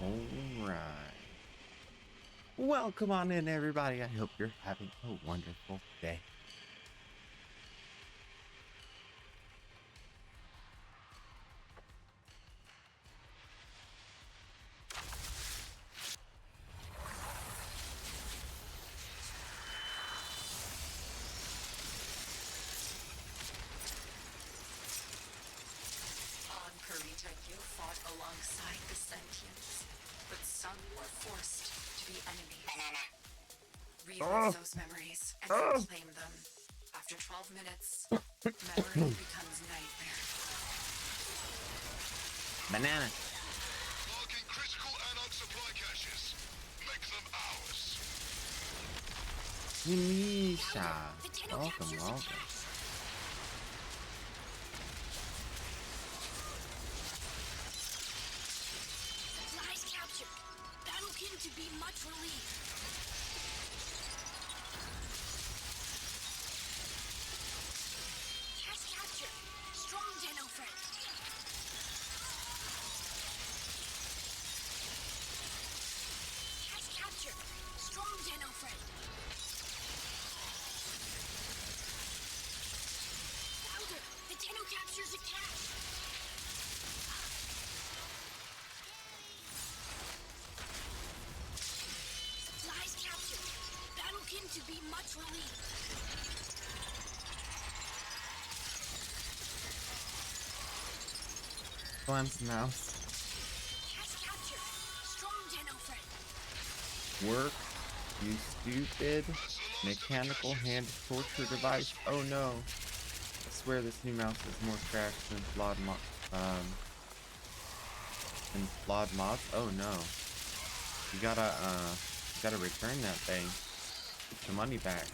Alright. Welcome on in, everybody. I hope you're having a wonderful day. You fought alongside the sentients, but some were forced to be enemies. Relive those memories and reclaim them. After 12 minutes, memory becomes nightmare. Banana. Marking critical anode supply caches. Make them ours. Nisha. Welcome. To be much relieved. Cache capture. Strong Deno friend. Cache capture. Strong Deno friend. Founder, the Deno captures a cache. To be much relieved. Clem's mouse. Cache capture. Strong Deno friend. Work, you stupid mechanical hand torture device. Oh no. I swear this new mouse is more trash than flawed mods. Oh no. You gotta return that thing. Get your money back.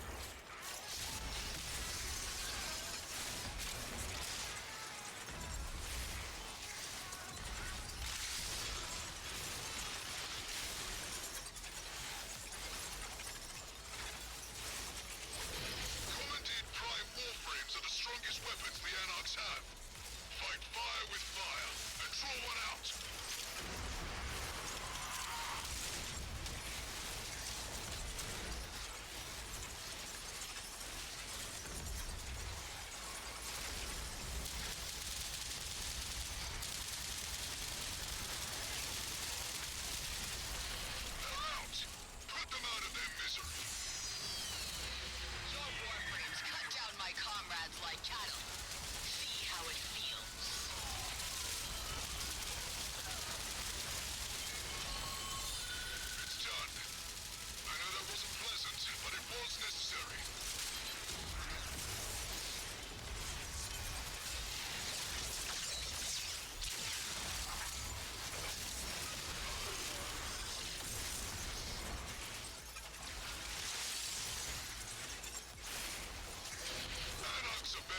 Commandeered prime warframes are the strongest weapons the Anarchs have. Fight fire with fire and draw one out.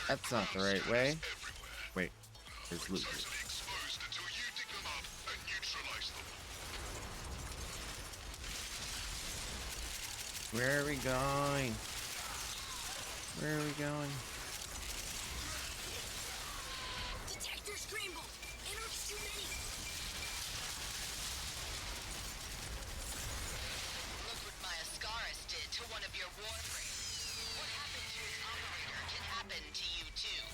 That's not the right way. Wait, there's loot here. Where are we going? Where are we going? Detector scrambled. Anarchs too many. Look what my Ascaris did to one of your warframes. What happened to its operator can happen to you too.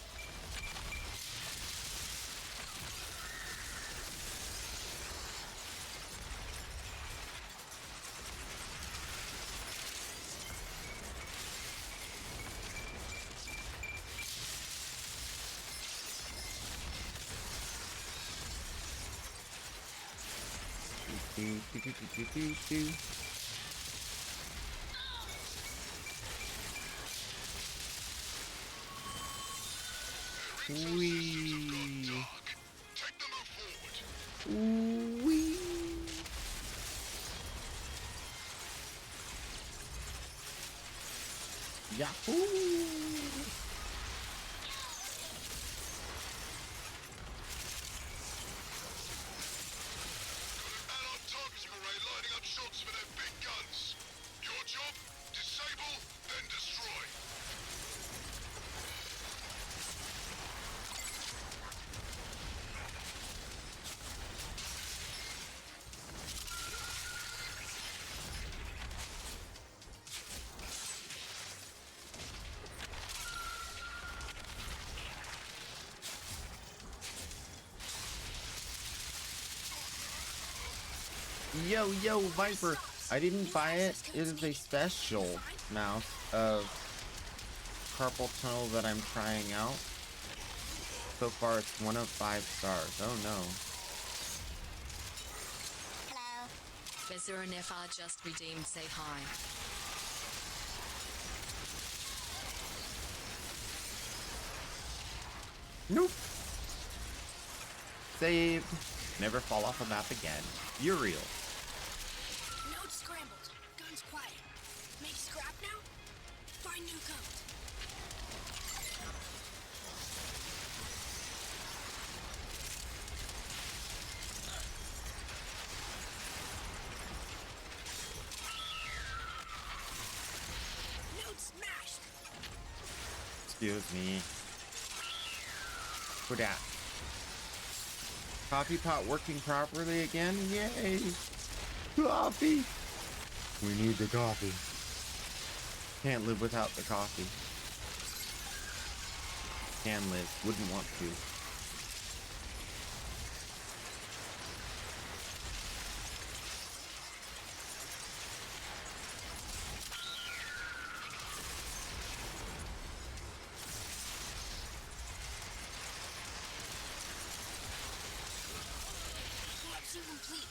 Wee. Wee. Yahoo! Shots for their big guns. Your job? Disable, then destroy. Yo, yo, Viper. I didn't buy it. It is a special mouse of carpal tunnel that I'm trying out. So far, it's 1 of 5 stars. Oh no. Hello. Bezzer and FR just redeemed. Say hi. Nope. Save. Never fall off a map again. You're real. Nodes scrambled. Guns quiet. Make scrap now? Find new code. Node smashed. Excuse me. Put that. Coffee pot working properly again? Yay! Coffee! We need the coffee. Can't live without the coffee. Can live. Wouldn't want to. Collection complete.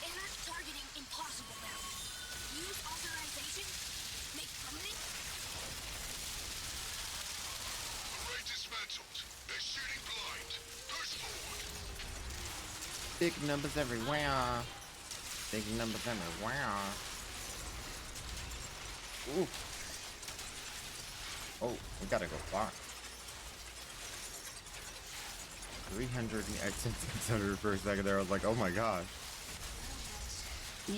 Anarch targeting impossible now. Use authorization? Make permanent? Array dismantled. They're shooting blind. Push forward. Big numbers everywhere. Big numbers everywhere. Ooh. Oh, we gotta go far. 300, I said 600 for a second there. I was like, oh my gosh.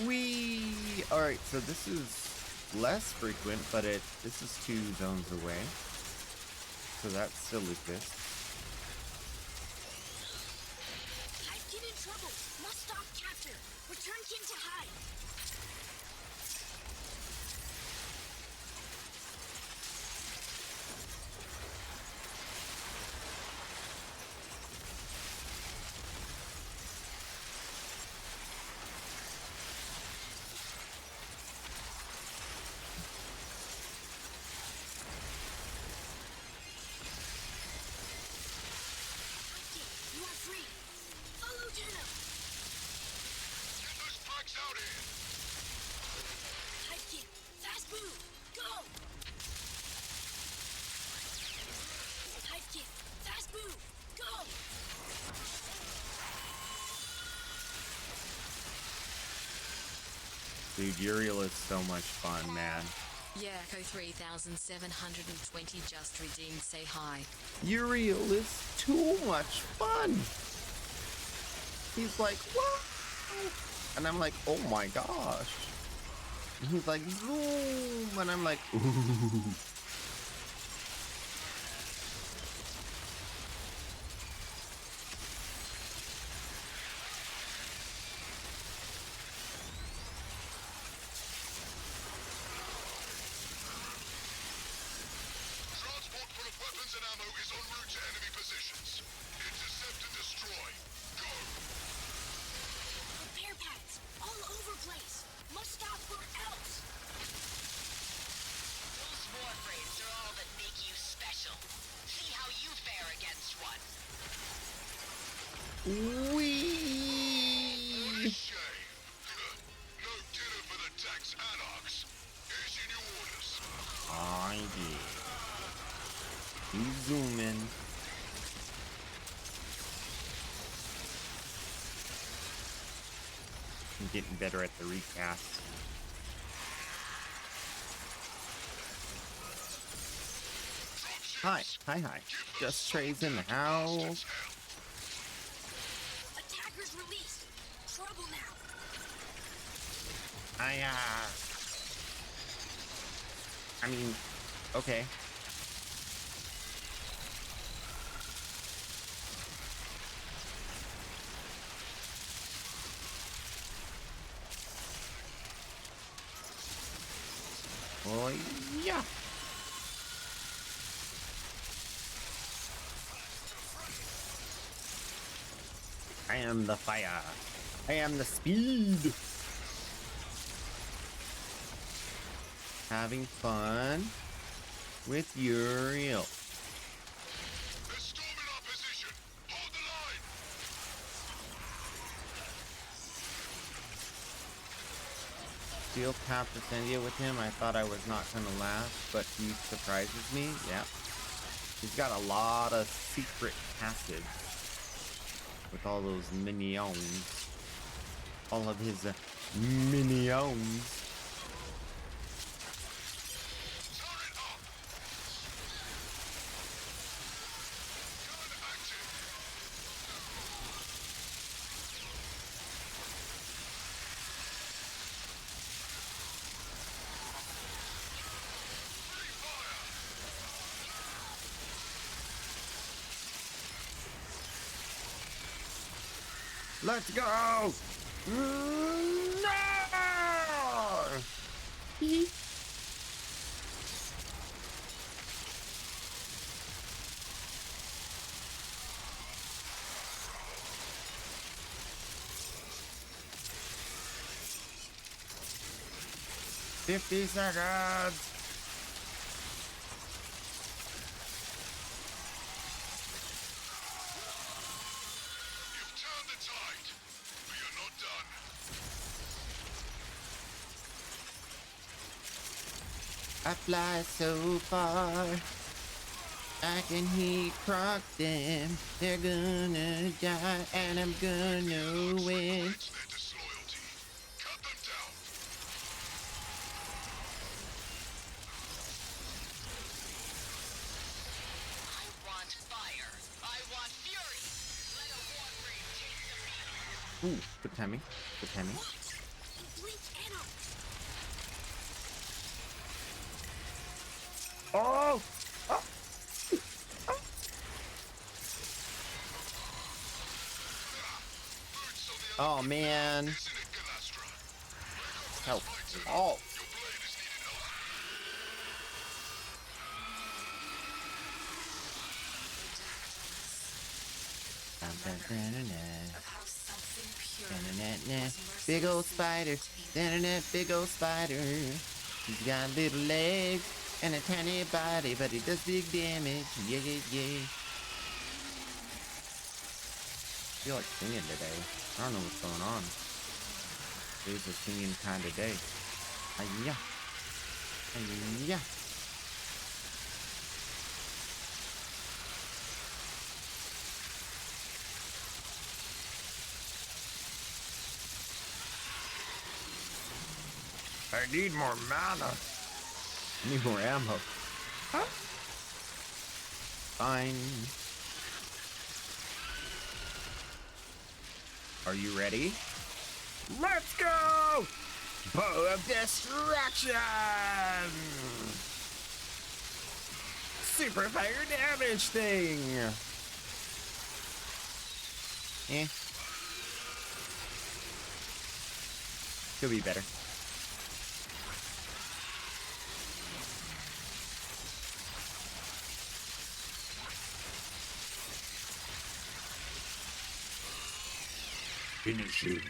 Wee! Alright, so this is less frequent, but this is 2 zones away. So that still exists. I've get in trouble. Must stop capture. Return kin to hide. You are free. Follow Jenna. Get those packs out here. Hive kid, fast move. Go. Hive kid, fast move. Go. Dude, Uriel is so much fun, man. Yeah, Echo 3720 just redeemed. Say hi. Uriel is too much fun. He's like, wow. And I'm like, oh my gosh. And he's like, zoom. And I'm like, ooh. Transport full of weapons and ammo is en route to enemy positions. Intercept and destroy. Go! Repair pads all over place. Must stop or else. Those warframes are all that make you special. See how you fare against one. Wee. Shame. No dinner for the tax anarchs. Here's your new orders. I did. He's zooming. I'm getting better at the recast. Hi, hi, hi. Just Trey's in the house. Attackers released. Trouble now. I mean, okay. Well, yeah. I am the fire. I am the speed. having fun with Uriel. They're storming our position. Hold the line. Steel cap Incendia with him. I thought I was not gonna last, but he surprises me. Yeah. He's got a lot of secret passives with all those minions. All of his minions. Turret up. Gun active. Free fire. Let's go! No! 50 seconds! You've turned the tide, but you're not done. I fly so far, I can hear croc them. They're gonna die and I'm gonna win. It's their disloyalty. Cut them down. I want fire. I want fury. Let a warframe take the beat. Ooh, good timing, good timing. Blink ammo. Oh! Oh! Boots on the Oh man. Isn't it, Galastra? Help. Oh. Your blade is needed elsewhere. Dun, dun, dun, dun, dun. Of how something pure Dun, dun, dun, dun. was Big old mercilessly spider. Dun, dun, dun, big old spider. He's got little legs and a tiny body, but he does big damage. Yeah, yeah, yeah. I feel like singing today. I don't know what's going on. Today's a singing kind of day. Hiya. Hiya. I need more mana. I need more ammo. Huh? Fine. Are you ready? Let's go! Bow of Destruction! Super fire damage thing! Eh. Could be better. Finishing.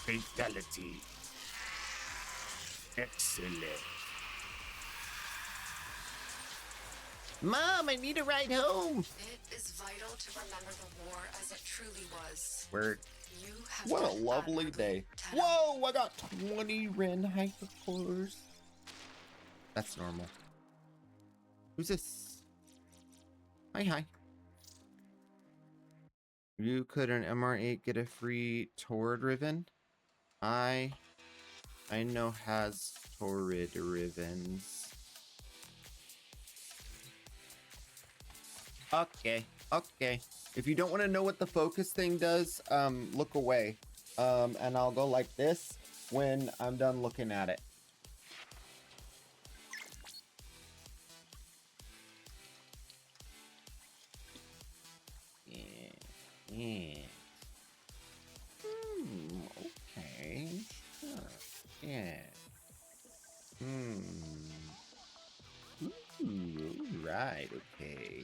Fatality. Excellent. Mom, I need a ride home. It is vital to remember the war as it truly was. Word. You have What a done lovely admirably, day. Tenno. Whoa, I got 20 Ren hypercores. That's normal. Who's this? Hi, hi. You could an MR8 get a free Torrid Riven? I know has Torrid Rivens. Okay, okay. If you don't want to know what the focus thing does, look away. And I'll go like this when I'm done looking at it. Yeah. Okay. Sure. Yeah. Ooh, right, okay.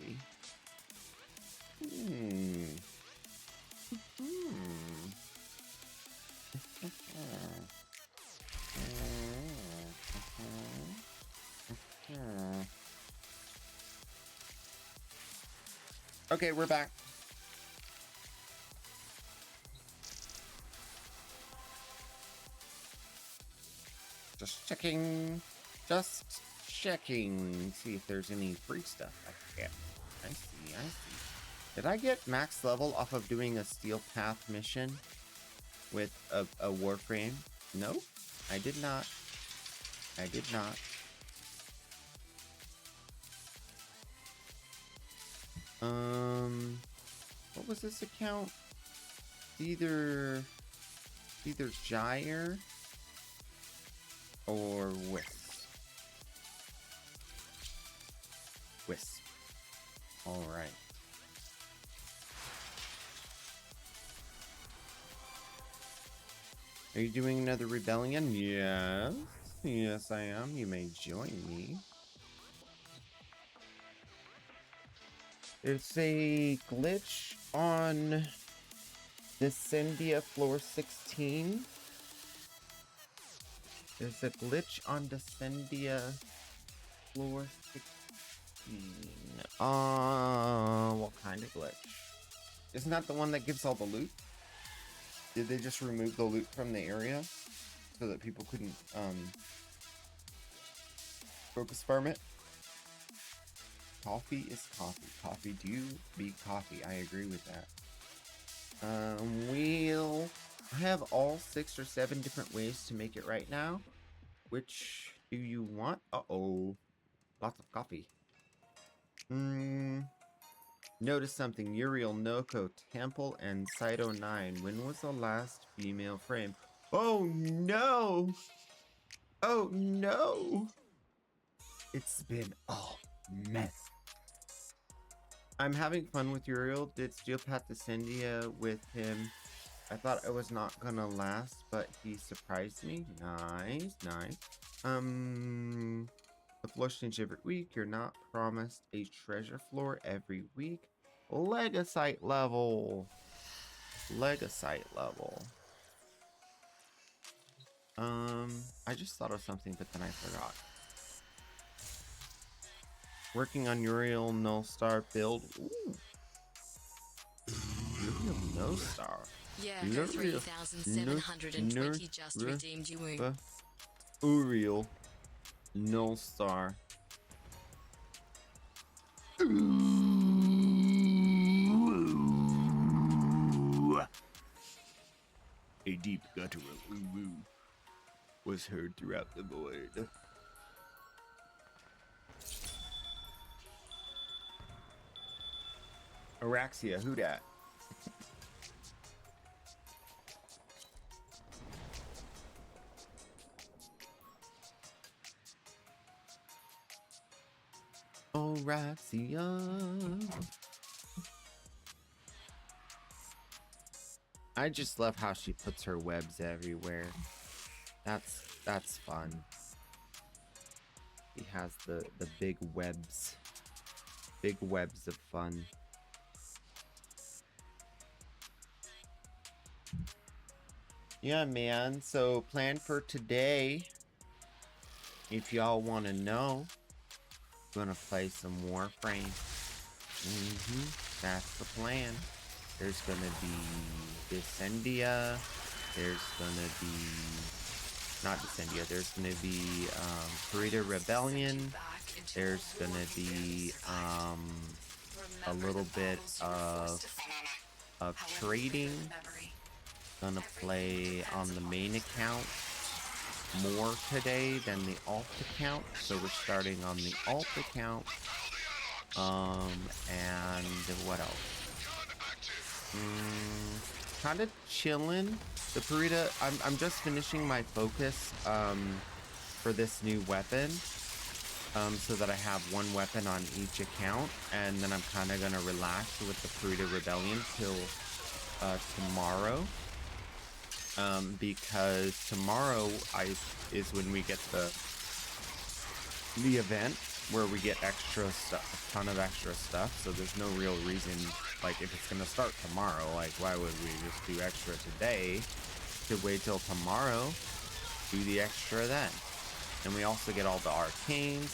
Okay, we're back. Just checking. Just checking. See if there's any free stuff I can get. I see, I see. Did I get max level off of doing a steel path mission with a warframe? No, I did not. I did not. What was this account? Either Gyre or Wisp. Wisp. All right. Are you doing another rebellion? Yes. Yes, I am. You may join me. There's a glitch on Descendia floor 16. There's a glitch on Descendia floor 16. What kind of glitch? Isn't that the one that gives all the loot? Did they just remove the loot from the area so that people couldn't focus farm it? Coffee is coffee. Coffee do be coffee. I agree with that. I have all 6 or 7 different ways to make it right now. Which do you want? Uh-oh. Lots of coffee. Notice something. Uriel, Noko, Temple, and Saito 9. When was the last female frame? Oh no! Oh no! It's been a mess. I'm having fun with Uriel. Did Steelpath Descendia with him. I thought it was not gonna last, but he surprised me. Nice, nice. The floor change every week. You're not promised a treasure floor every week. Legasite level. Legasite level. I just thought of something, but then I forgot. Working on Uriel No Star build. Ooh. Uriel No Star. Yeah, the 3,720 just redeemed you. Uriel No Star. A deep guttural ooh-woo was heard throughout the void. Araxia, who dat? Araxia. I just love how she puts her webs everywhere. That's fun. He has the big webs. Big webs of fun. Yeah, man. So plan for today. If y'all want to know, I'm gonna play some Warframe. That's the plan. There's gonna be Descendia. There's gonna be not Descendia. There's gonna be Purita Rebellion. There's gonna be a little bit of trading. Gonna play on the main account more today than the alt account, so we're starting on the alt account. And what else? Kind of chilling. The Purita, I'm just finishing my focus for this new weapon, so that I have one weapon on each account, and then I'm kind of gonna relax with the Purita Rebellion till tomorrow. Because tomorrow is when we get the event where we get extra stuff, a ton of extra stuff. So there's no real reason, like if it's gonna start tomorrow, like why would we just do extra today? Could wait till tomorrow, do the extra then. And we also get all the arcanes.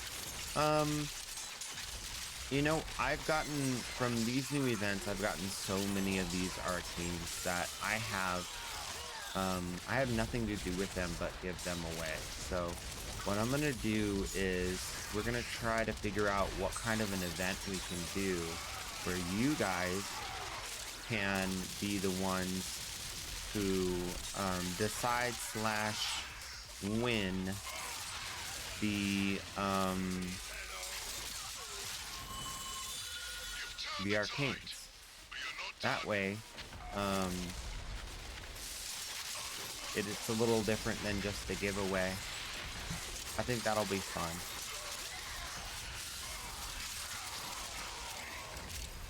You know, I've gotten, from these new events, I've gotten so many of these arcanes that I have nothing to do with them but give them away. So what I'm going to do is we're going to try to figure out what kind of an event we can do where you guys can be the ones who decide / win the arcanes. That way, it's a little different than just a giveaway. I think that'll be fun.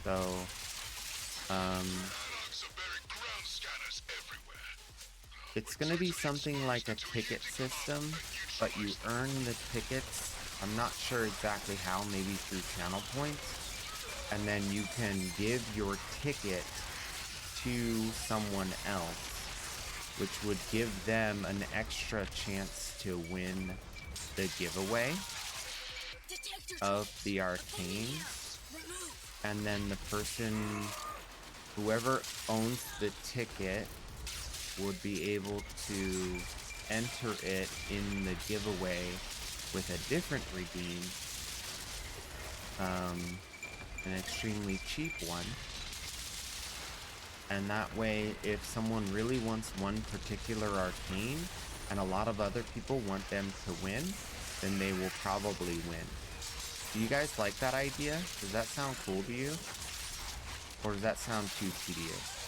So, it's gonna be something like a ticket system, but you earn the tickets. I'm not sure exactly how, maybe through channel points. And then you can give your ticket to someone else, which would give them an extra chance to win the giveaway of the arcanes. And then the person, whoever owns the ticket, would be able to enter it in the giveaway with a different redeem, an extremely cheap one. And that way, if someone really wants one particular arcane and a lot of other people want them to win, then they will probably win. Do you guys like that idea? Does that sound cool to you? Or does that sound too tedious?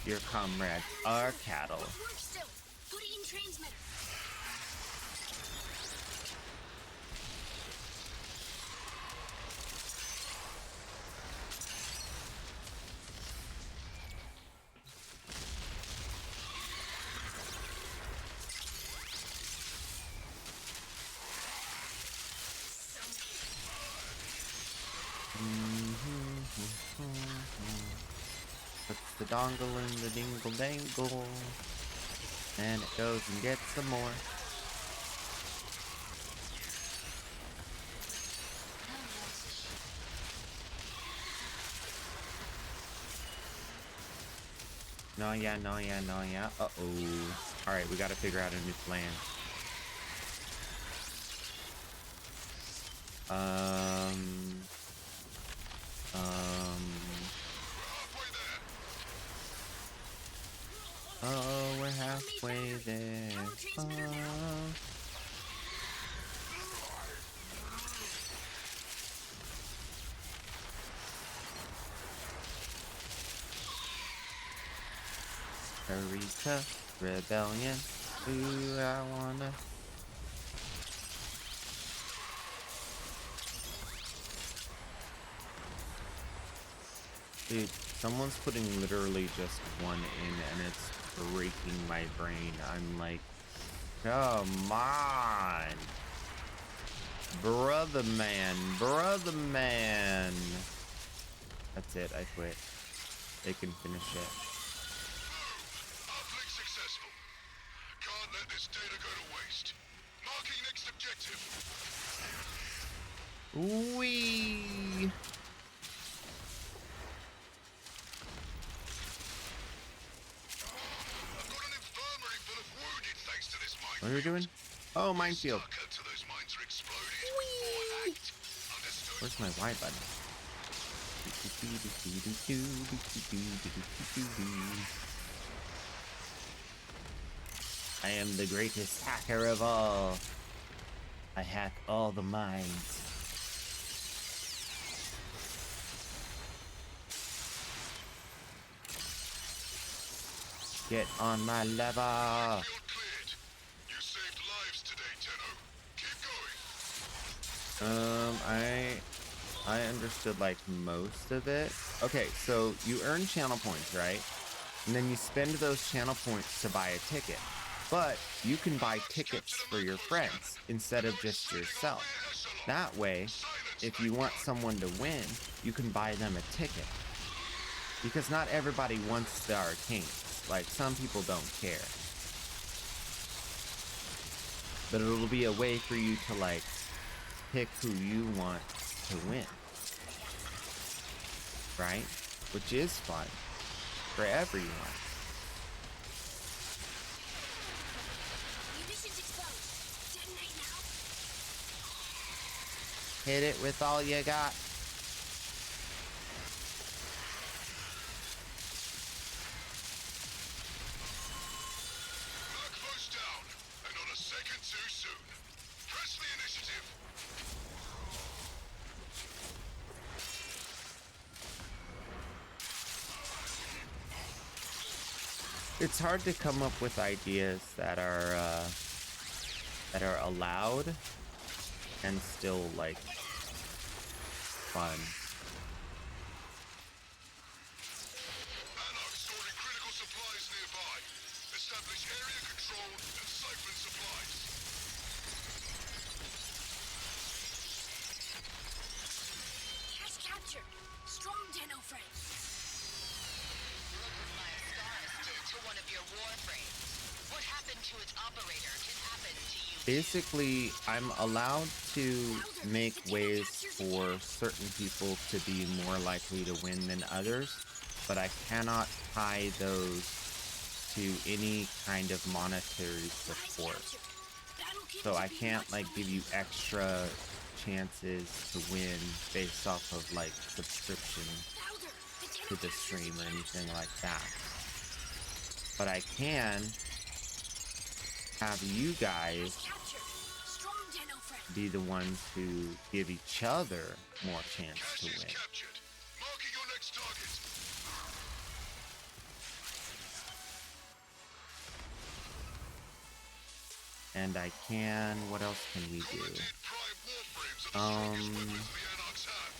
Your comrades are cattle. Work still. Put it in transmitter. Puts the dongle in the dingle dangle, and it goes and gets some more. No, yeah, no, yeah, no, yeah. Uh-oh. Alright, we gotta figure out a new plan. Oh, we're halfway there. Eureka, rebellion. Ooh, I wanna. Dude, someone's putting literally just one in and it's breaking my brain. I'm like, come on. Brother man, brother man. That's it, I quit. They can finish it. Uplink successful. Can't let this data go to waste. Marking next objective. Wee. I've got an infirmary full of wounded thanks to this minefield. What are we doing? Oh, minefield. Stuck until those mines are exploded. Or hacked. Understood? Where's my Y button? I am the greatest hacker of all. I hack all the minds. Get on my level. Field cleared. You saved lives today, Tenno. Keep going. I understood like most of it. Okay, so you earn channel points, right? And then you spend those channel points to buy a ticket. But you can buy tickets for your friends instead of just yourself. That way, if you want someone to win, you can buy them a ticket. Because not everybody wants the arcanes. Like, some people don't care. But it'll be a way for you to, like, pick who you want to win. Right? Which is fun. For everyone. Munitions exposed. Detonate now. Hit it with all you got. Outpost down, and not a second too soon. Press the initiative. It's hard to come up with ideas that are allowed and still like fun. Anarch storing critical supplies nearby. Establish area control and siphon supplies. Cash captured. Strong Deno friend. Look what my Ascaris did to one of your warframes. What happened to its operator can happen to you. Basically, I'm allowed to make ways for certain people to be more likely to win than others, but I cannot tie those to any kind of monetary support. So I can't like give you extra chances to win based off of like subscription to the stream or anything like that. But I can have you guys Strong Deno friend. be the ones who give each other more chance to Cache is win. captured. Marking your next target. And I can, what else can we do? Prime warframes are the strongest weapons the Anarchs have.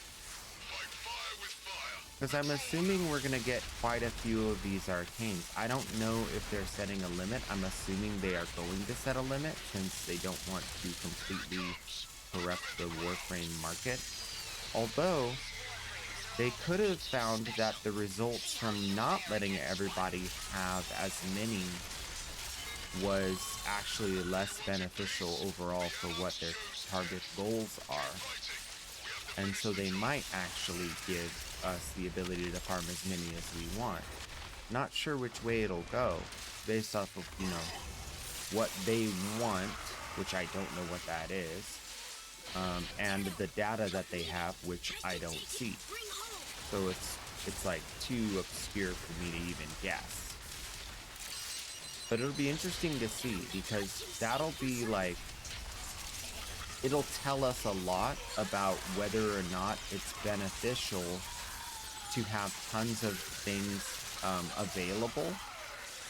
Fight fire with fire. Because I'm assuming we're gonna get quite a few of these arcanes. I don't know if they're setting a limit. I'm assuming they are going to set a limit since they don't want to completely corrupt the warframe market. Although, they could have found that the results from not letting everybody have as many was actually less beneficial overall for what their target goals are. And so they might actually give us the ability to farm as many as we want. Not sure which way it'll go, based off of, you know, what they want, which I don't know what that is, and the data that they have, which I don't see. So it's like too obscure for me to even guess. But it'll be interesting to see, because that'll be like, it'll tell us a lot about whether or not it's beneficial to have tons of things available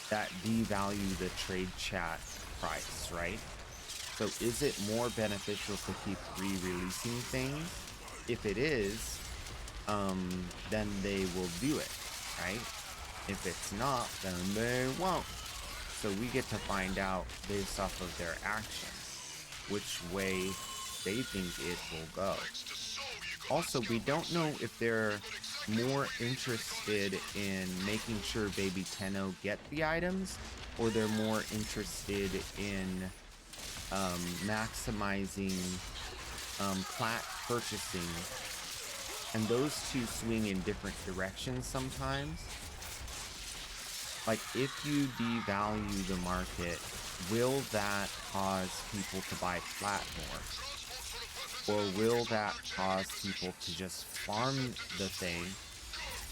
that devalue the trade chat price, right? So is it more beneficial to keep re-releasing things? If it is, then they will do it, right? If it's not, then they won't. So we get to find out based off of their actions which way they think it will go. Also, we don't know if they're more interested in making sure Baby Tenno get the items, or they're more interested in maximizing plat purchasing. And those two swing in different directions sometimes. Like, if you devalue the market, will that cause people to buy plat more? Or will that cause people to just farm the thing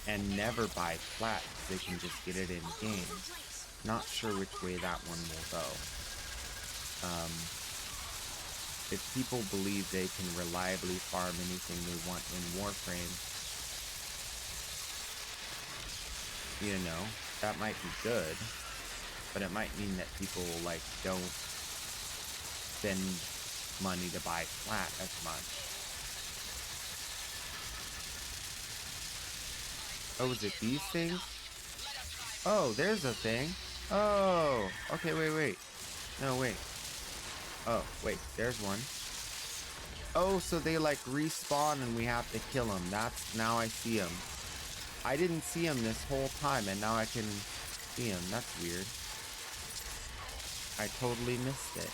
and never buy flat because they can just get it in game? Not sure which way that one will go. If people believe they can reliably farm anything they want in Warframe, you know, that might be good, but it might mean that people like don't spend money to buy flat as much. Oh, is it these things? Oh, there's a thing. Oh, okay, wait. No, wait. Oh, wait, there's one. Oh, so they like respawn and we have to kill them. Now I see them. I didn't see them this whole time and now I can see them. That's weird. I totally missed it.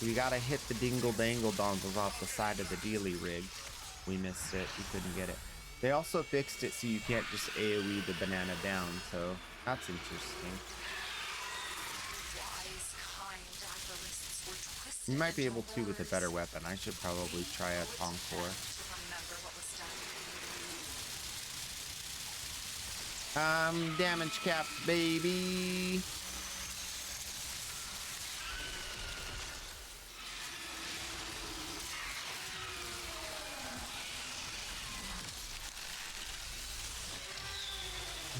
We gotta hit the dingle dangle dongles off the side of the dealy rig. We missed it. We couldn't get it. They also fixed it so you can't just AoE the banana down, so that's interesting. You might be able to with a better weapon. I should probably try a Concord. Damage cap, baby.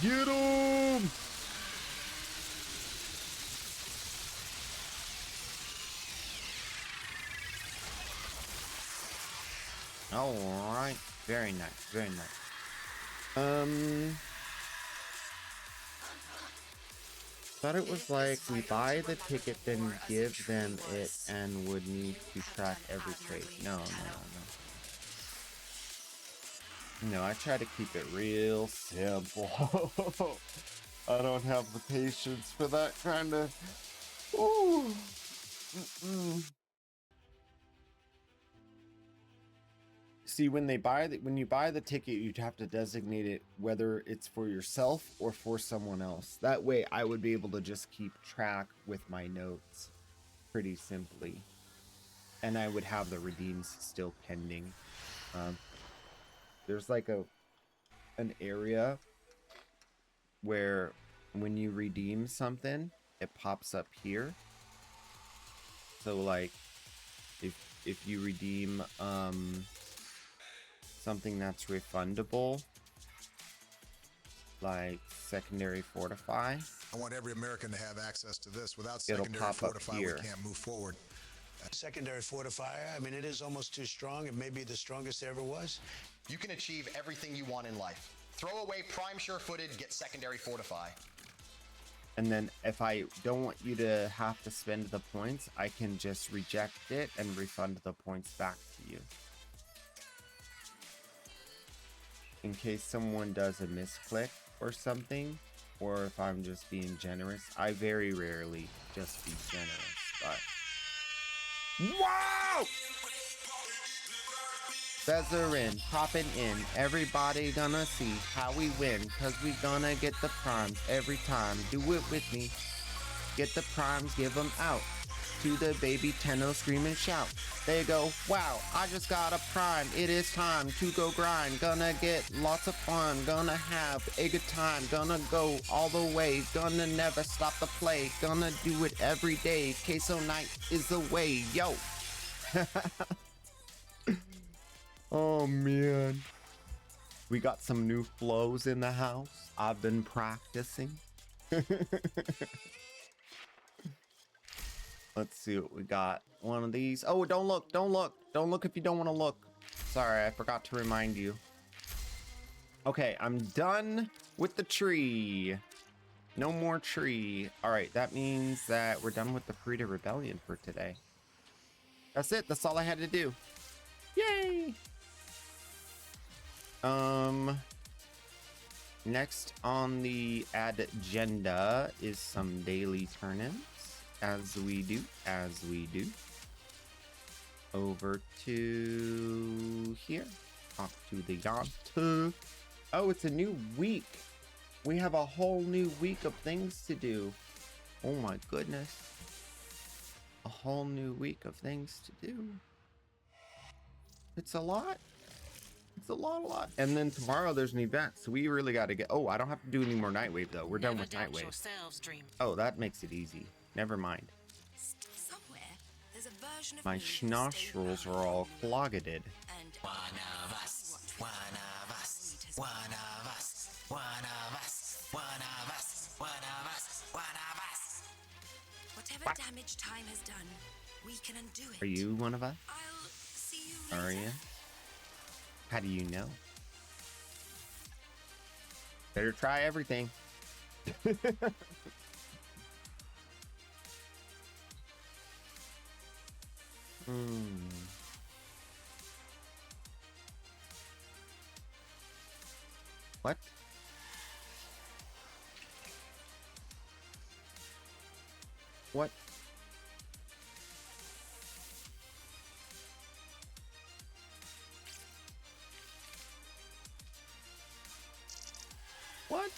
Get him! All right, very nice, very nice. Thought it was like we buy the ticket, then give them it, and would need to track every trade. No. No, I try to keep it real simple. I don't have the patience for that kind of. Ooh. See, when you buy the ticket, you'd have to designate it whether it's for yourself or for someone else. That way, I would be able to just keep track with my notes pretty simply, and I would have the redeems still pending. There's like an area where when you redeem something, it pops up here. So like if you redeem something that's refundable, like secondary fortify, I want every American to have access to this. Without it'll secondary pop up fortify, here. we can't move forward. Secondary fortifier, I mean, it is almost too strong. It may be the strongest there ever was. You can achieve everything you want in life. Throw away prime sure-footed, get secondary fortify. And then if I don't want you to have to spend the points, I can just reject it and refund the points back to you. In case someone does a misclick or something, or if I'm just being generous. I very rarely just be generous, but... Wow! Featherin, popping in. Everybody gonna see how we win, cause we gonna get the primes every time. Do it with me. Get the primes, give them out. To the baby Tenno, scream and shout. They go, wow, I just got a prime. It is time to go grind. Gonna get lots of fun. Gonna have a good time. Gonna go all the way. Gonna never stop the play. Gonna do it every day. Queso night is the way. Yo. Oh, man. We got some new flows in the house. I've been practicing. Let's see what we got. One of these. Oh, don't look. Don't look. Don't look if you don't want to look. Sorry, I forgot to remind you. Okay, I'm done with the tree. No more tree. All right, that means that we're done with the Frida Rebellion for today. That's it. That's all I had to do. Yay! Next on the agenda is some daily turn-ins. As we do. Over to here. Talk to the Yonta. Oh, it's a new week. We have a whole new week of things to do. Oh my goodness. A whole new week of things to do. It's a lot. It's a lot. And then tomorrow there's an event, so we really got to get... Oh, I don't have to do any more Nightwave, though. We're done with Nightwave. Oh, that makes it easy. Never mind. Somewhere, there's a version of My me who stayed schnostrils are behind all in the clogged. And One of us, one of us, one of us, one of us, one of us, one of us, one of us. whatever damage time has done, we can undo it. Are you one of us? I'll see you later. Are you? How do you know? Better try everything. What? What? What?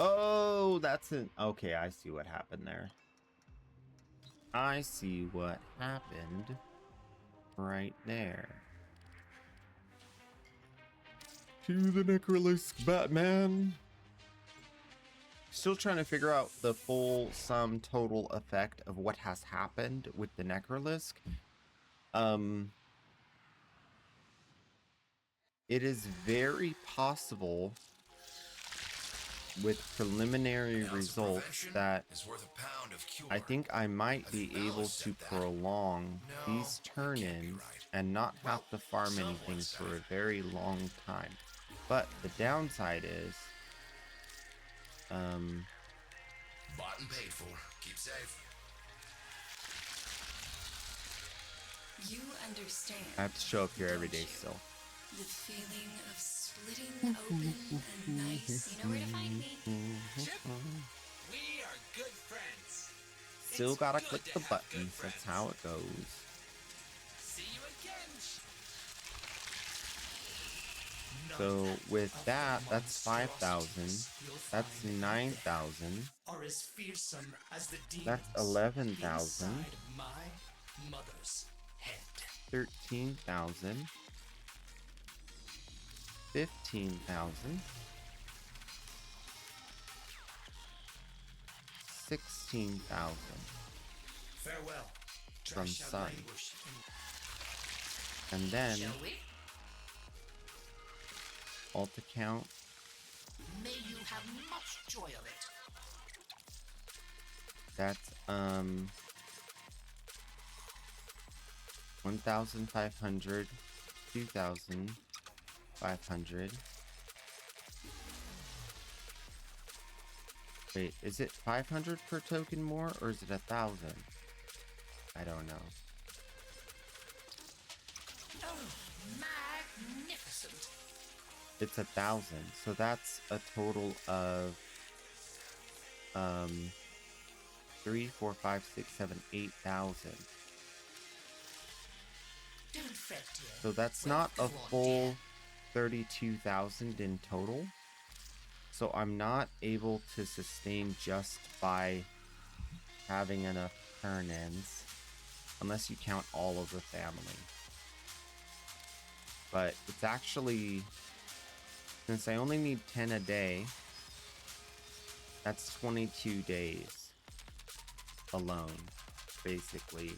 Oh, that's an... Okay, I see what happened there. I see what happened right there. To the Necrolisk, Batman. Still trying to figure out the full sum total effect of what has happened with the Necrolisk. It is very possible with preliminary results that I think I might be able to prolong these turn-ins and not have to farm anything for a very long time. But the downside is, Bought and paid for. Keep safe. You understand I have to show up here every day still. the feeling of splitting open a nice... You know where to find me. Chip, we are good friends. Still It's gotta good click to the have button. good That's friends. how it goes. See you again. So with that, that's 5,000. That's 9,000. Are as fearsome as the That's demons 11,000. inside my mother's head. 13,000. 15,000. 16,000 Farewell. from Trash out Sun. languish. And then Shall we? alt account. May you have much joy of it. That's 1,500, 2,500. Wait, is it 500 per token more, or is it 1,000? I don't know. Oh, magnificent. It's 1,000, so that's a total of 3, 4, 5, 6, 7, 8,000. Don't fret, dear. So that's Well, not go a on, full dear. 32,000 in total. So I'm not able to sustain just by having enough turn-ins, unless you count all of the family. But it's actually, since I only need 10 a day, that's 22 days alone, basically.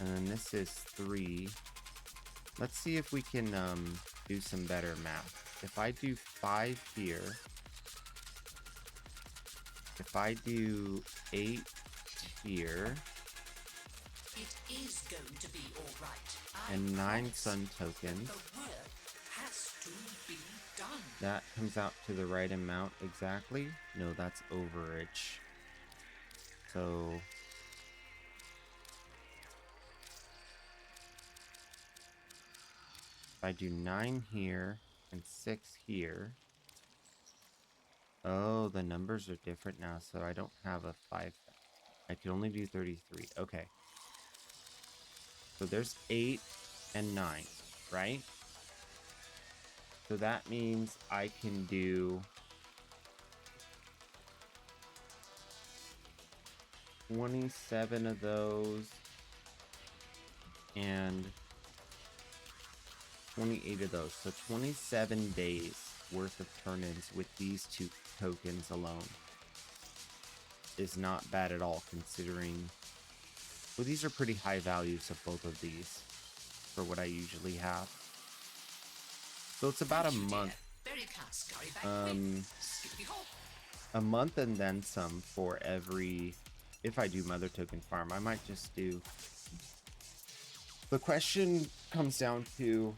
And then this is 3. Let's see if we can do some better math. If I do 5 here, if I do 8 here, It is going to be all right. I and 9 promise. sun tokens, The work has to be done. that comes out to the right amount exactly. No, that's overage. So if I do 9 here and 6 here. Oh, the numbers are different now, so I don't have a 5. I can only do 33. Okay. So there's 8 and 9, right? So that means I can do 27 of those and 28 of those. So 27 days worth of turn-ins with these two tokens alone is not bad at all, considering, well, these are pretty high values of both of these for what I usually have. So it's about a month. A month and then some for every, if I do mother token farm. I might just do, the question comes down to,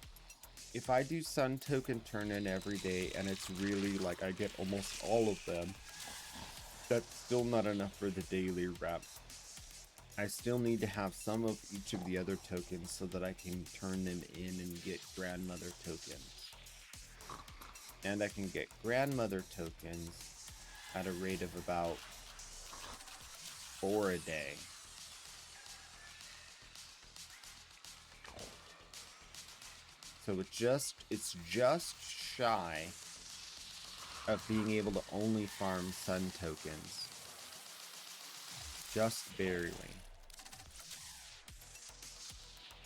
if I do sun token turn in every day and it's really like I get almost all of them, that's still not enough for the daily rep. I still need to have some of each of the other tokens so that I can turn them in and get grandmother tokens. And I can get grandmother tokens at a rate of about 4 a day. So it's just shy of being able to only farm sun tokens. Just barely.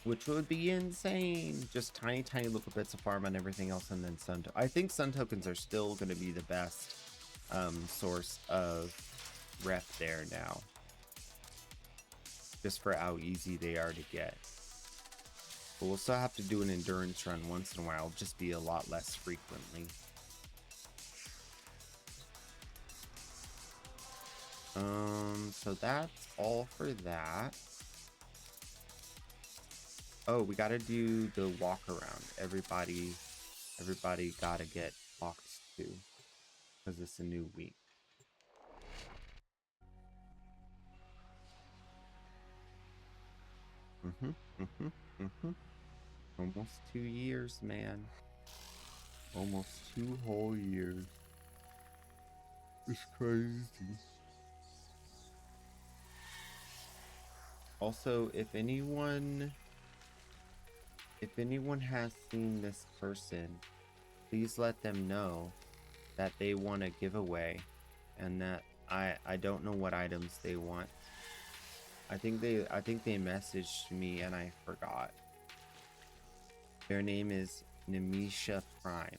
Which would be insane. Just tiny little bits of farm on everything else, and then sun I think sun tokens are still going to be the best source of rep there now. Just for how easy they are to get. But we'll still have to do an endurance run once in a while, just be a lot less frequently. So that's all for that. Oh, we gotta do the walk around. Everybody gotta get walked to, because it's a new week. Almost 2 years, man. Almost 2 whole years. It's crazy. Also, if anyone has seen this person, please let them know that they want a giveaway and that I don't know what items they want. I think they messaged me and I forgot. Their name is Nemisha Prime.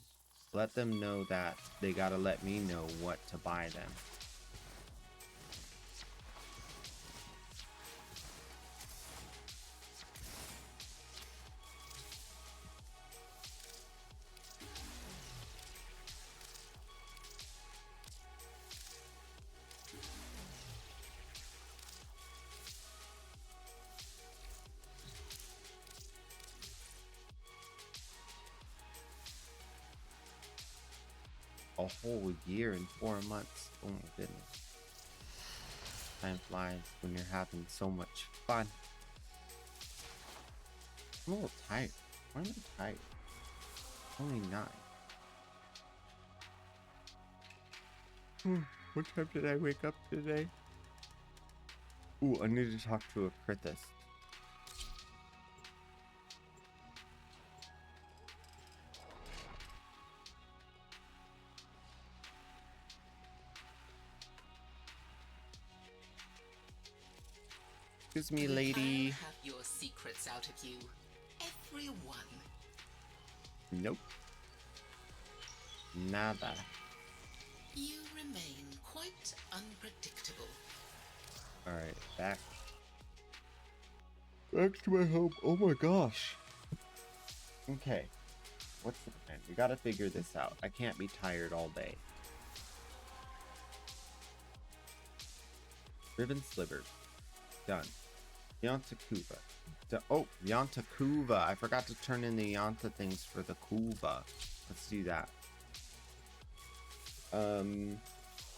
Let them know that they gotta let me know what to buy them. A whole year and 4 months. Oh my goodness. Time flies when you're having so much fun. I'm a little tired. Why am I tired? Only 9. What time did I wake up today? Ooh, I need to talk to a Krithis. Excuse me, lady. I'll have your secrets out of you. Everyone. Nope. Nada. You remain quite unpredictable. Alright, back to my home. Oh my gosh. Okay. What's the plan? We gotta figure this out. I can't be tired all day. Ribbon slivers. Done. Yanta Kuva. Oh, Yanta Kuva. I forgot to turn in the Yanta things for the Kuva. Let's do that.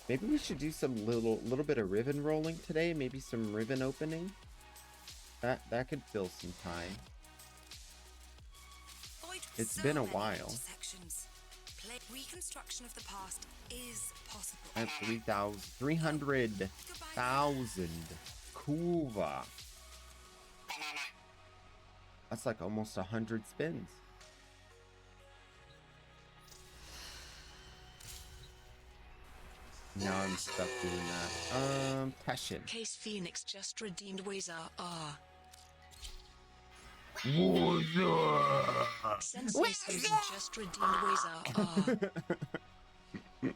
Maybe we should do some little bit of ribbon rolling today. Maybe some ribbon opening. That could fill some time. It's been a while. Reconstruction of the past is possible. I have 300,000 Kuva. That's like almost 100 spins. Now I'm stuck doing that. Passion. Case Phoenix just redeemed Wazar R. Sensei Susan just redeemed Wazar R.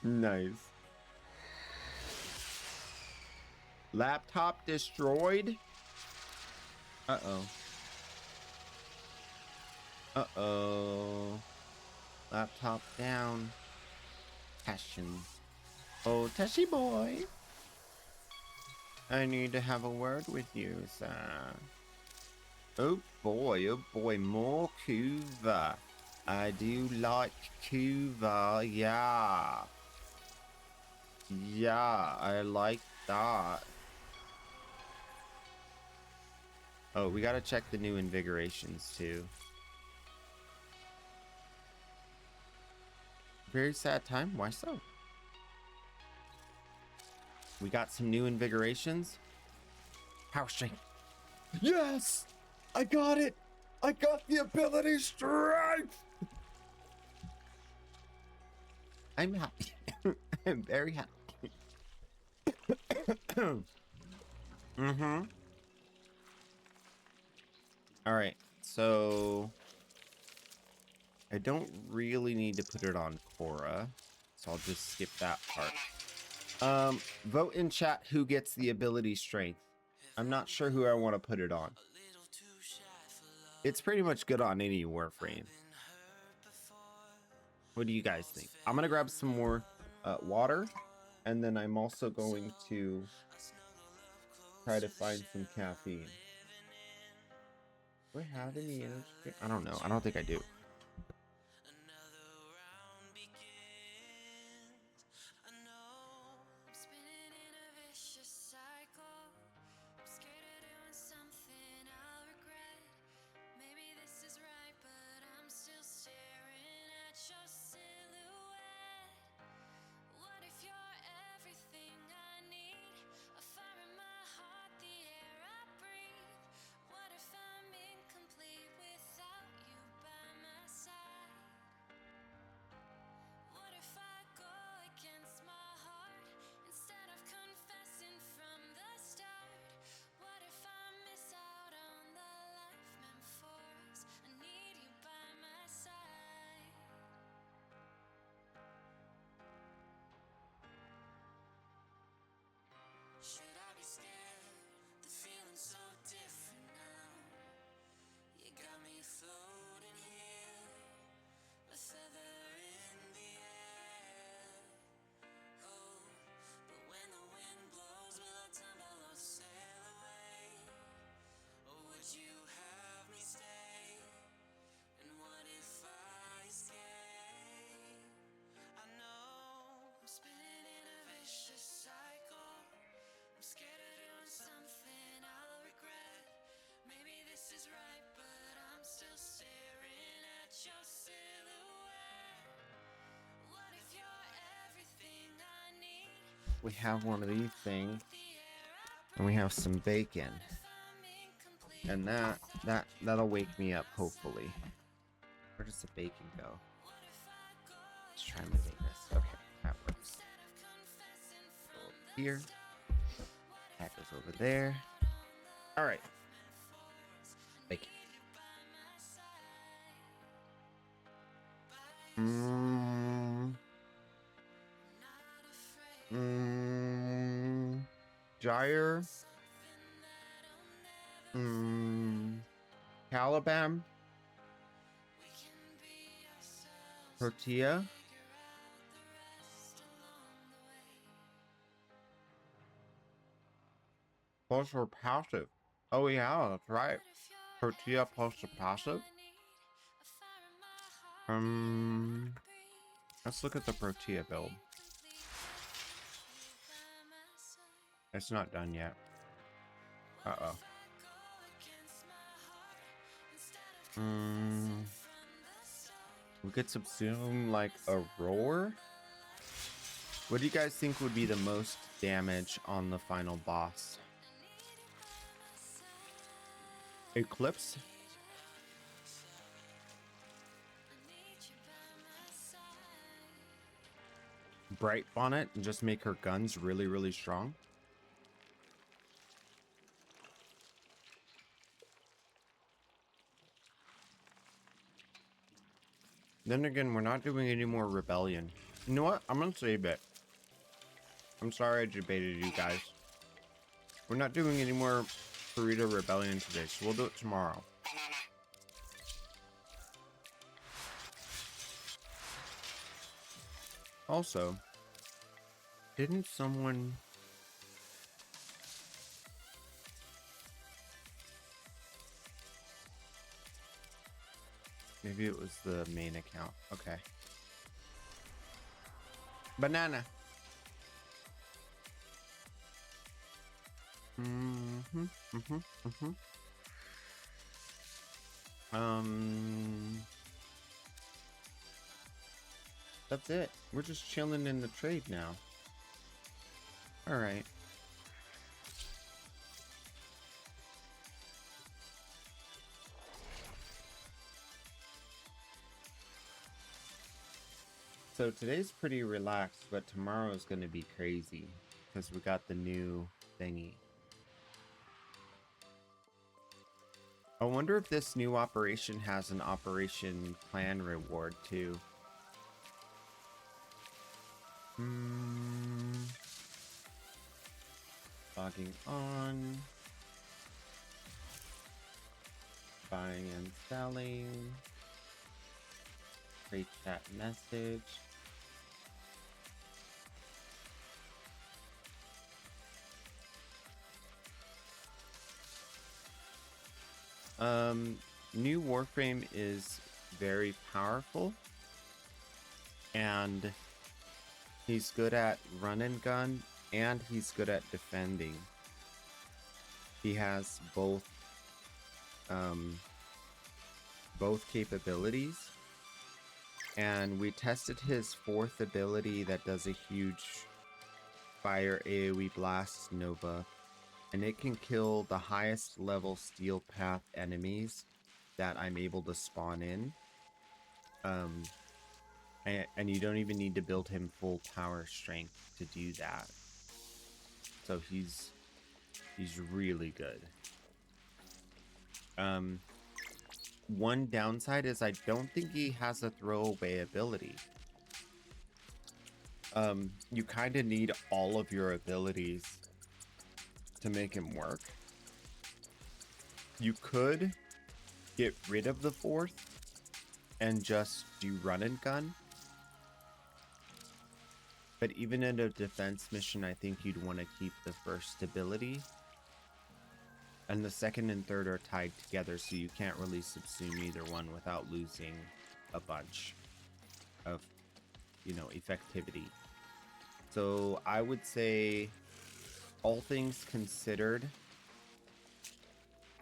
Nice. Laptop destroyed. Uh-oh. Uh-oh. Laptop down. Passion. Oh, Tashi boy. I need to have a word with you, sir. Oh boy, more Kuva. I do like Kuva, yeah. Yeah, I like that. Oh, we gotta check the new invigorations too. Very sad time, why so? We got some new invigorations. Power strength. Yes! I got it! I got the ability strength! I'm happy. I'm very happy. Mm-hmm. Alright, so I don't really need to put it on Cora, so I'll just skip that part. Vote in chat who gets the ability strength. I'm not sure who I want to put it on. It's pretty much good on any warframe. What do you guys think? I'm gonna grab some more water, and then I'm also going to try to find some caffeine. Do I have any energy? I don't know. I don't think I do. Should I be scared? The feeling's so different now. You got me floating here, a feather in the air. Oh, but when the wind blows, will I tumble or sail away? Or would you have me stay? And what if I escape? I know I'm spinning in a vicious cycle. I'm scared of doing something I'll regret. Maybe this is right, but I'm still staring at your silhouette. What if you're everything I need? We have one of these things, and we have some bacon, and that'll wake me up hopefully. Where does the bacon go? Let's try moving this. Okay, that works. Go over here. That goes over there. All right. Bacon. Gyre. Caliban. Tortilla. Plus or passive. Oh yeah, that's right. Tortilla plus the passive. Let's look at the tortilla build. It's not done yet. Uh-oh. We could subsume like a roar. What do you guys think would be the most damage on the final boss? Eclipse? Bright Bonnet and just make her guns really, really strong. Then again, we're not doing any more rebellion. You know what? I'm gonna save it. I'm sorry I debated you guys. We're not doing any more burrito rebellion today, so we'll do it tomorrow. Also, didn't someone... Maybe it was the main account. Okay. Banana. That's it. We're just chilling in the trade now. All right. So today's pretty relaxed, but tomorrow is going to be crazy because we got the new thingy. I wonder if this new operation has an operation plan reward too. Logging on. Buying and selling. Create chat message. New warframe is very powerful, and he's good at run and gun, and he's good at defending. He has both capabilities, and we tested his fourth ability that does a huge fire AoE blast nova, and it can kill the highest level steel path enemies that I'm able to spawn in. And you don't even need to build him full power strength to do that. So he's really good. One downside is I don't think he has a throwaway ability. You kind of need all of your abilities to make him work. You could get rid of the fourth and just do run and gun. But even in a defense mission, I think you'd want to keep the first ability. And the second and third are tied together, so you can't really subsume either one without losing a bunch of, you know, effectivity. So I would say, all things considered,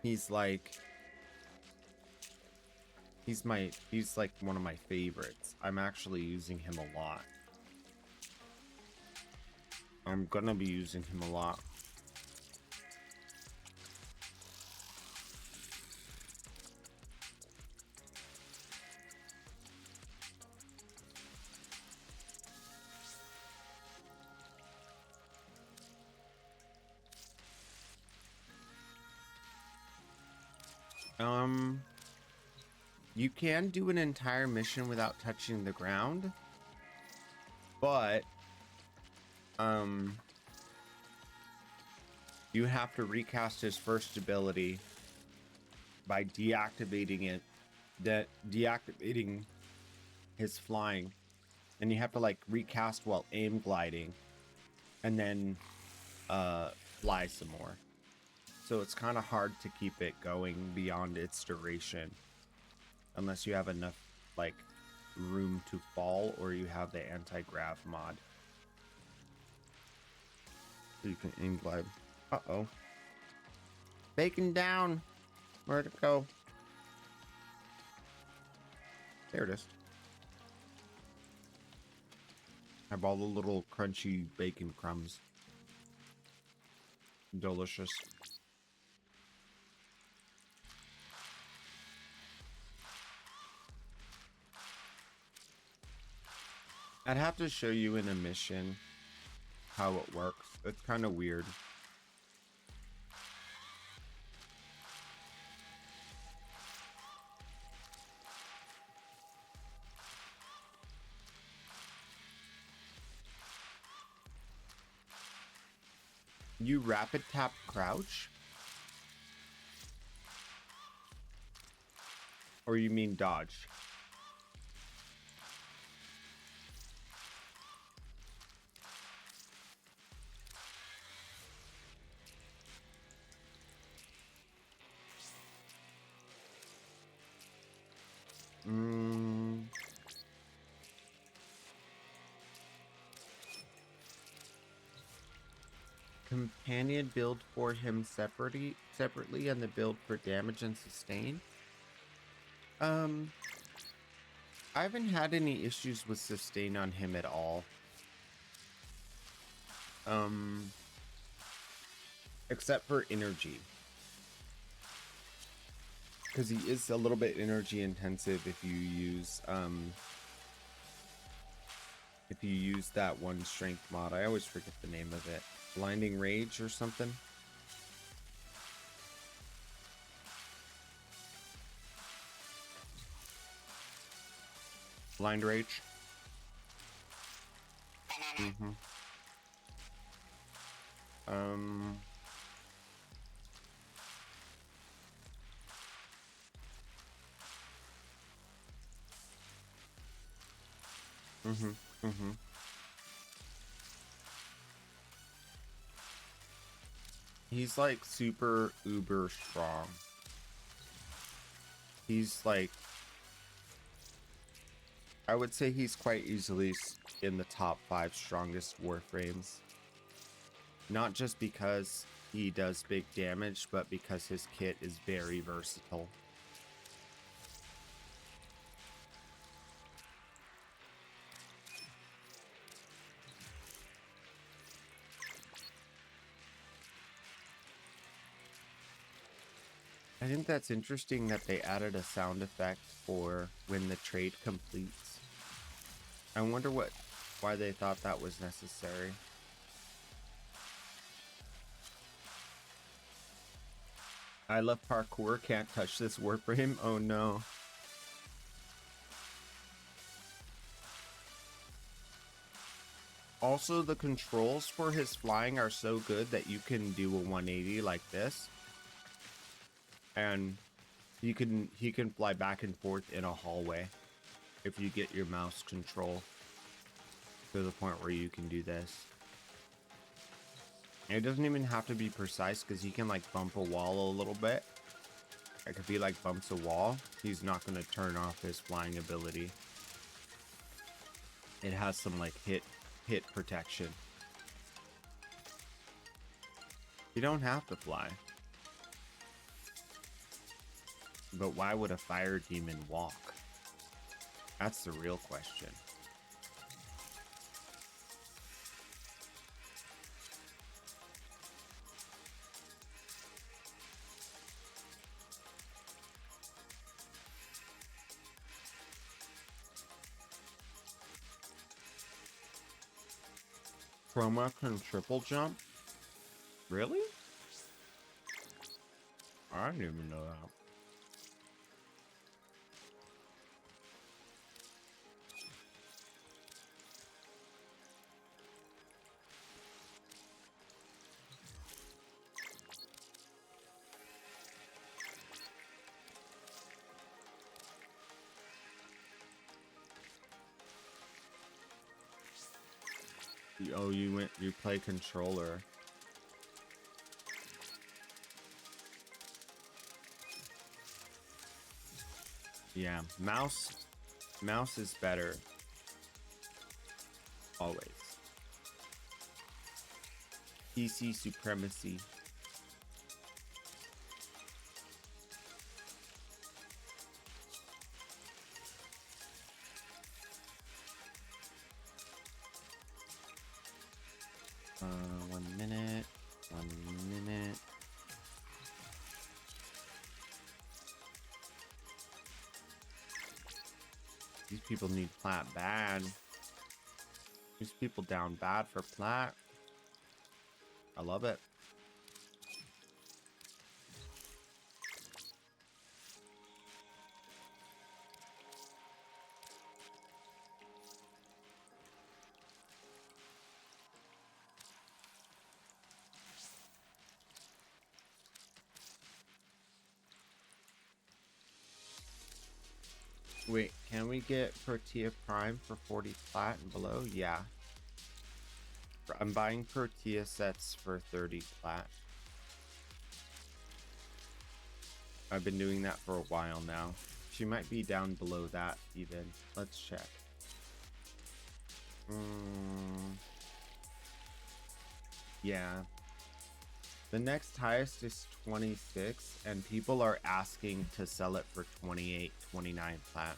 he's like one of my favorites. I'm actually using him a lot. I'm gonna be using him a lot. You can do an entire mission without touching the ground, but you have to recast his first ability by deactivating deactivating his flying, and you have to like recast while aim gliding and then fly some more. So it's kind of hard to keep it going beyond its duration unless you have enough like room to fall or you have the anti-grav mod. So you can aim glide. Uh-oh. Bacon down. Where'd it go? There it is. Have all the little crunchy bacon crumbs. Delicious. I'd have to show you in a mission how it works. It's kind of weird. You rapid tap crouch? Or you mean dodge? Companion build for him separately and the build for damage and sustain. I haven't had any issues with sustain on him at all. Except for energy. Because he is a little bit energy intensive if you use that one strength mod. I always forget the name of it. Blinding Rage or something. Blind Rage. He's like super uber strong. He's like, I would say he's quite easily in the top 5 strongest warframes. Not just because he does big damage, but because his kit is very versatile. I think that's interesting that they added a sound effect for when the trade completes. I wonder why they thought that was necessary. I love parkour, can't touch this warframe. Oh no. Also, the controls for his flying are so good that you can do a 180 like this. And he can fly back and forth in a hallway if you get your mouse control to the point where you can do this. And it doesn't even have to be precise because he can like bump a wall a little bit. Like if he like bumps a wall, he's not going to turn off his flying ability. It has some like hit protection. You don't have to fly. But why would a fire demon walk? That's the real question. Chroma can triple jump? Really? I didn't even know that. Oh, you play controller. Yeah, mouse is better. Always. PC supremacy. One minute. These people need plat bad. These people down bad for plat. I love it. Wait, can we get Protea Prime for 40 plat and below? Yeah. I'm buying Protea sets for 30 plat. I've been doing that for a while now. She might be down below that even. Let's check. Yeah. The next highest is 26, and people are asking to sell it for 28, 29 plat.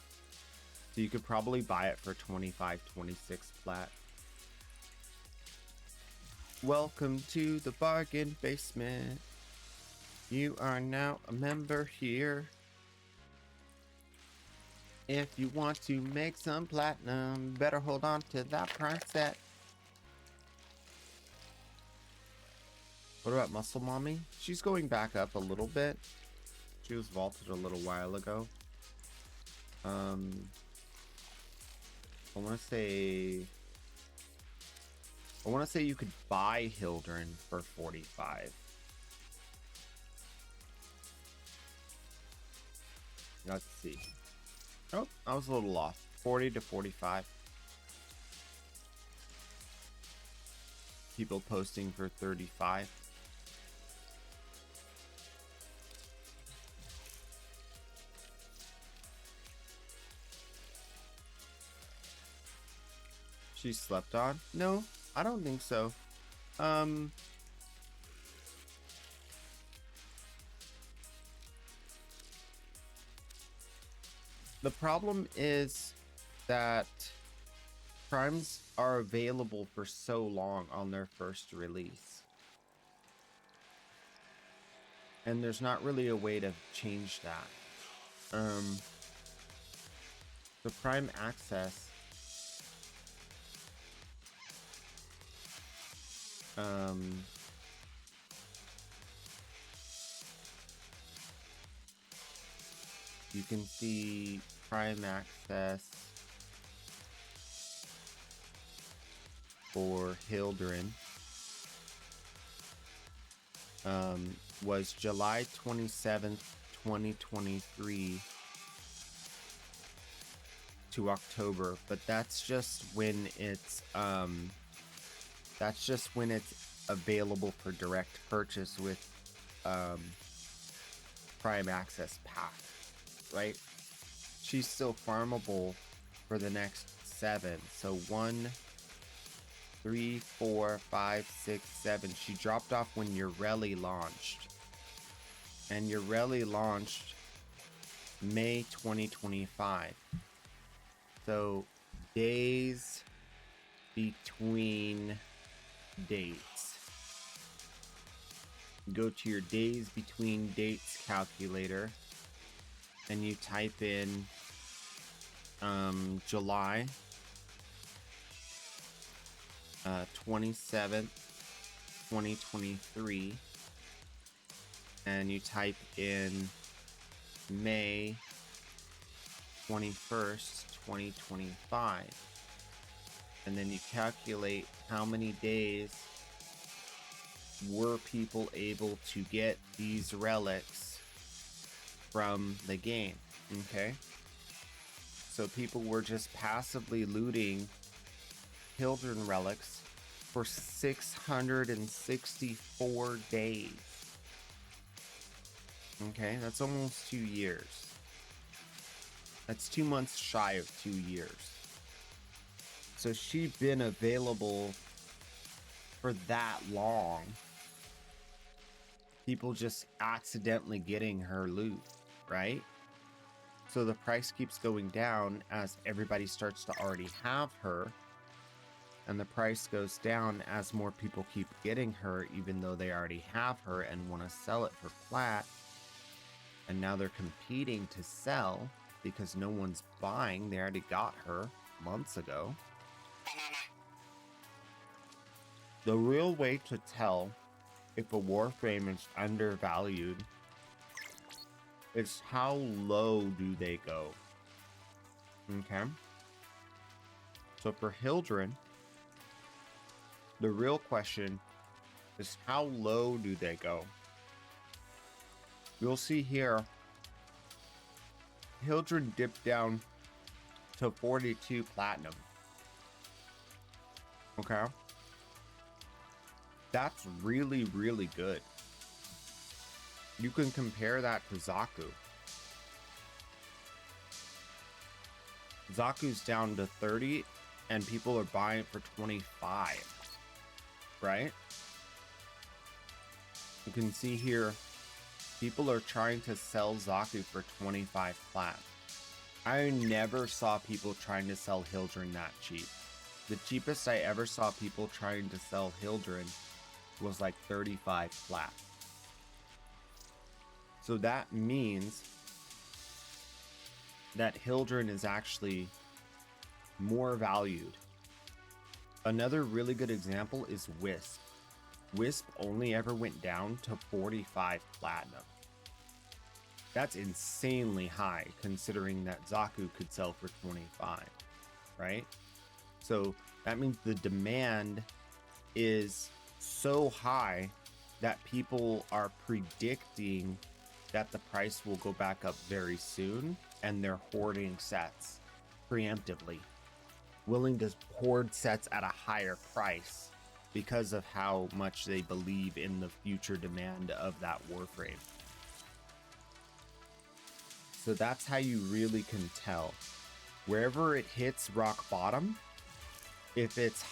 So you could probably buy it for 25, 26 plat. Welcome to the bargain basement. You are now a member here. If you want to make some platinum, better hold on to that price set. What about Muscle Mommy? She's going back up a little bit. She was vaulted a little while ago. I want to say you could buy Hildren for 45. Let's see. Oh, I was a little off. 40 to 45. People posting for 35. She slept on? No, I don't think so. The problem is that primes are available for so long on their first release. And there's not really a way to change that. The Prime Access you can see Prime Access for Hildren was July 27th, 2023 to October, but that's just when it's available for direct purchase with Prime Access Pack, right? She's still farmable for the next 7. So 1, 3, 4, 5, 6, 7. She dropped off when Ureli launched. And Ureli launched May 2025. So days between dates. Go to your days between dates calculator and you type in July 27th, 2023, and you type in May 21st, 2025, and then you calculate how many days were people able to get these relics from the game. Okay, so people were just passively looting Hildren relics for 664 days. Okay, that's almost 2 years. That's 2 months shy of 2 years. So she'd been available for that long. People just accidentally getting her loot, right? So the price keeps going down as everybody starts to already have her. And the price goes down as more people keep getting her, even though they already have her and want to sell it for plat. And now they're competing to sell because no one's buying. They already got her months ago. The real way to tell if a warframe is undervalued is how low do they go. Okay. So for Hildren, the real question is how low do they go? You'll see here, Hildren dipped down to 42 platinum. Okay. That's really, really good. You can compare that to Zaku. Zaku's down to 30 and people are buying it for 25, right? You can see here, people are trying to sell Zaku for 25 plat. I never saw people trying to sell Hildren that cheap. The cheapest I ever saw people trying to sell Hildren was like 35 plat. So that means that Hildren is actually more valued. Another really good example is Wisp. Wisp only ever went down to 45 platinum. That's insanely high considering that Zaku could sell for 25, right? So that means the demand is so high that people are predicting that the price will go back up very soon, and they're hoarding sets preemptively, willing to hoard sets at a higher price because of how much they believe in the future demand of that warframe. So that's how you really can tell. Wherever it hits rock bottom, if it's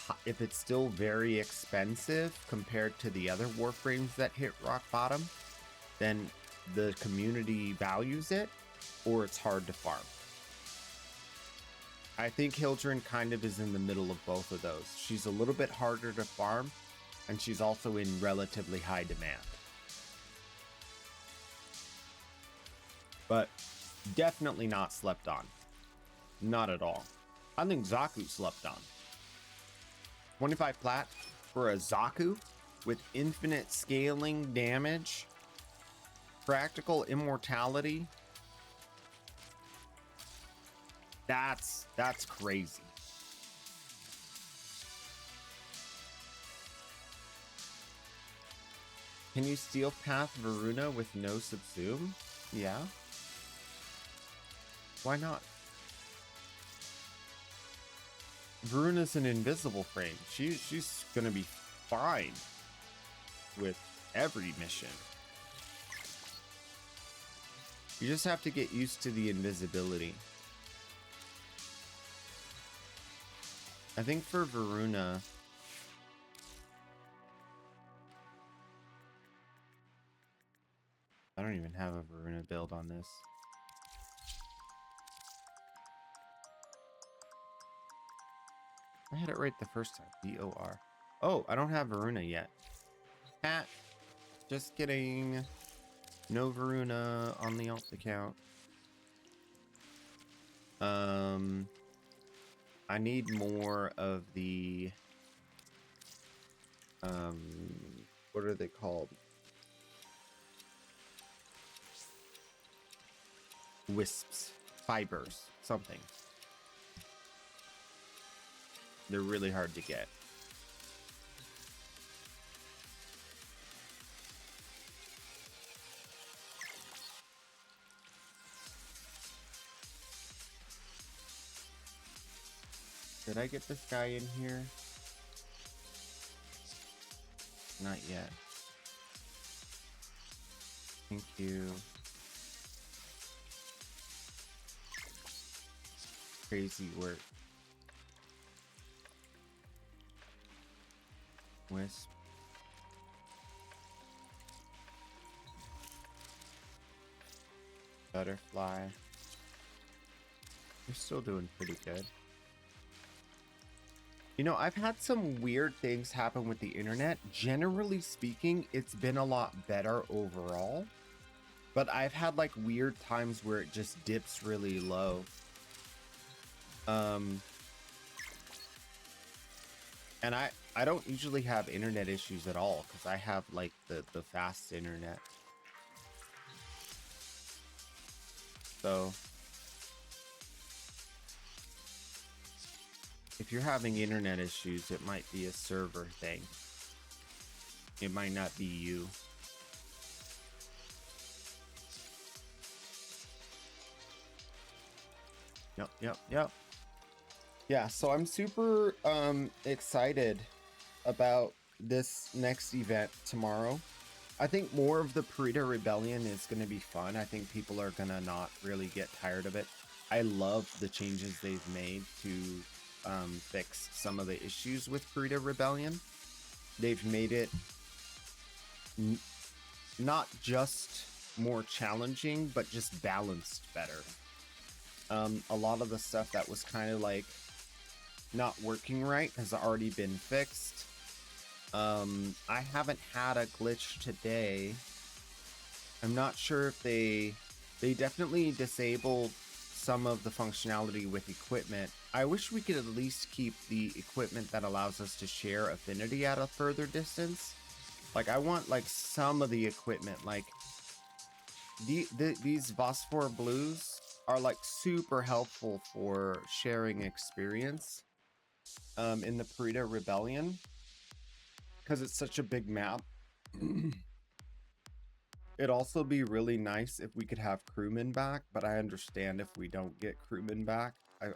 still very expensive compared to the other warframes that hit rock bottom, then the community values it, or it's hard to farm. I think Hildren kind of is in the middle of both of those. She's a little bit harder to farm, and she's also in relatively high demand. But definitely not slept on. Not at all. I think Zaku slept on. 25 plat for a Zaku with infinite scaling damage, practical immortality. That's crazy. Can you steal path Varuna with no subsume? Yeah. Why not? Varuna's an invisible frame. She's gonna be fine with every mission. You just have to get used to the invisibility. I think for Varuna, I don't even have a Varuna build on this. I had it right the first time. VOR. Oh, I don't have Varuna yet. Hat. Just kidding. No Varuna on the alt account. I need more of the what are they called? Wisps, fibers, something. They're really hard to get. Did I get this guy in here? Not yet. Thank you. Crazy work. Wisp. Butterfly. You're still doing pretty good. You know, I've had some weird things happen with the internet. Generally speaking, it's been a lot better overall. But I've had like weird times where it just dips really low. And I I don't usually have internet issues at all because I have like the fast internet. So if you're having internet issues, it might be a server thing. It might not be you. Yep. Yeah, so I'm super excited about this next event tomorrow. I think more of the Purita Rebellion is going to be fun. I think people are going to not really get tired of it. I love the changes they've made to fix some of the issues with Purita Rebellion. They've made it not just more challenging, but just balanced better. A lot of the stuff that was kind of like not working right has already been fixed. I haven't had a glitch today. I'm not sure if they definitely disabled some of the functionality with equipment. I wish we could at least keep the equipment that allows us to share affinity at a further distance. Like, I want like some of the equipment, like these Phosphor Blues are like super helpful for sharing experience in the Purita Rebellion because it's such a big map. It'd also be really nice if we could have crewmen back, but I understand if we don't get crewmen back.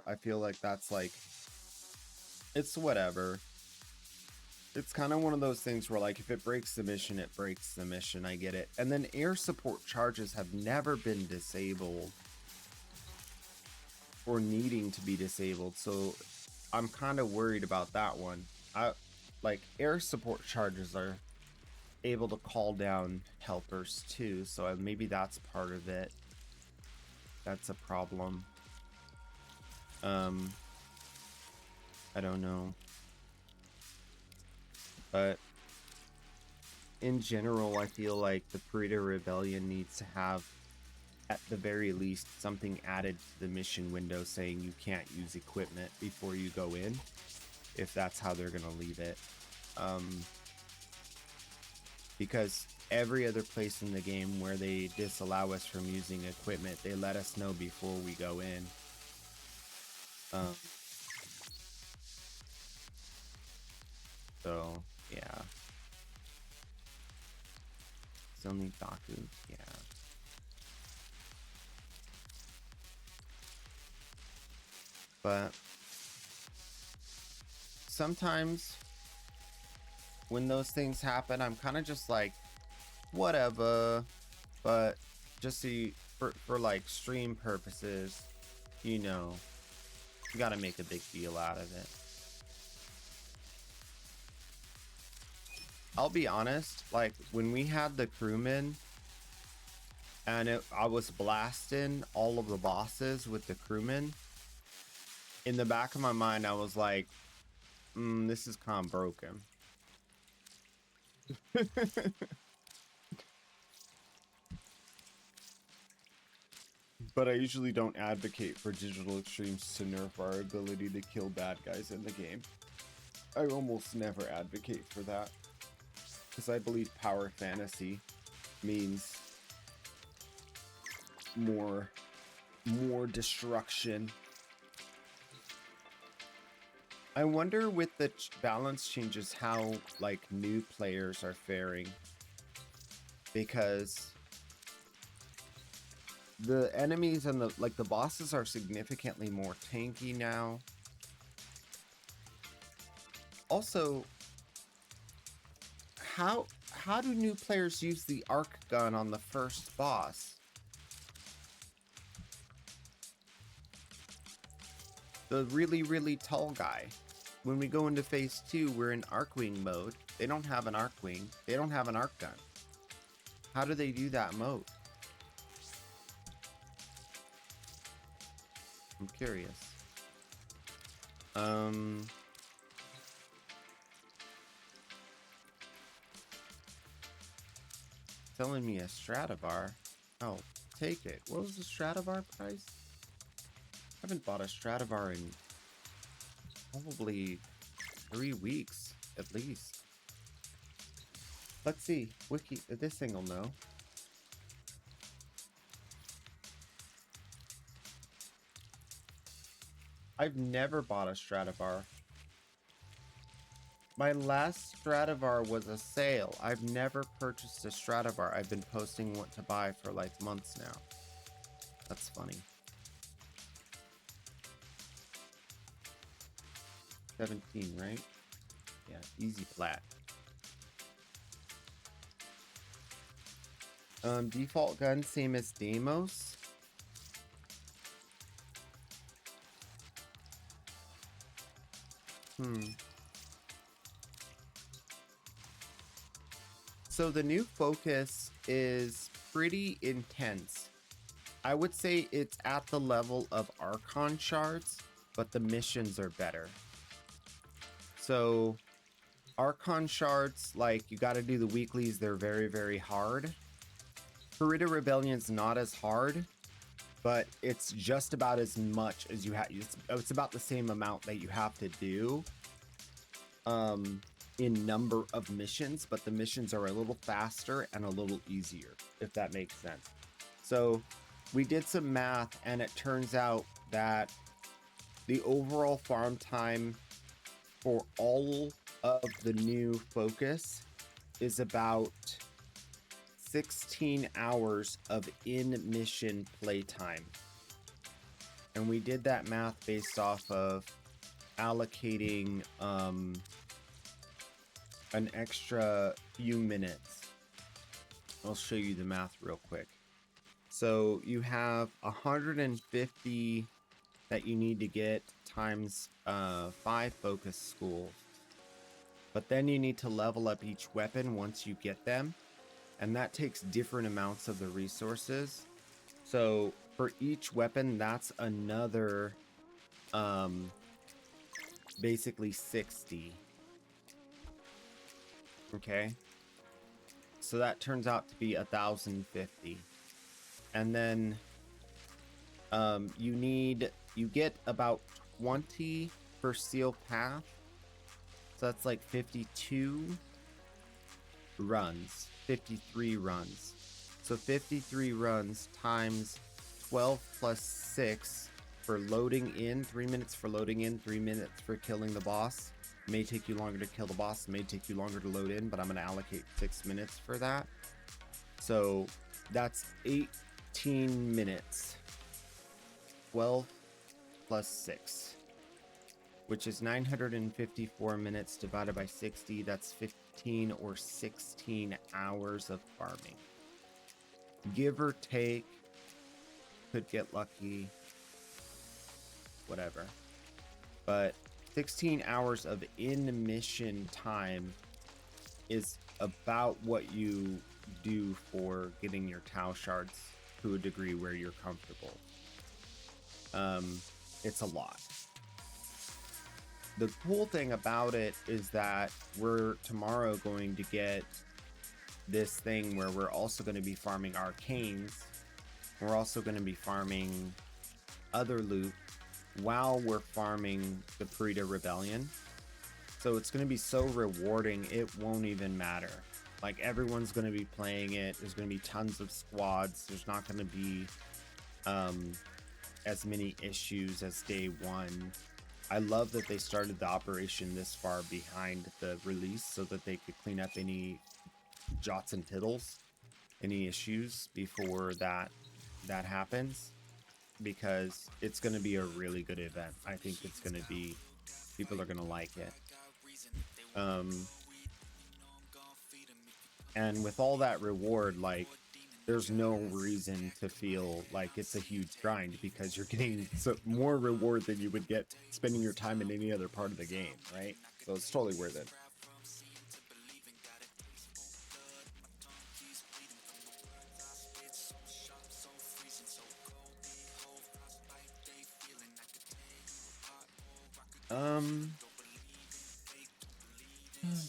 I feel like that's like, it's whatever. It's kind of one of those things where like if it breaks the mission, it breaks the mission. I get it. And then air support charges have never been disabled or needing to be disabled, so I'm kind of worried about that one. Like air support charges are able to call down helpers too, so maybe that's part of it. That's a problem. I don't know, but in general I feel like the Purita Rebellion needs to have at the very least something added to the mission window saying you can't use equipment before you go in, if that's how they're gonna leave it. Because every other place in the game where they disallow us from using equipment, they let us know before we go in. So yeah, still need Baku. Yeah. But sometimes when those things happen, I'm kind of just like, whatever. But just see, for like stream purposes, you know, you gotta make a big deal out of it. I'll be honest, like when we had the crewmen and I was blasting all of the bosses with the crewmen, in the back of my mind I was like, this is kind of broken. But I usually don't advocate for digital extremes to nerf our ability to kill bad guys in the game. I almost never advocate for that, because I believe power fantasy means more destruction. I wonder with the balance changes how like new players are faring, because the enemies and the bosses are significantly more tanky now. Also, how do new players use the arc gun on the first boss? The really tall guy. When we go into phase 2, we're in Arcwing mode. They don't have an Arcwing. They don't have an arc gun. How do they do that mode? I'm curious. Telling me a Stradivar. Oh, take it. What was the Stradivar price? I haven't bought a Stradivar in probably 3 weeks. at least. Let's see. Wiki, this thing will know. I've never bought a Stradivar. My last Stradivar was a sale. I've never purchased a Stradivar. I've been posting what to buy for like months now. That's funny. 17, right? Yeah, easy flat. Default gun, same as Deimos. So the new focus is pretty intense. I would say it's at the level of Archon shards, but the missions are better. So Archon shards, like, you got to do the weeklies. They're very, very hard. Purita Rebellion's not as hard, but it's just about as much as you have. It's about the same amount that you have to do in number of missions, but the missions are a little faster and a little easier, if that makes sense. So we did some math, and it turns out that the overall farm time for all of the new focus is about 16 hours of in-mission playtime. And we did that math based off of allocating an extra few minutes. I'll show you the math real quick. So you have 150 that you need to get times 5 focus schools. But then you need to level up each weapon once you get them. And that takes different amounts of the resources. So for each weapon, that's another basically 60. Okay. So that turns out to be 1,050. And then you get about 20 per seal path. So that's like 52 runs, 53 runs. So 53 runs times 12 plus 6 for loading in, 3 minutes for loading in, 3 minutes for killing the boss. May take you longer to kill the boss, may take you longer to load in, but I'm going to allocate 6 minutes for that. So that's 18 minutes. 12 plus 6, which is 954 minutes divided by 60. That's 15 or 16 hours of farming. Give or take, could get lucky, whatever. But 16 hours of in-mission time is about what you do for getting your Tau shards to a degree where you're comfortable. It's a lot. The cool thing about it is that we're tomorrow going to get this thing where we're also going to be farming arcanes. We're also going to be farming other loot while we're farming the Purita Rebellion. So it's going to be so rewarding, it won't even matter. Like, everyone's going to be playing it. There's going to be tons of squads. There's not going to be as many issues as day one. I love that they started the operation this far behind the release so that they could clean up any jots and tittles, any issues before that happens, because it's going to be a really good event. I think it's going to be, people are going to like it. And with all that reward, like, there's no reason to feel like it's a huge grind, because you're getting more reward than you would get spending your time in any other part of the game, right? So it's totally worth it.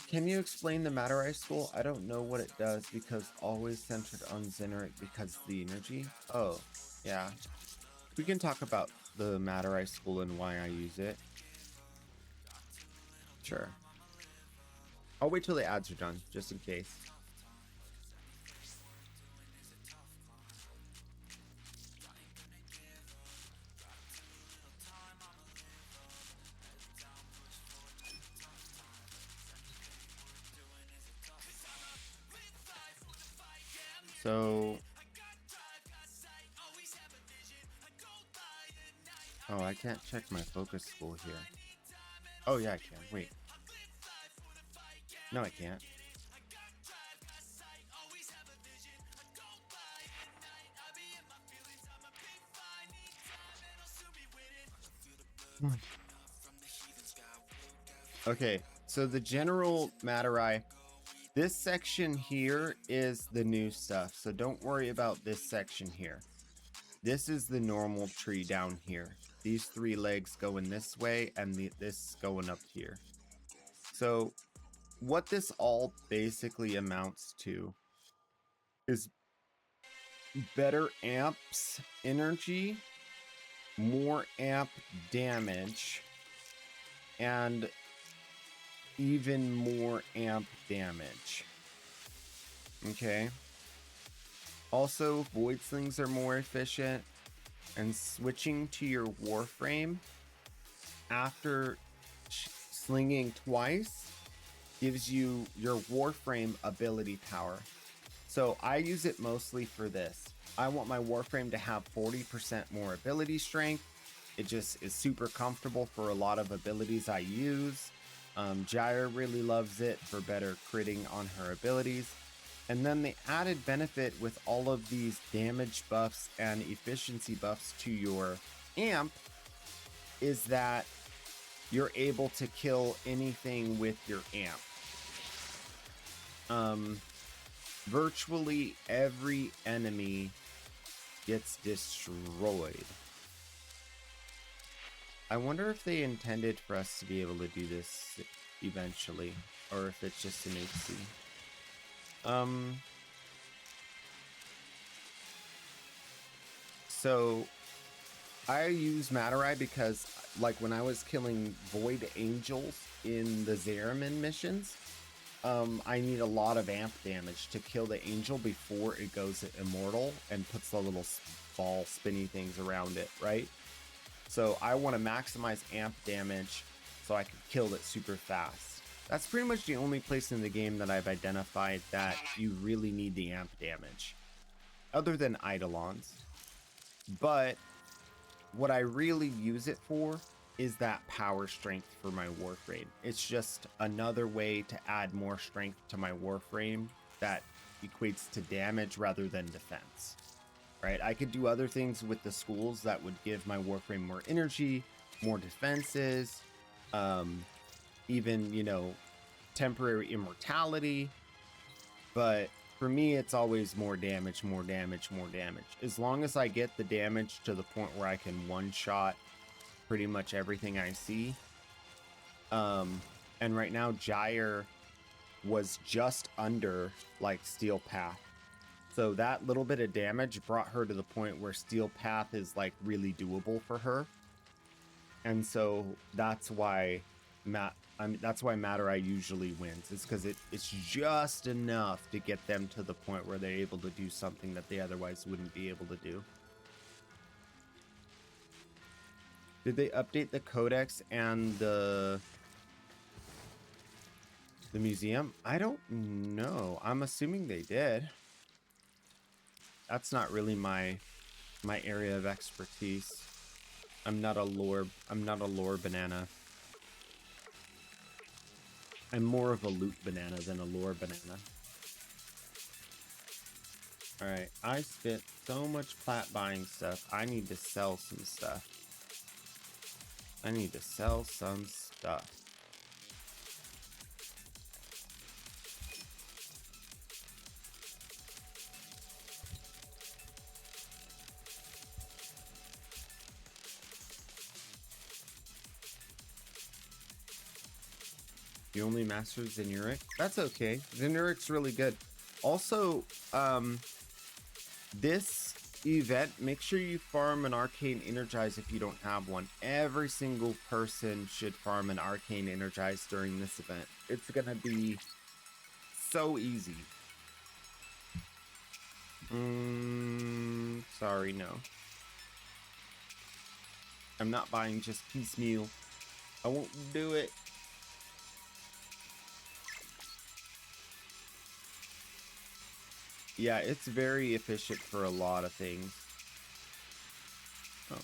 Can you explain the Matter School? I don't know what it does, because always centered on Xeneric because of the energy. Oh, yeah. We can talk about the Matter School and why I use it. Sure. I'll wait till the ads are done, just in case. So, oh, I can't check my focus school here. Oh yeah, I can. Wait. No, I can't. Okay, so the general Matarai, this section here is the new stuff, so don't worry about this section here. This is the normal tree down here. These 3 legs going this way, and this going up here. So what this all basically amounts to is better amps energy, more amp damage, and even more amp damage. Okay. Also, void slings are more efficient, and switching to your warframe after slinging twice gives you your warframe ability power. So I use it mostly for this. I want my warframe to have 40% more ability strength. It just is super comfortable for a lot of abilities I use. Gyre really loves it for better critting on her abilities. And then the added benefit with all of these damage buffs and efficiency buffs to your amp is that you're able to kill anything with your amp. Virtually every enemy gets destroyed. I wonder if they intended for us to be able to do this eventually, or if it's just an oopsie. So I use Matarai because, like, when I was killing Void Angels in the Zeramin missions, I need a lot of amp damage to kill the angel before it goes immortal and puts the little ball spinny things around it, right? So I want to maximize amp damage so I can kill it super fast. That's pretty much the only place in the game that I've identified that you really need the amp damage, other than Eidolons. But what I really use it for is that power strength for my warframe. It's just another way to add more strength to my warframe that equates to damage rather than defense, right? I could do other things with the schools that would give my warframe more energy, more defenses, even, you know, temporary immortality. But for me, it's always more damage, more damage, more damage. As long as I get the damage to the point where I can one-shot pretty much everything I see. And right now, Gyre was just under, like, Steel Path. So that little bit of damage brought her to the point where Steel Path is, like, really doable for her. And so that's why Matarai usually wins. It's because it's just enough to get them to the point where they're able to do something that they otherwise wouldn't be able to do. Did they update the codex and the museum? I don't know. I'm assuming they did. That's not really my area of expertise. I'm not a lore banana. I'm more of a loot banana than a lore banana. Alright, I spent so much plat buying stuff. I need to sell some stuff. I need to sell some stuff. You only mastered Zenuric? That's okay. Zenuric's really good. Also, this event, make sure you farm an arcane energize if you don't have one. Every single person should farm an arcane energize during this event. It's gonna be so easy. Sorry, no. I'm not buying just piecemeal. I won't do it. Yeah, it's very efficient for a lot of things. Oh.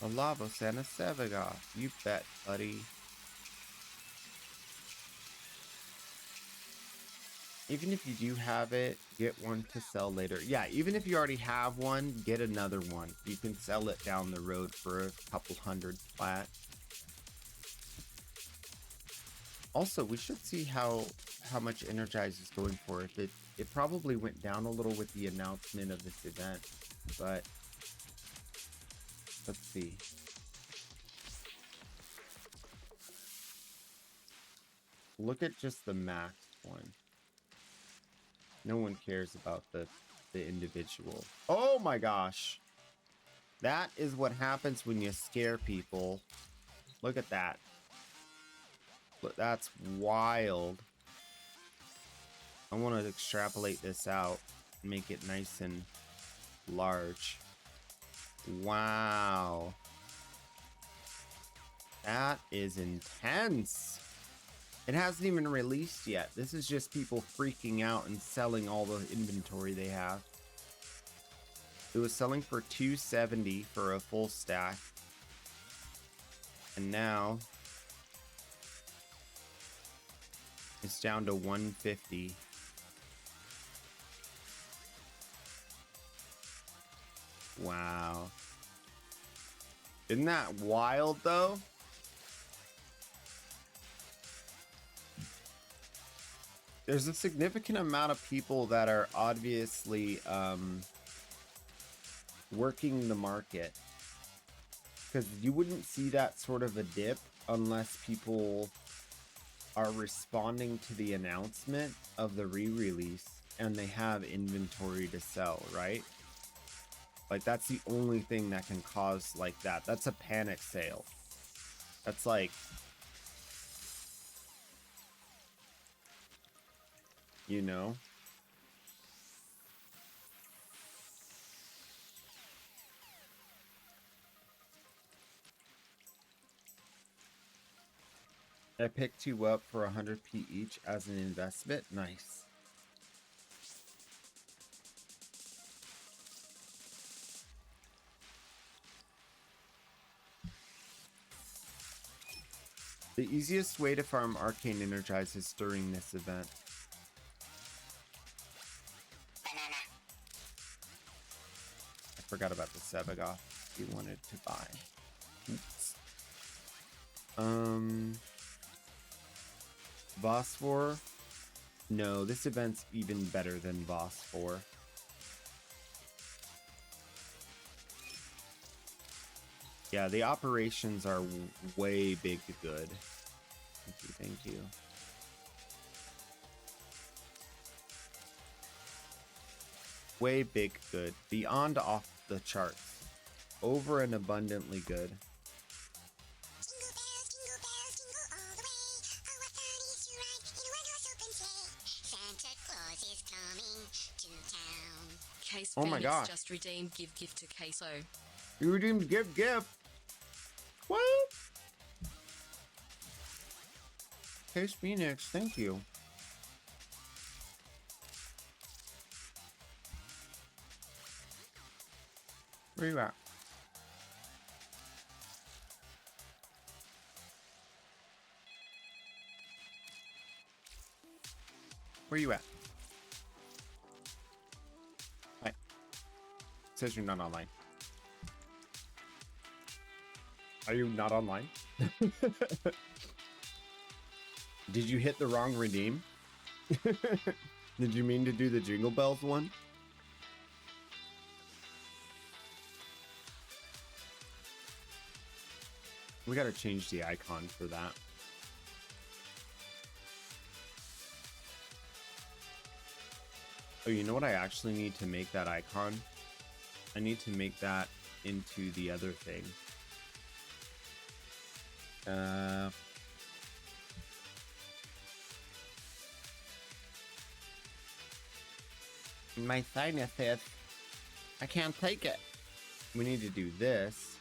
A Lavos and a Sevagoth. You bet, buddy. Even if you do have it, get one to sell later. Yeah, even if you already have one, get another one. You can sell it down the road for a couple hundred flat. Also, we should see how much Energize is going for. If it probably went down a little with the announcement of this event, but let's see. Look at just the max one. No one cares about the individual. Oh my gosh. That is what happens when you scare people. Look at that. Look, that's wild. I want to extrapolate this out and make it nice and large. Wow. That is intense. It hasn't even released yet. This is just people freaking out and selling all the inventory they have. It was selling for $270 for a full stack. And now it's down to $150. Wow. Isn't that wild though? There's a significant amount of people that are obviously working the market, because you wouldn't see that sort of a dip unless people are responding to the announcement of the re-release and they have inventory to sell, right? Like, that's the only thing that can cause like that. That's a panic sale. That's like, you know? I picked you up for 100p each as an investment. Nice. The easiest way to farm Arcane Energize is during this event. I forgot about the Sevagoth you wanted to buy. Oops. Phosphor? No, this event's even better than Phosphor. Yeah, the operations are way big good. Thank you, thank you. Way big good. Beyond off the charts. Over and abundantly good. Case Oh my Phoenix gosh. just redeemed give gift to Queso. You redeemed gift. What? Case Phoenix, thank you. Where you at? Where you at? Hi. It says you're not online. Are you not online? Did you hit the wrong redeem? Did you mean to do the Jingle Bells one? We gotta change the icon for that. you know what I actually need to make that icon? I need to make that into the other thing. My sinuses, I can't take it. We need to do this.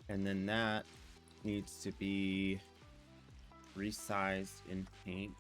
And then that needs to be resized in paint.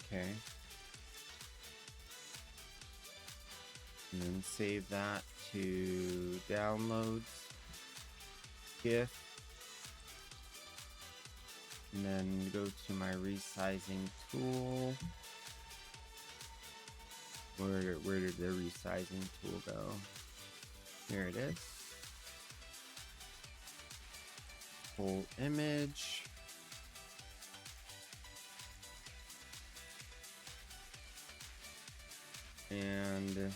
Okay. And then save that to downloads, GIF, and then go to my resizing tool. Where did the resizing tool go? Here it is. Full image. And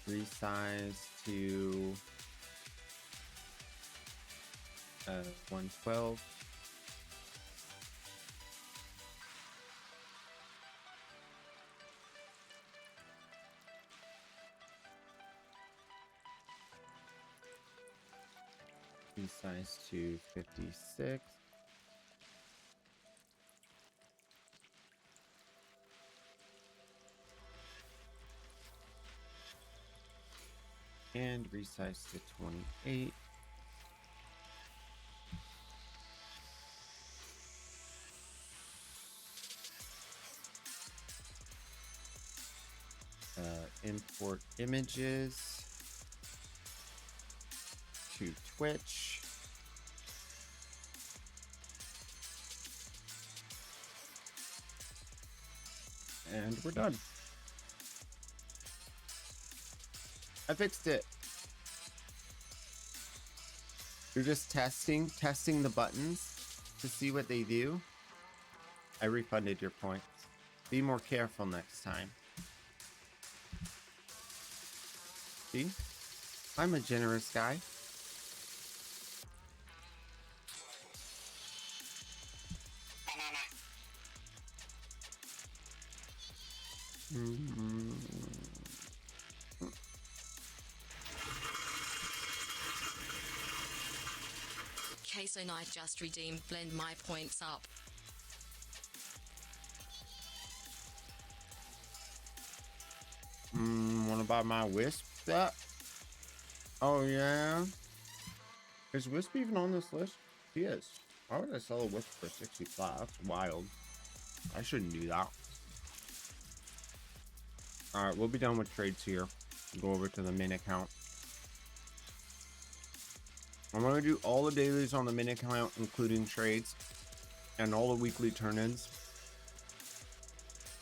resize to 112. Resize to 56. And resize to 28. Import images to Twitch. And we're done. I fixed it. You're just testing the buttons to see what they do. I refunded your points. Be more careful next time. See? I'm a generous guy. Queso Knight just redeemed blend my points up. What about my Wisp set? Oh yeah. Is Wisp even on this list? He is. Why would I sell a Wisp for 60 flat? That's wild. I shouldn't do that. Alright, we'll be done with trades here. Go over to the main account. I'm going to do all the dailies on the main account, including trades, and all the weekly turn-ins.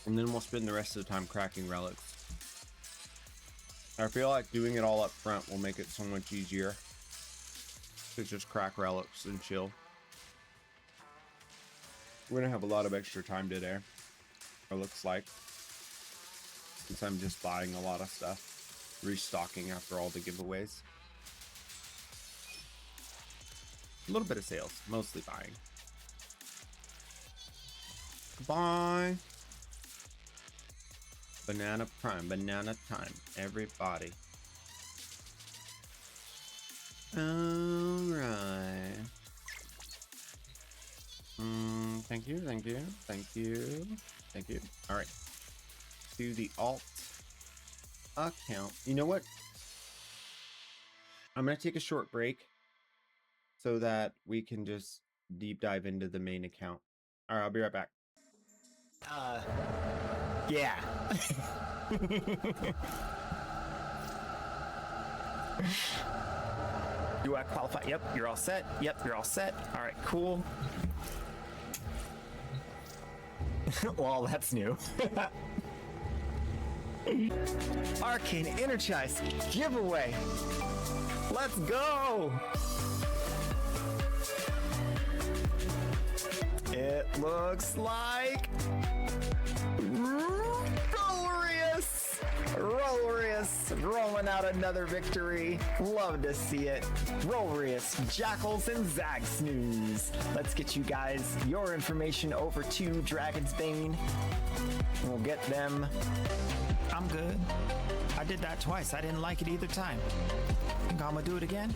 And then we'll spend the rest of the time cracking relics. I feel like doing it all up front will make it so much easier to just crack relics and chill. We're going to have a lot of extra time today, it looks like. Since I'm just buying a lot of stuff. Restocking after all the giveaways. A little bit of sales, mostly buying. Goodbye. Banana Prime, banana time, everybody. Alright. Thank you, thank you, thank you, thank you. Alright. To the alt account. You know what? I'm gonna take a short break so that we can just deep dive into the main account. Alright, I'll be right back. Yeah. Do I qualify? Yep, you're all set. Yep, you're all set. All right, cool. Well, that's new. Arcane Energize giveaway. Let's go. It looks like Rolrius rolling out another victory. Love to see it. Rolrius, Jackals, and Zag Snooze. Let's get you guys your information over to Dragon's Bane. We'll get them. I'm good. I did that twice. I didn't like it either time. Think I'm gonna do it again?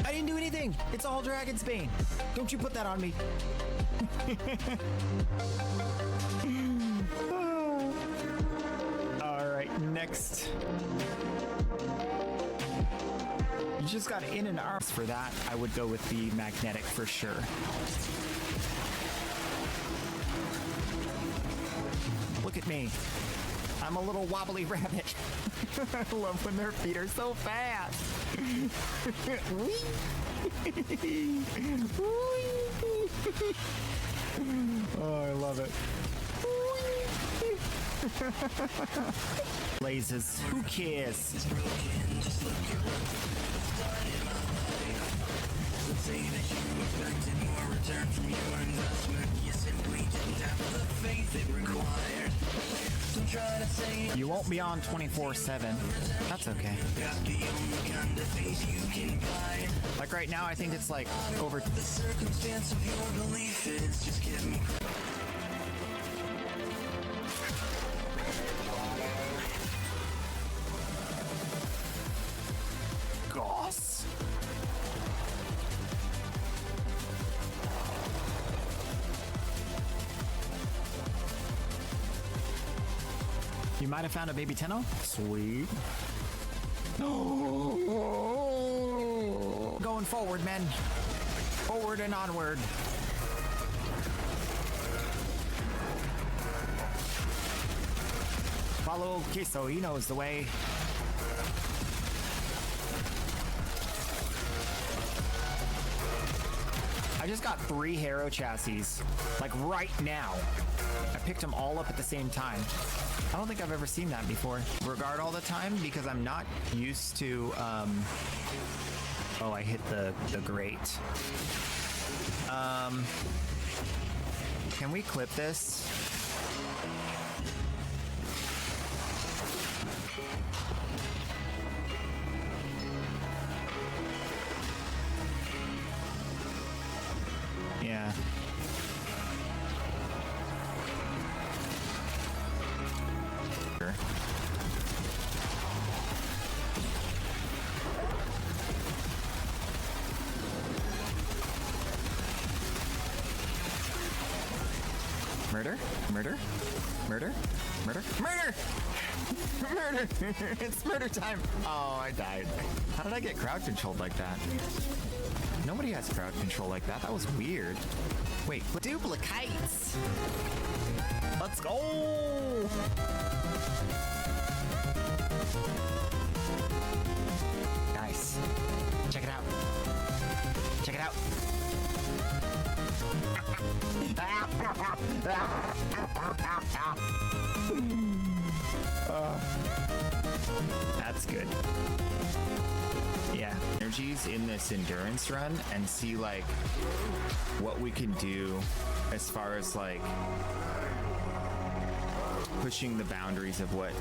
I didn't do anything. It's all Dragon's Bane. Don't you put that on me. All right, next. You just got in and arms for that. I would go with the magnetic for sure. Look at me. I'm a little wobbly rabbit. I love when their feet are so fast. Oh, I love it. Blazes. Who cares? You won't be on 24/7. That's okay. Like right now, I think it's like over. The circumstance of your belief is just give me. Goss. You might have found a baby Tenno? Sweet. Going forward, men. Forward and onward. Follow Queso, he knows the way. I just got 3 Harrow chassis, like right now. I picked them all up at the same time. I don't think I've ever seen that before. Regard all the time because I'm not used to, oh, I hit the grate. Can we clip this? Yeah. Sure. Murder? Murder? Murder? Murder? Murder! Murder! It's murder time! Oh, I died. How did I get crowd controlled like that? Nobody has crowd control like that. That was weird. Wait, duplicates! Let's go! Nice. Check it out. Check it out. That's good. Yeah. Energies in this endurance run and see like what we can do as far as like pushing the boundaries of what.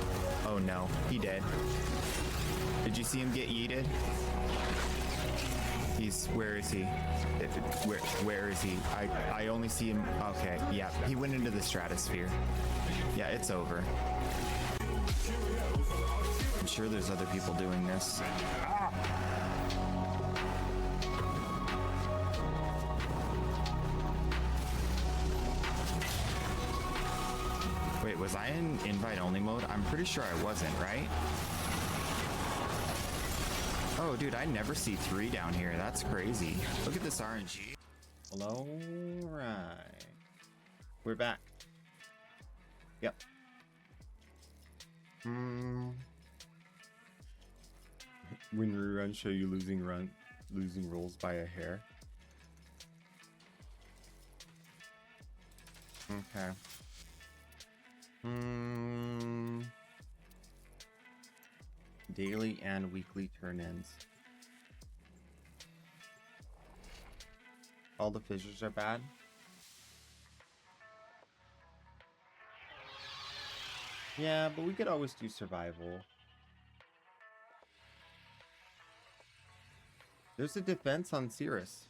Oh no, he dead. Did you see him get yeeted? Where is he? Where is he? I only see him. Okay, yeah, he went into the stratosphere. Yeah, it's over. I'm sure there's other people doing this. Wait, was I in invite only mode? I'm pretty sure I wasn't, right? Oh, dude, I never see 3 down here. That's crazy. Look at this RNG. All right. We're back. Yep. When reruns show you losing rolls by a hair. Okay. Daily and weekly turn-ins. All the fissures are bad. Yeah, but we could always do survival. There's a defense on Cirrus.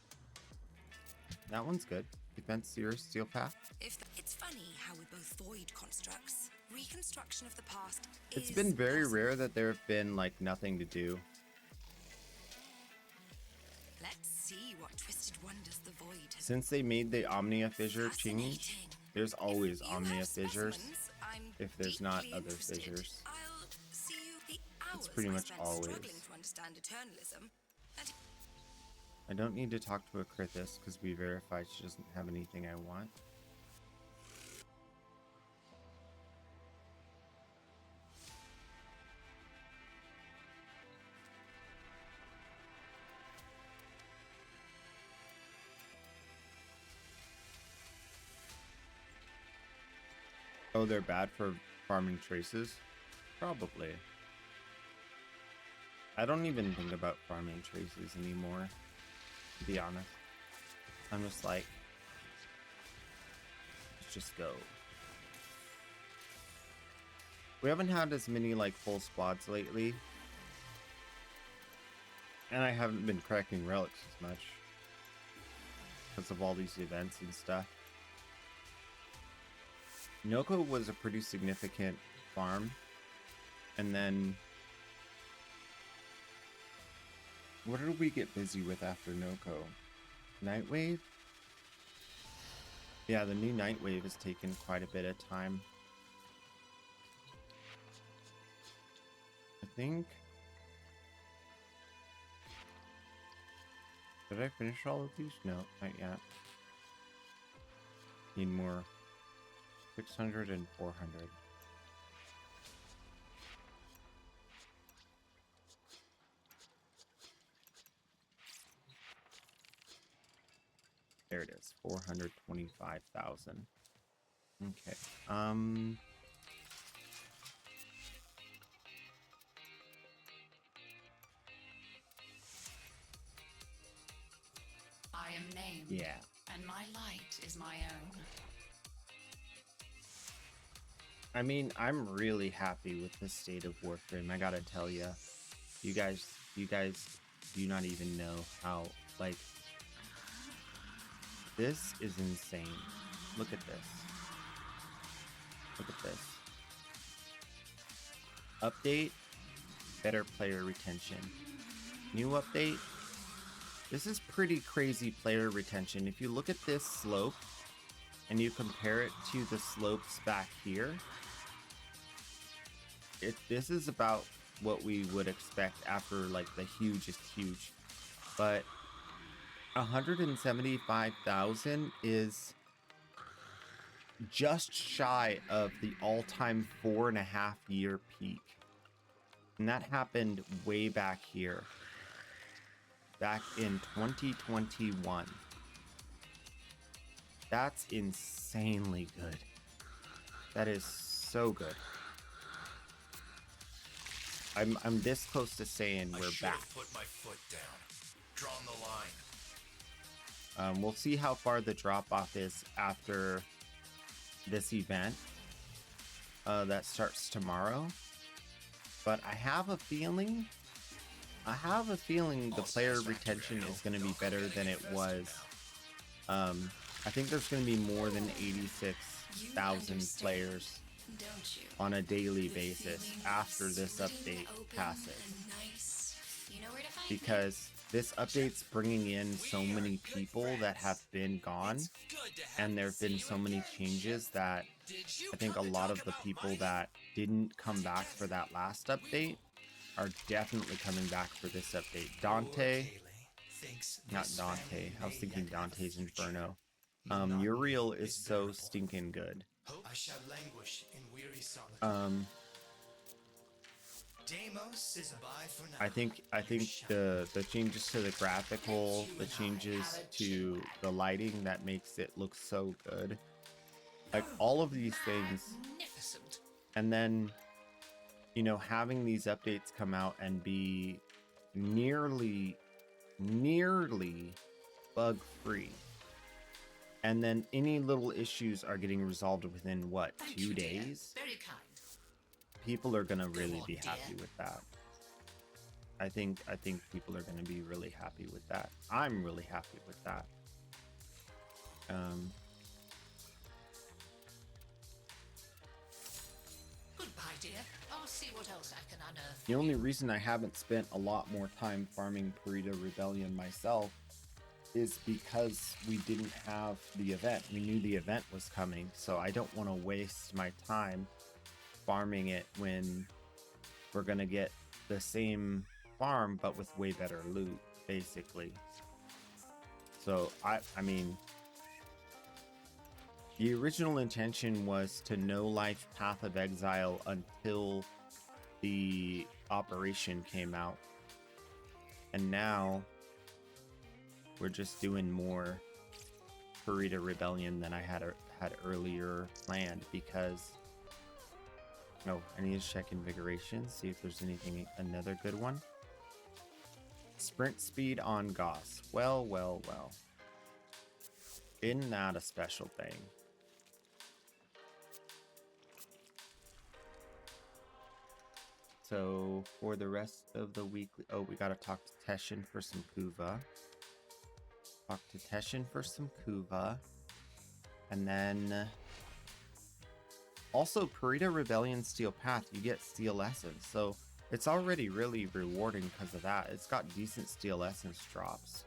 That one's good. Defense Cirrus Steel Path. It's funny how we both void constructs. Reconstruction of the past. It's been very rare that there have been like nothing to do. Let's see what twisted wonders the void has. Since they made the Omnia Fissure change, there's always Omnia Fissures. If there's not other fissures, it's pretty much always. I don't need to talk to a Krithis because we verified she doesn't have anything I want. Oh, they're bad for farming traces? Probably. I don't even think about farming traces anymore, to be honest. I'm just like, let's just go. We haven't had as many like full squads lately. And I haven't been cracking relics as much because of all these events and stuff. Noko was a pretty significant farm, and then what did we get busy with after Noko? Nightwave? Yeah, the new Nightwave has taken quite a bit of time. I think. Did I finish all of these? No, not yet. Need more. 600 and 400. There it is, 425,000. Okay. I am named. Yeah. And my light is my own. I mean, I'm really happy with the state of Warframe. I gotta tell you, you guys do not even know how, like, this is insane. Look at this. Look at this. Update, better player retention. New update, this is pretty crazy player retention. If you look at this slope and you compare it to the slopes back here, this is about what we would expect after like the hugest huge, but 175,000 is just shy of the all-time 4.5-year peak, and that happened way back here, back in 2021. That's insanely good. That is so good. I'm this close to saying we're back. Put my foot down. Drawn the line. We'll see how far the drop-off is after this event that starts tomorrow. But I have a feeling the player retention is going to be better than it was. I think there's going to be more than 86,000 players on a daily basis after this update passes, because this update's bringing in so many people that have been gone, and there have been so many changes that I think a lot of the people that didn't come back for that last update are definitely coming back for this update. Dante, not Dante, I was thinking Dante's Inferno. Uriel is so stinking good. Hope I shall languish in weary solitude. Deimos is a bye for now. I think the changes to the graphical, the changes to the lighting that makes it look so good. Like all of these things. Magnificent. And then, you know, having these updates come out and be nearly bug free. And then any little issues are getting resolved within what, 2 days? Very kind. People are gonna really be happy with that. I think people are gonna be really happy with that. I'm really happy with that. Goodbye, dear. I'll see what else I can unearth. The only reason I haven't spent a lot more time farming Purita Rebellion myself is because we didn't have the event. We knew the event was coming, so I don't want to waste my time farming it when we're gonna get the same farm but with way better loot, basically. So I mean, the original intention was to no life Path of Exile until the operation came out, and now we're just doing more Purita Rebellion than I had earlier planned, because I need to check invigoration, see if there's anything, another good one. Sprint speed on Goss. Well. Isn't that a special thing? So for the rest of the weekly, we gotta talk to Teshin for some Kuva. Talk to Teshin for some Kuva. And then also Purita Rebellion Steel Path, you get Steel Essence. So it's already really rewarding because of that. It's got decent Steel Essence drops.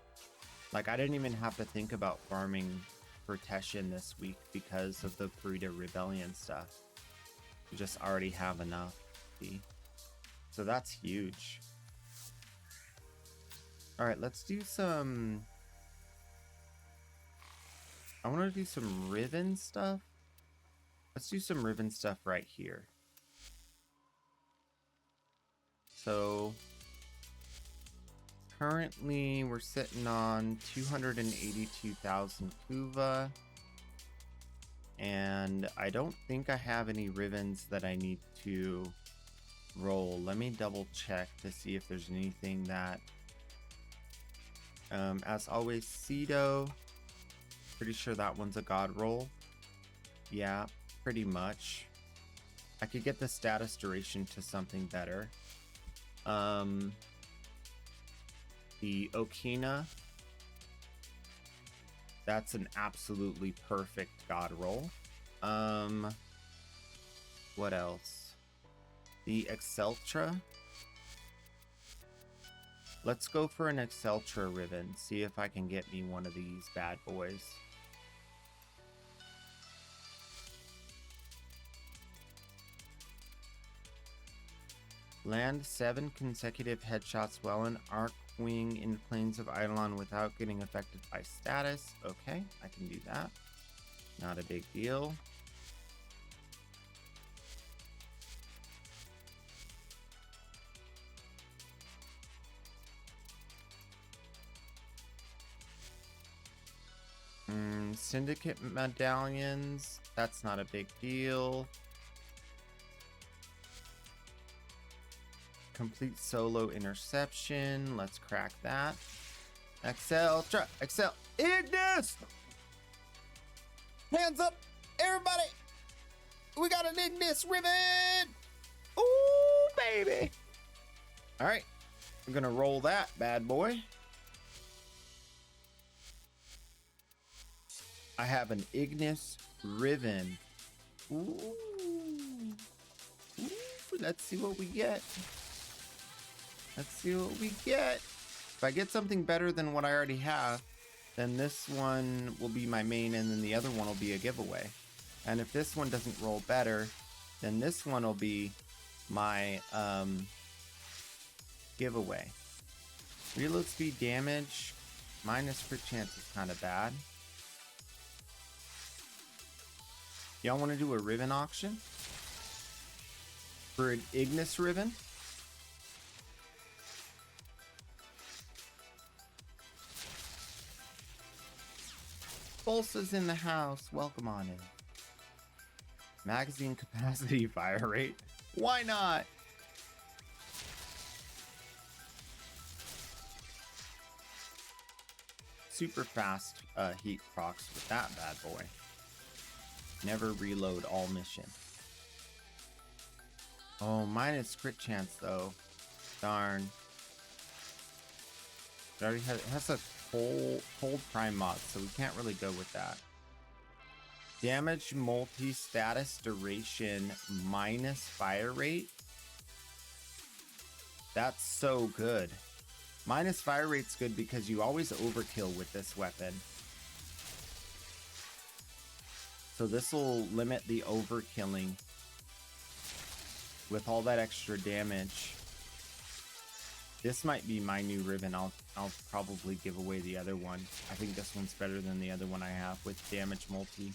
Like, I didn't even have to think about farming for Teshin this week because of the Purita Rebellion stuff. You just already have enough. See? So that's huge. Alright, let's do some... I want to do some Riven stuff. Let's do some Riven stuff right here. So currently we're sitting on 282,000 Kuva, and I don't think I have any Rivens that I need to roll. Let me double check to see if there's anything that as always, Cedo, pretty sure that one's a god roll. Yeah, pretty much. I could get the status duration to something better. The Okina, that's an absolutely perfect god roll. What else? The Exceltra. Let's go for an Exceltra Riven, see if I can get me one of these bad boys. Land 7 consecutive headshots while an arc wing in plains of Eidolon without getting affected by status. Okay, I can do that. Not a big deal. Syndicate medallions, that's not a big deal. Complete solo interception, let's crack that. Excel, Ignis! Hands up, everybody! We got an Ignis Riven! Ooh, baby! Alright, I'm gonna roll that bad boy. I have an Ignis Riven. Ooh. Ooh, let's see what we get. Let's see what we get. If I get something better than what I already have, then this one will be my main and then the other one will be a giveaway. And if this one doesn't roll better, then this one will be my giveaway. Reload speed damage minus crit chance is kind of bad. Y'all want to do a ribbon auction? For an Ignis ribbon? Bolsa's in the house. Welcome on in. Magazine capacity, fire rate. Why not? Super fast heat procs with that bad boy. Never reload all mission. Oh, minus crit chance though. Darn. It already has a cold prime mod, so we can't really go with that. Damage multi-status duration minus fire rate. That's so good. Minus fire rate's good because you always overkill with this weapon. So this will limit the overkilling with all that extra damage. This might be my new ribbon. I'll probably give away the other one. I think this one's better than the other one I have with damage multi.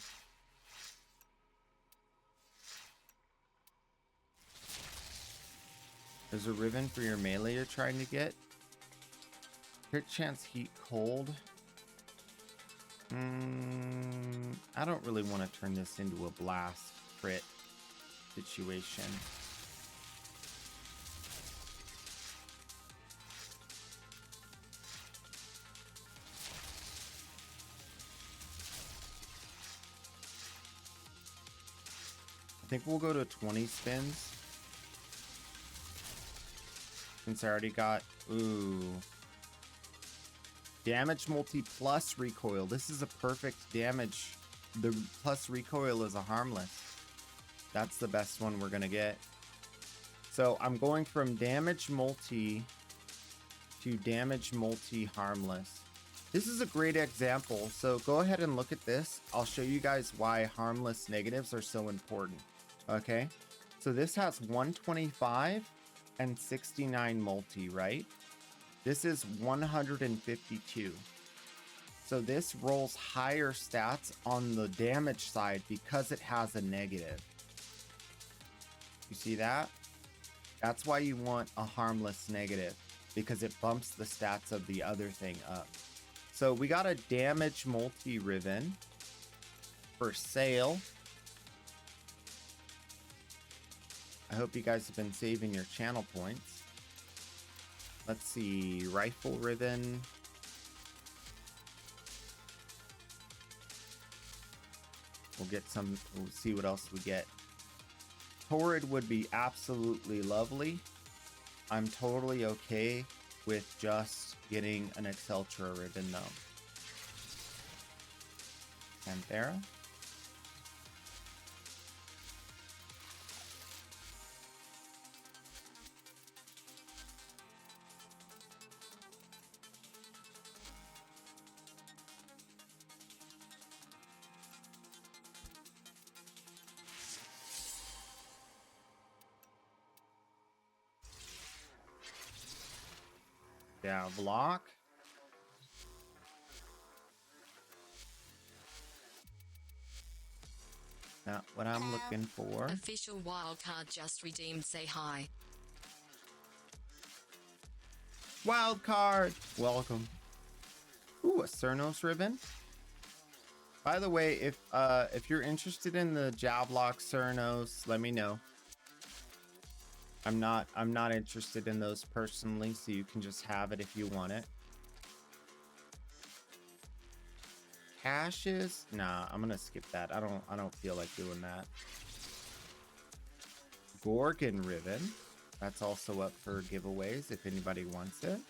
There's a ribbon for your melee you're trying to get. Crit chance heat cold. I don't really want to turn this into a blast crit situation. I think we'll go to 20 spins. Since I already got, ooh. Damage multi plus recoil. This is a perfect damage. The plus recoil is a harmless. That's the best one we're gonna get. So I'm going from damage multi to damage multi harmless. This is a great example. So go ahead and look at this. I'll show you guys why harmless negatives are so important. Okay. So this has 125 and 69 multi, right? This is 152. So this rolls higher stats on the damage side because it has a negative. You see that? That's why you want a harmless negative, because it bumps the stats of the other thing up. So we got a damage multi ribbon for sale. I hope you guys have been saving your channel points. Let's see, rifle ribbon. We'll get some, we'll see what else we get. Torrid would be absolutely lovely. I'm totally okay with just getting an Exceltra ribbon though. Panthera. Yeah, block. Not what I'm looking for. Official wildcard just redeemed. Say hi. Wild card. Welcome. Ooh, a Cernos ribbon. By the way, if you're interested in the Jablock Cernos, let me know. I'm not interested in those personally, so you can just have it if you want it. Caches? Nah, I'm gonna skip that. I don't feel like doing that. Gorgon ribbon. That's also up for giveaways if anybody wants it.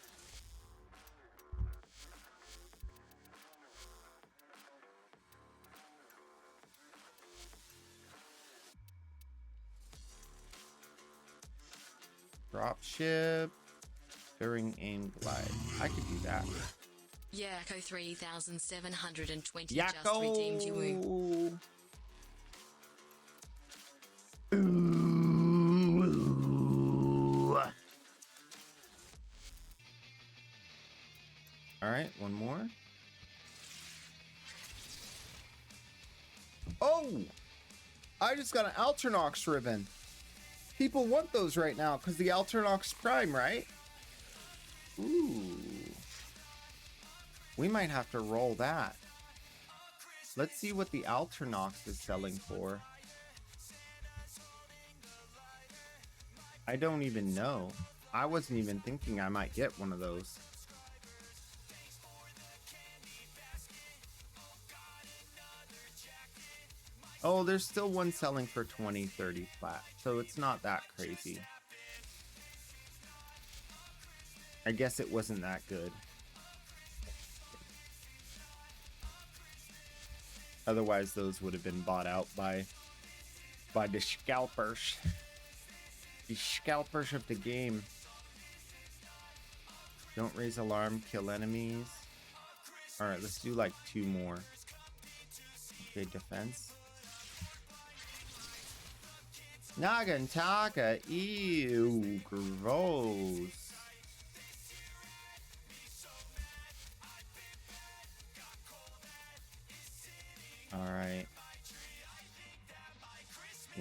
Dropship during aim glide. I could do that. Yakko 3720 Yakko! just redeemed you. All right, one more. Oh! I just got an Alternox ribbon. People want those right now because the Alternox Prime, right? Ooh. We might have to roll that. Let's see what the Alternox is selling for. I don't even know. I wasn't even thinking I might get one of those. Oh, there's still one selling for 20, 30 flat, so it's not that crazy. I guess it wasn't that good. Otherwise, those would have been bought out by the scalpers. The scalpers of the game. Don't raise alarm, kill enemies. Alright, let's do like 2 more. Okay, defense. Nagantaka, ew, gross. Alright.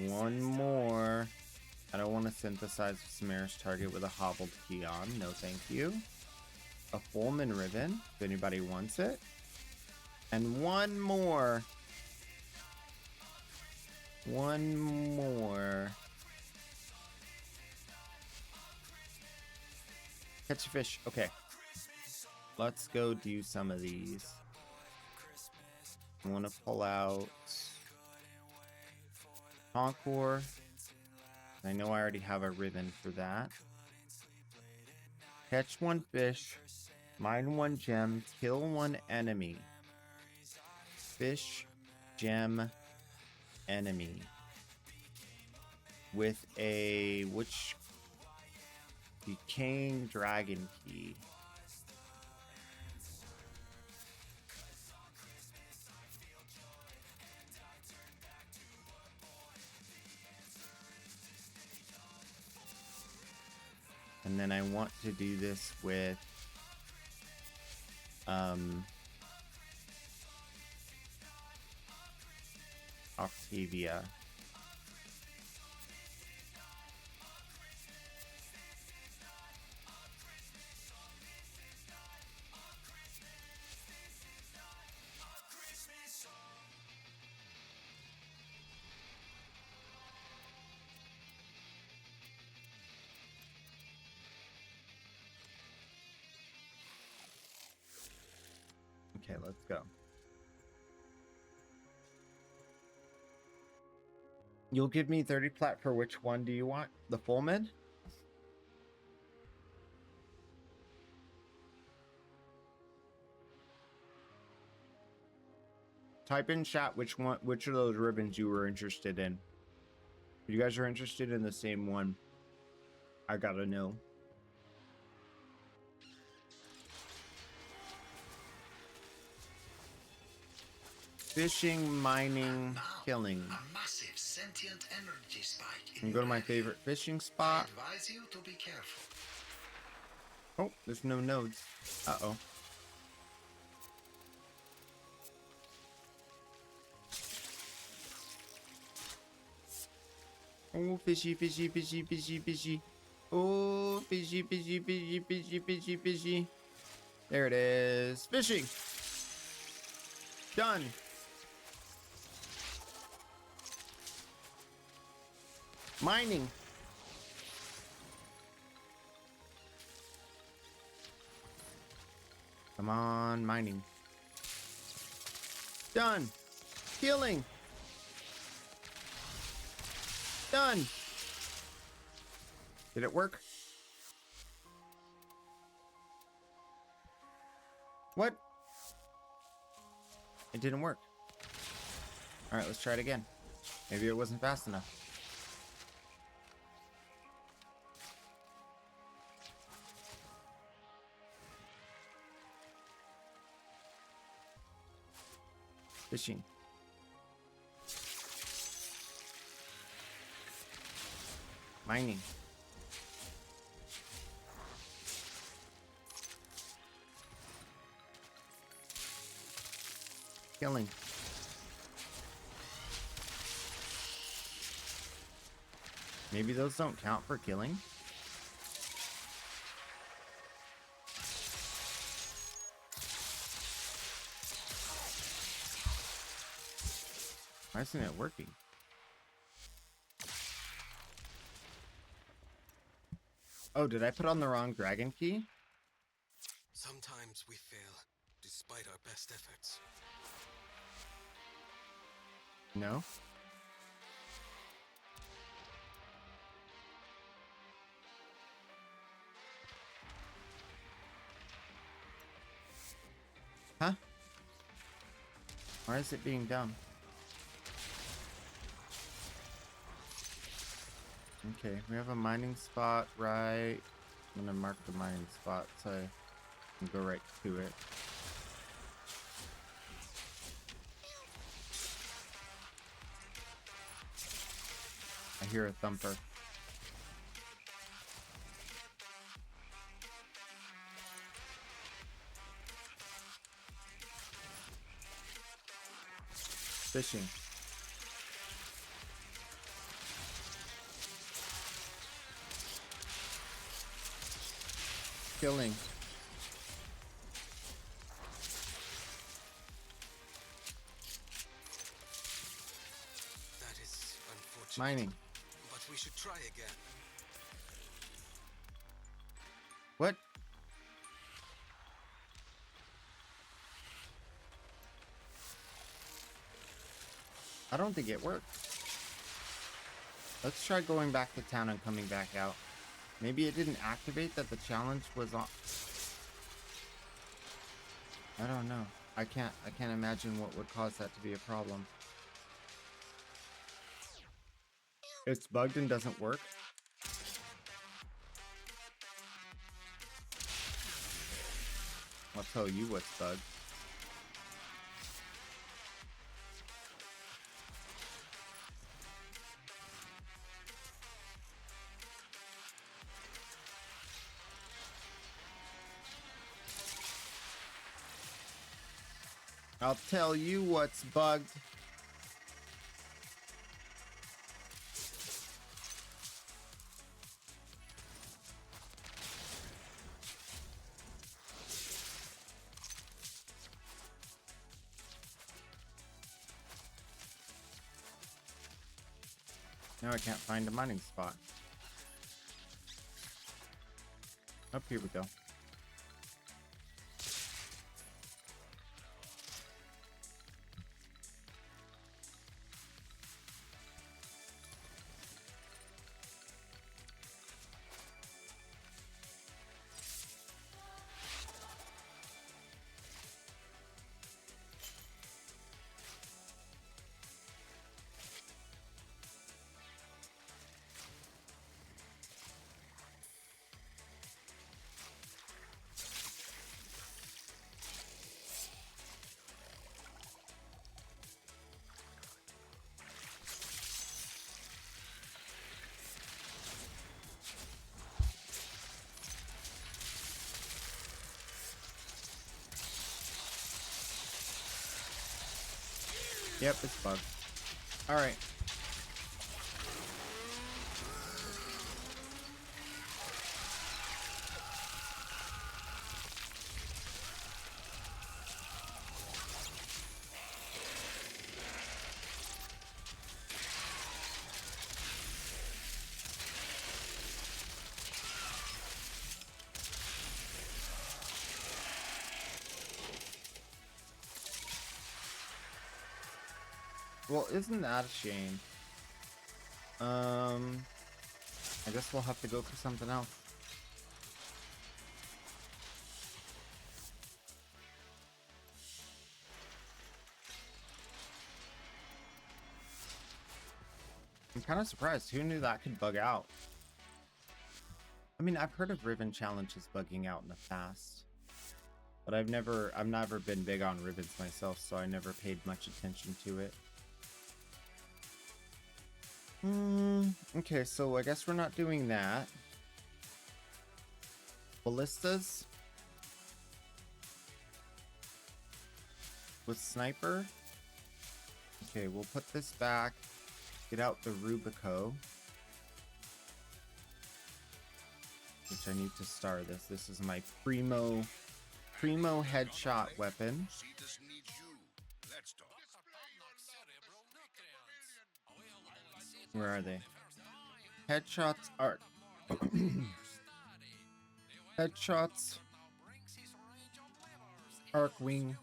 One more. I don't want to synthesize a Samarish target with a hobbled key on. No, thank you. A Fullman ribbon, if anybody wants it. And one more. One more. Catch a fish. Okay. Let's go do some of these. I want to pull out Concours. I know I already have a ribbon for that. Catch 1 fish. Mine 1 gem. Kill 1 enemy. Fish, gem, enemy. With a decaying dragon key. And then I want to do this with Octavia. Okay, let's go. You'll give me 30 plat for which one do you want? The Fullman? Type in chat which of those ribbons you were interested in. If you guys are interested in the same one, I gotta know. Fishing, mining, killing. A massive sentient energy spike. And go to my favorite fishing spot. I advise you to be careful. Oh, there's no nodes. Uh-oh. Oh, fishy, fishy, fishy, fishy, fishy. Oh, fishy, fishy, fishy, fishy, fishy, fishy. There it is. Fishing. Done. Mining. Come on, mining. Done. Healing. Done. Did it work? What? It didn't work. All right, let's try it again. Maybe it wasn't fast enough. Fishing. Mining. Killing. Maybe those don't count for killing? Why isn't it working? Oh, did I put on the wrong dragon key? Sometimes we fail, despite our best efforts. No. Huh? Why is it being dumb? Okay, we have a mining spot right. I'm gonna mark the mining spot so I can go right to it. I hear a thumper. Fishing. Killing. That is unfortunate. Mining. But we should try again. What? I don't think it worked. Let's try going back to town and coming back out. Maybe it didn't activate that the challenge was on. I don't know. I can't imagine what would cause that to be a problem. It's bugged and doesn't work. I'll tell you what's bugged. I'll tell you what's bugged. Now I can't find a mining spot. Up here we go. Yep, it's bugged. Alright. Well, isn't that a shame? I guess we'll have to go for something else. I'm kind of surprised. Who knew that could bug out? I mean, I've heard of ribbon challenges bugging out in the past, but I've never been big on ribbons myself, so I never paid much attention to it. Okay, so I guess we're not doing that. Ballistas with sniper. Okay, we'll put this back. Get out the Rubico. which I need to star this. This is my primo headshot weapon. Where are they? Headshots are headshots. Arcwing.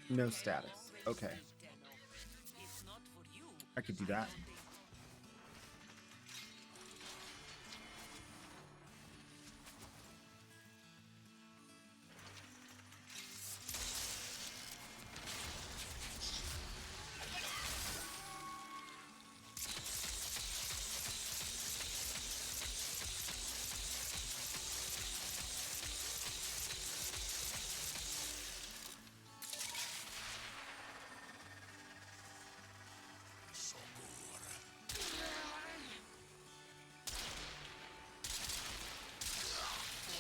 No status. Okay. I could do that.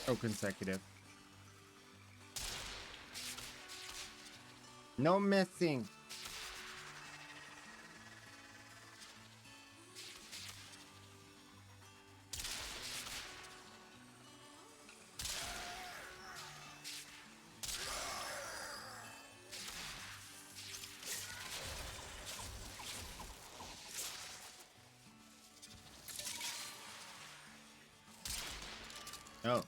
Oh, consecutive. No missing. Oh.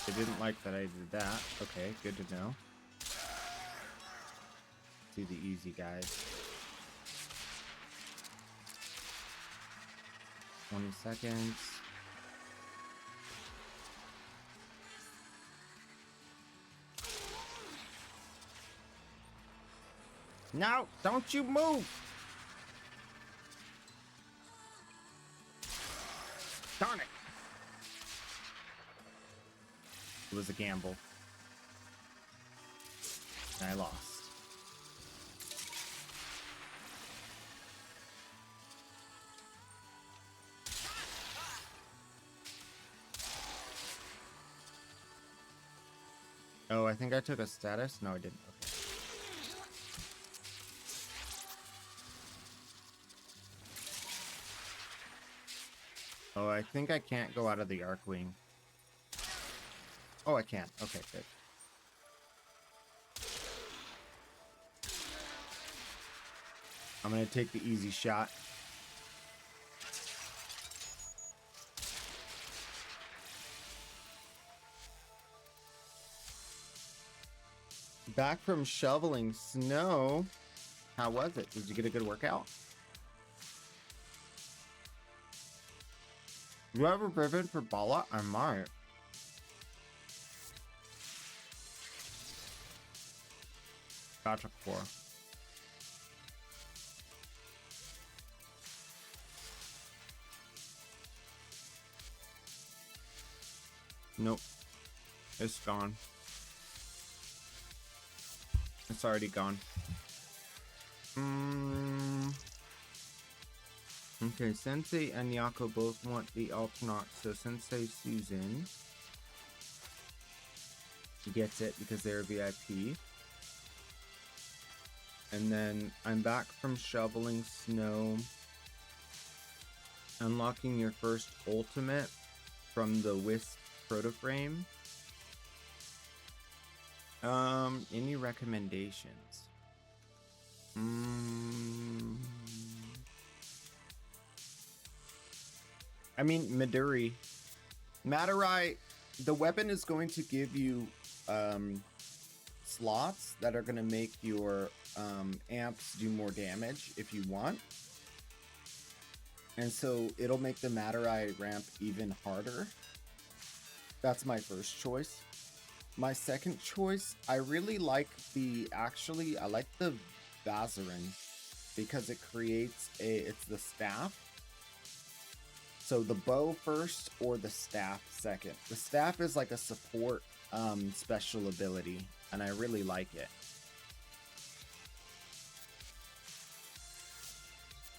They didn't like that I did that. Okay, good to know. Do the easy guys. 20 seconds. No, don't you move. Darn it. It was a gamble. And I lost. Oh, I think I took a status. No, I didn't. Okay. Oh, I think I can't go out of the Arcwing. Oh, I can. Okay, good. I'm gonna take the easy shot. Back from shoveling snow. How was it? Did you get a good workout? You ever driven for Bala? I might. Gotcha core. Nope. It's gone. It's already gone. Okay, Sensei and Yako both want the Altronaut, so Sensei Susan gets it because they're VIP. And then I'm back from shoveling snow. Unlocking your first ultimate from the Wisp Protoframe. Any recommendations? I mean, Midori. Madurai, the weapon is going to give you slots that are going to make your amps do more damage if you want. And so it'll make the Madurai ramp even harder. That's my first choice. My second choice, I really like I like the Vazarin because it creates it's the staff. So the bow first or the staff second. The staff is like a support special ability and I really like it.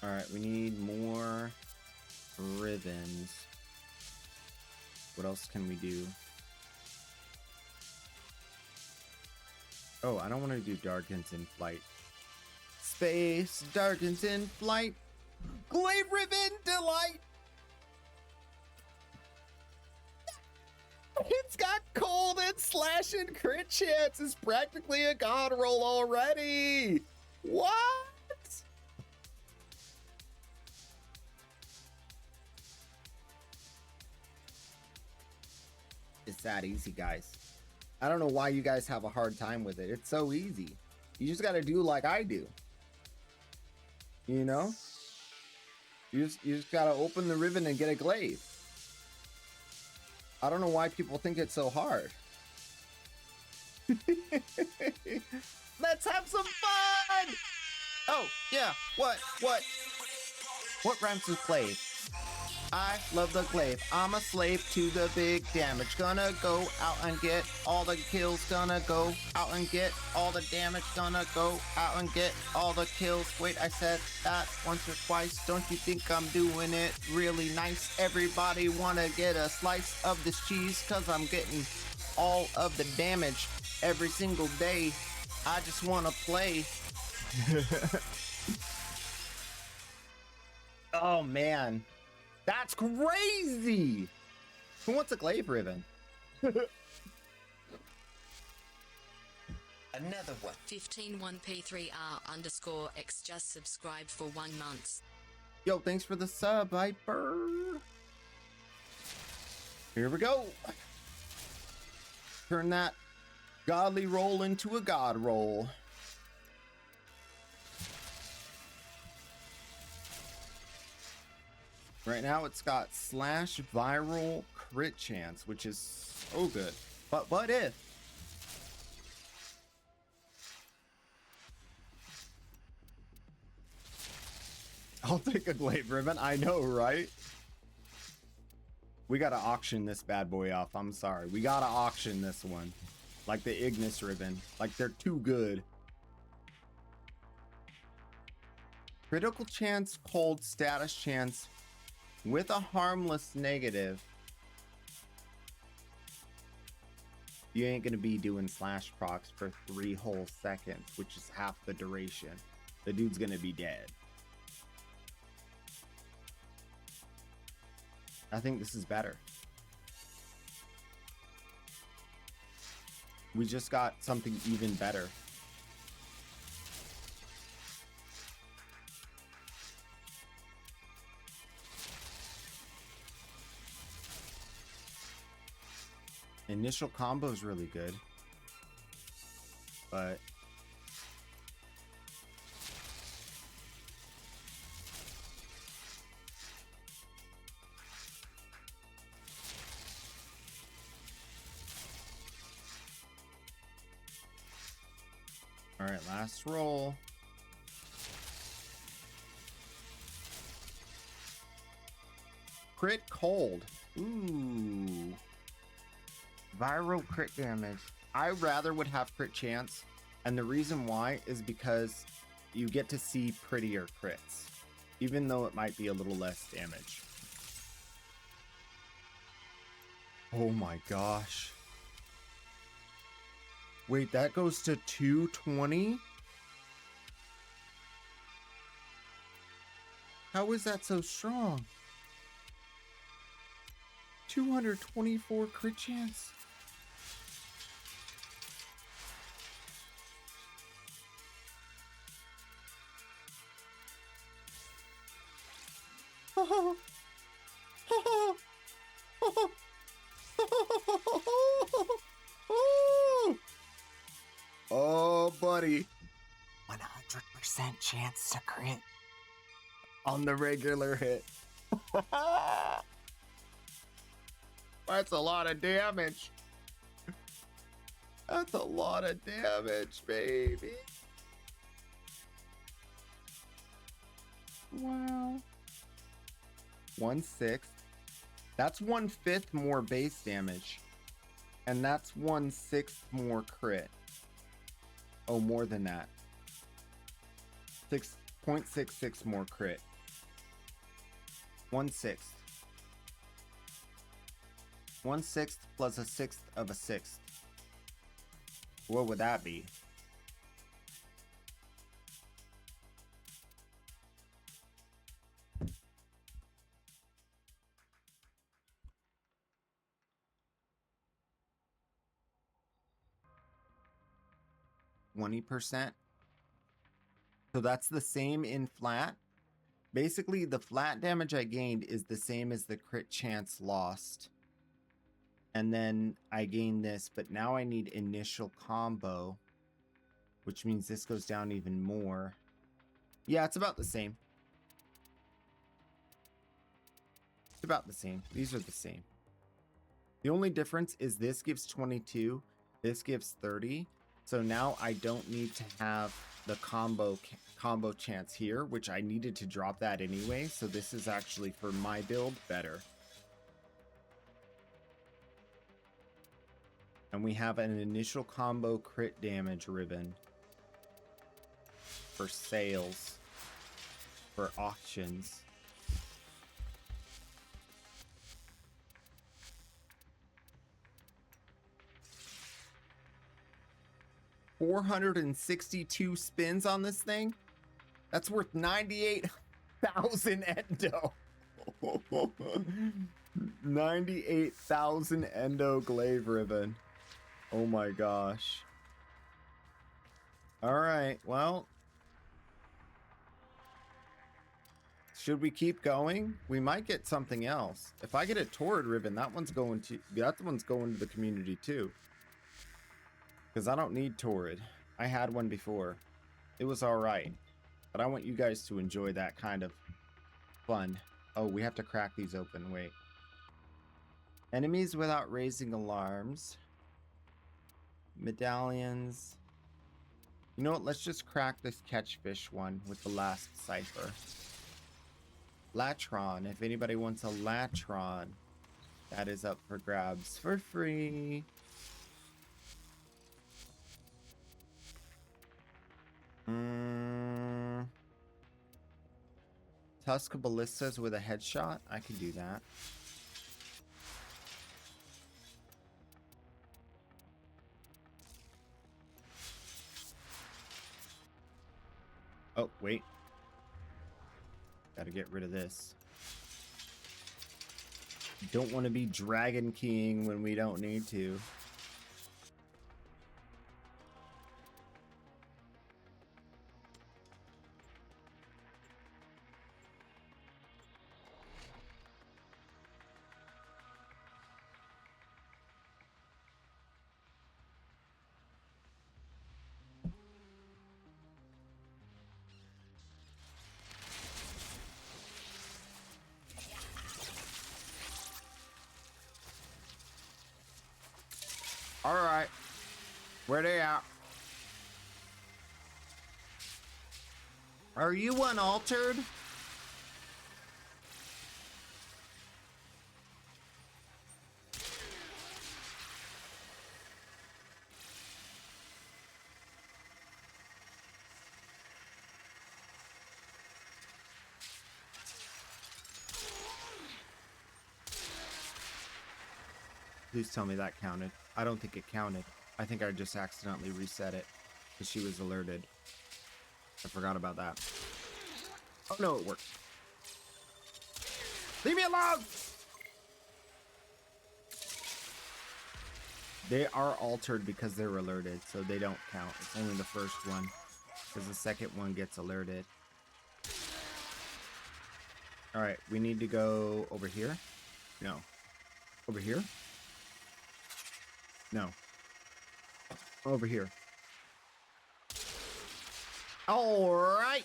Alright, we need more ribbons. What else can we do? Oh, I don't want to do Darkens in Flight. Space Darkens in Flight. Glaive Ribbon Delight. Slash and crit chance is practically a god roll already. What? It's that easy, guys. I don't know why you guys have a hard time with it. It's so easy. You just got to do like I do. You know? You just got to open the ribbon and get a glaive. I don't know why people think it's so hard. Let's have some fun! Oh, yeah. What rhymes with glaive? I love the glaive. I'm a slave to the big damage. Gonna go out and get all the kills. Gonna go out and get all the damage. Gonna go out and get all the kills. Wait, I said that once or twice. Don't you think I'm doing it really nice? Everybody wanna get a slice of this cheese, cause I'm getting all of the damage every single day. I just wanna play. Oh man. That's crazy! Who wants a glaive ribbon? Another one. 151P3R_X just subscribed for 1 month. Yo, thanks for the sub, Viper. Here we go. Turn that godly roll into a god roll. Right now it's got slash viral crit chance, which is so good. But what if? I'll take a glaive ribbon. I know, right? We gotta auction this bad boy off. I'm sorry. We gotta auction this one. Like the Ignis ribbon. Like they're too good. Critical chance, cold, status chance. With a harmless negative, you ain't gonna be doing slash procs for 3 whole seconds, which is half the duration. The dude's gonna be dead. I think this is better. We just got something even better. Initial combo is really good, but all right, last roll. Crit cold. Ooh. Viral crit damage. I rather would have crit chance, and the reason why is because you get to see prettier crits, even though it might be a little less damage. Oh my gosh. Wait, that goes to 220? How is that so strong? 224 crit chance. Oh, buddy. 100% chance to crit. On the regular hit. That's a lot of damage. That's a lot of damage, baby. Wow. 1/6. That's 1/5 more base damage. And that's 1/6 more crit. Oh, more than that. 6.66 more crit. 1/6. 1/6 plus a 1/6 of a 1/6. What would that be? 20%. So that's the same in flat. Basically, the flat damage I gained is the same as the crit chance lost. And then I gained this, but now I need initial combo, which means this goes down even more. Yeah, it's about the same. It's about the same. These are the same. The only difference is this gives 22, this gives 30. So now I don't need to have the combo chance here, which I needed to drop that anyway. So this is actually, for my build, better. And we have an initial combo crit damage ribbon for sales, for auctions. $462 spins on this thing. That's worth 98,000 endo. 98,000 endo glaive ribbon. Oh my gosh. All right, well, should we keep going? We might get something else. If I get a torrid ribbon, that one's going to the community too. Because I don't need torrid. I had one before. It was all right. But I want you guys to enjoy that kind of fun. Oh, we have to crack these open. Wait. Enemies without raising alarms. Medallions. You know what? Let's just crack this catchfish one with the last cipher. Latron. If anybody wants a Latron, that is up for grabs for free. Tusk ballistas with a headshot. I can do that. Oh, wait. Gotta get rid of this. Don't want to be dragon keying when we don't need to. All right, where they at? Are you unaltered? Please tell me that counted. I don't think it counted. I think I just accidentally reset it because she was alerted. I forgot about that. Oh no, it worked. Leave me alone! They are altered because they're alerted, so they don't count. It's only the first one because the second one gets alerted. All right, we need to go over here. No. Over here? No. Over here. All right.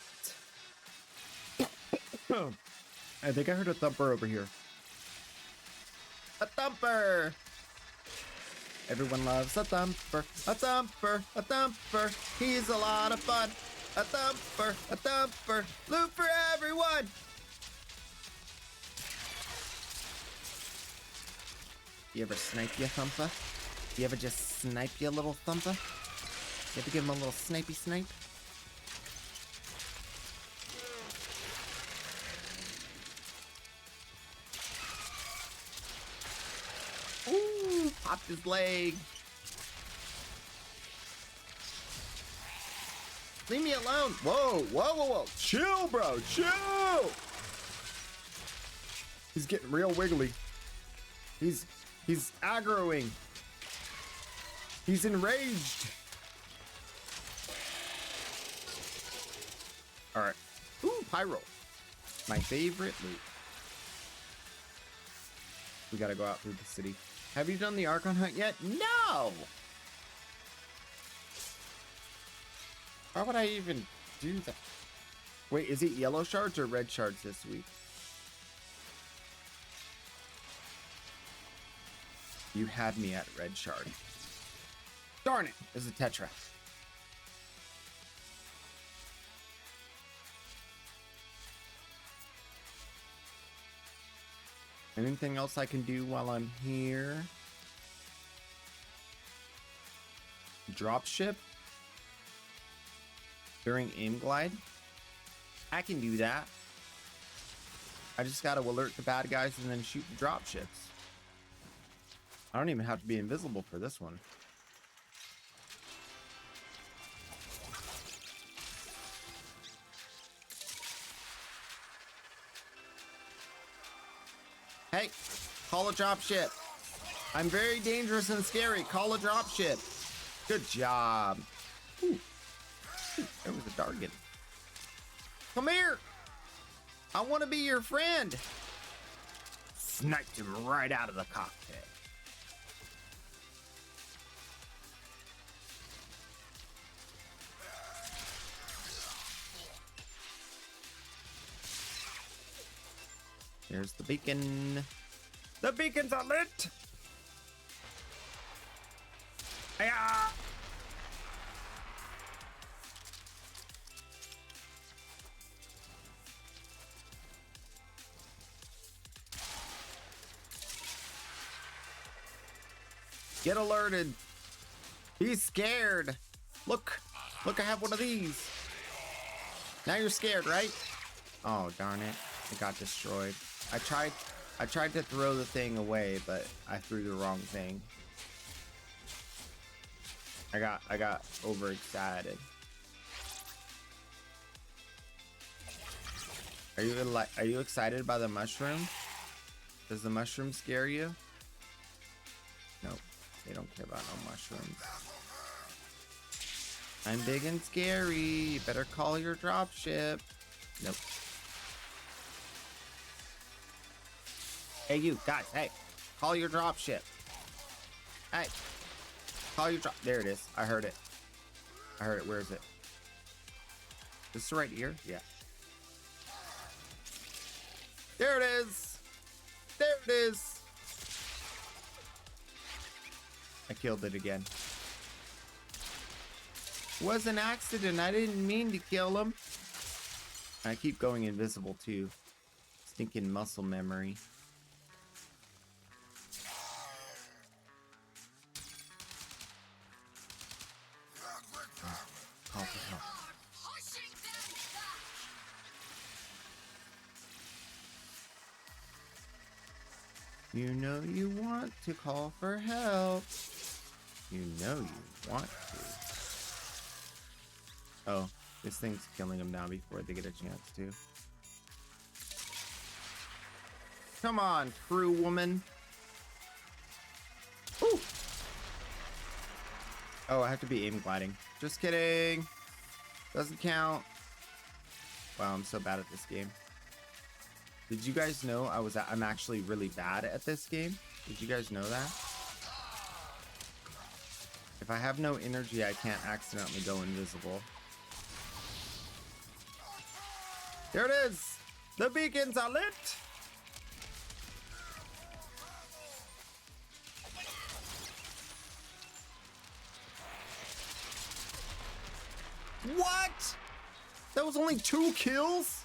I think I heard a thumper over here. A thumper. Everyone loves a thumper. A thumper. A thumper. He's a lot of fun. A thumper. A thumper. Loot for everyone. You ever snipe your thumper? You ever just snipe your little thumper? You ever give him a little snipey snipe? Ooh, popped his leg. Leave me alone. Whoa, whoa, whoa, whoa. Chill, bro, chill. He's getting real wiggly. He's aggroing. He's enraged. All right. Ooh, pyro. My favorite loot. We gotta go out through the city. Have you done the Archon hunt yet? No! Why would I even do that? Wait, is it yellow shards or red shards this week? You had me at red shard. Darn it! It's a tetra. Anything else I can do while I'm here? Dropship? During aim glide? I can do that. I just gotta alert the bad guys and then shoot the dropships. I don't even have to be invisible for this one. Hey, call a dropship. I'm very dangerous and scary. Call a dropship. Good job. Ooh. There was a Dargan. Come here. I want to be your friend. Sniped him right out of the cockpit. There's the beacon. The beacons are lit. Hiya! Get alerted. He's scared. Look, I have one of these. Now you're scared, right? Oh, darn it. It got destroyed. I tried to throw the thing away, but I threw the wrong thing. I got overexcited. Are you excited by the mushroom? Does the mushroom scare you? Nope. They don't care about no mushrooms. I'm big and scary. You better call your dropship. Nope. Hey, you guys. Hey, call your dropship. Hey, call your drop. There it is. I heard it. Where is it? This is right here. Yeah. There it is. There it is. I killed it again. Was an accident. I didn't mean to kill him. I keep going invisible too. Stinking muscle memory. Call for help. You know you want to call for help. You know you want to. Oh, this thing's killing them now before they get a chance to. Come on, crew woman. Ooh. Oh, I have to be aim gliding. Just kidding. Doesn't count. Wow, I'm so bad at this game. Did you guys know I'm actually really bad at this game? Did you guys know that? If I have no energy, I can't accidentally go invisible. There it is! The beacons are lit! What? That was only 2 kills?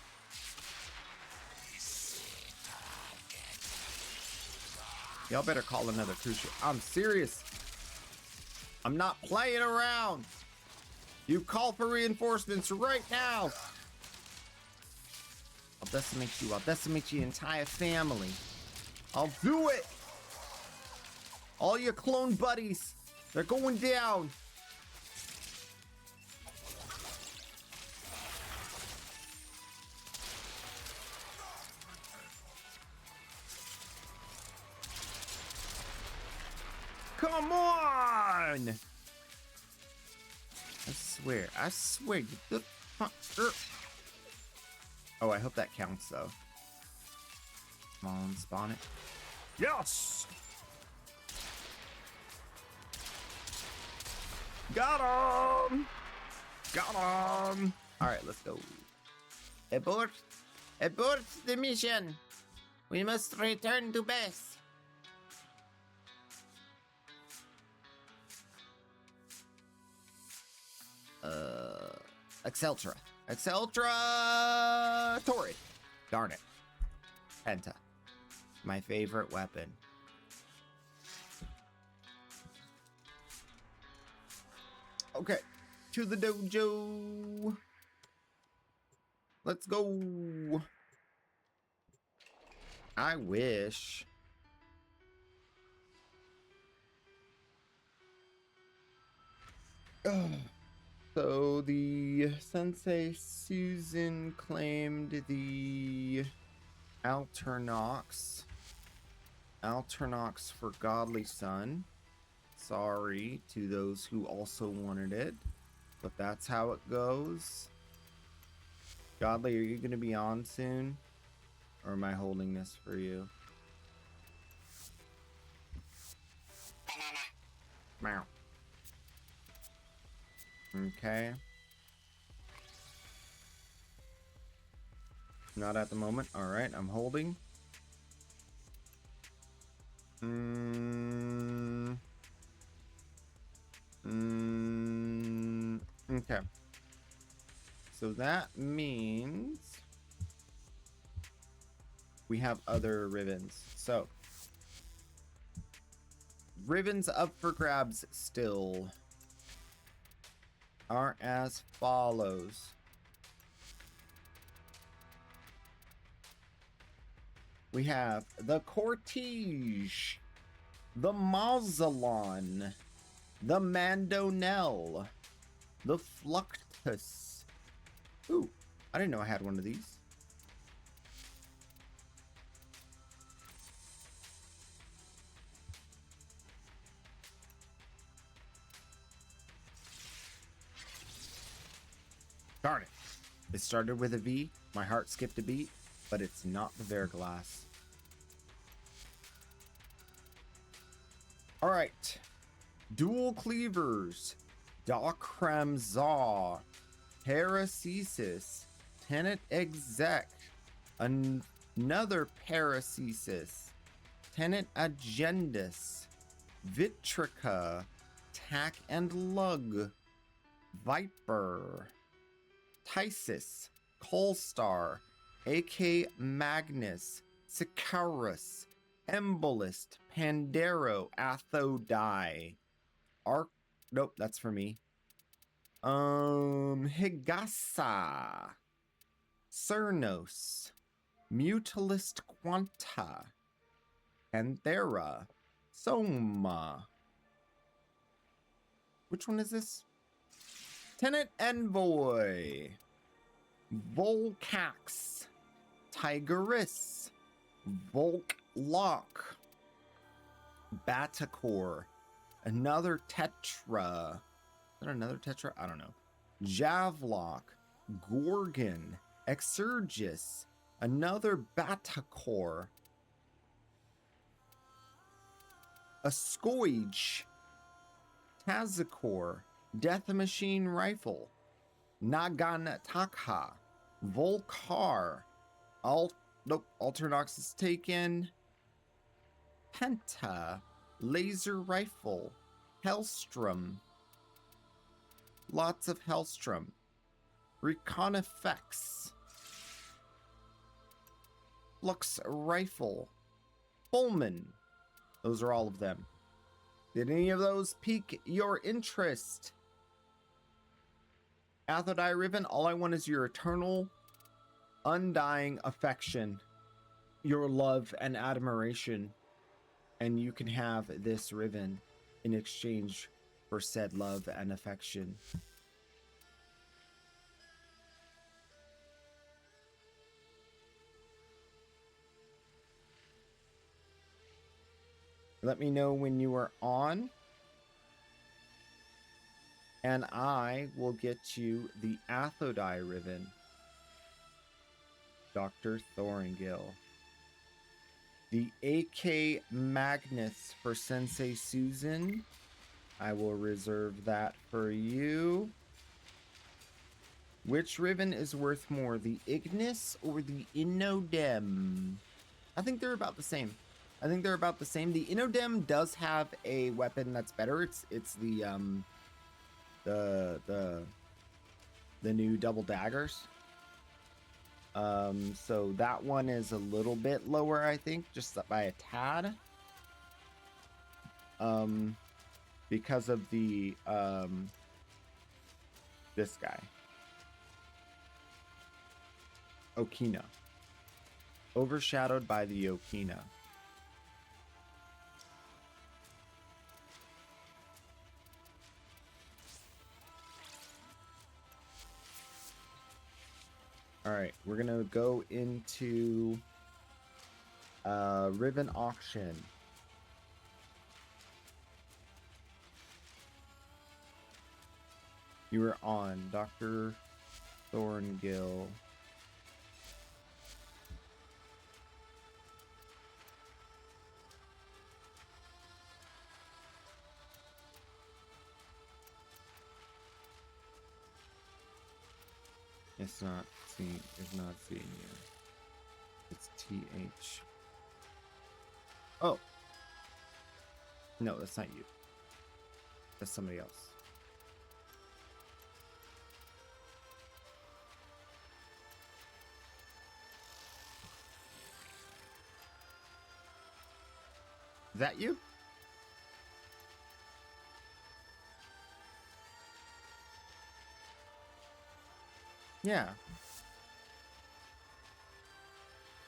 Y'all better call another cruise ship. I'm serious. I'm not playing around. You call for reinforcements right now. I'll decimate you. I'll decimate your entire family. I'll do it. All your clone buddies, they're going down. Come on! I swear, you good fucker. Oh, I hope that counts, though. Come on, spawn it. Yes! Got him! Got him! Alright, let's go. Abort! Abort the mission! We must return to base! Exceltra. Exceltra! Torrid. Darn it. Penta. My favorite weapon. Okay. To the dojo. Let's go. I wish. Ugh. So the Sensei Susan claimed the Alternox for Godly Son. Sorry to those who also wanted it, but that's how it goes. Godly, are you going to be on soon? Or am I holding this for you? Meow. Okay. Not at the moment. Alright, I'm holding. Okay. So that means we have other ribbons. So ribbons up for grabs still are as follows. We have the Cortege, the Mausolon, the Mandonel, the Fluctus. Ooh, I didn't know I had one of these. Darn it. It started with a V, my heart skipped a beat, but it's not the Verglass. Alright. Dual Cleavers, Docramzaw, Paracesis, Tenet Exec, another Paracesis, Tenet Agendus, Vitrica, Tack and Lug, Viper, Tysis, Colstar, AK Magnus, Sicarus, Embolist, Pandero, Athodai, nope, that's for me. Higasa, Cernos, Mutalist Quanta, Panthera, Soma. Which one is this? Tenant Envoy, Volcax, Tigeris, Volklock, Batacore, another Tetra. Is that another Tetra? I don't know. Javlock, Gorgon, Exurgis, another Batacore, a Scourge, Tazakor, Death Machine Rifle, Naganataka, Volcar, nope, Alternox is taken, Penta, Laser Rifle, Hellstrom, lots of Hellstrom, Recon Effects, Flux Rifle, Pullman. Those are all of them. Did any of those pique your interest? Athodai Ribbon, all I want is your eternal, undying affection, your love and admiration, and you can have this ribbon in exchange for said love and affection. Let me know when you are on, and I will get you the Athodai ribbon. Dr. Thorngill. The AK Magnus for Sensei Susan. I will reserve that for you. Which ribbon is worth more, the Ignis or the Inodem? I think they're about the same. I think they're about the same. The Inodem does have a weapon that's better. It's the new double daggers. So that one is a little bit lower, I think, just by a tad. Because of the this guy. Okina. Overshadowed by the Okina. Alright, we're gonna go into ribbon auction. You were on Dr. Thorngill. It's not seeing you. It's TH. Oh. No, that's not you. That's somebody else. Is that you? Yeah.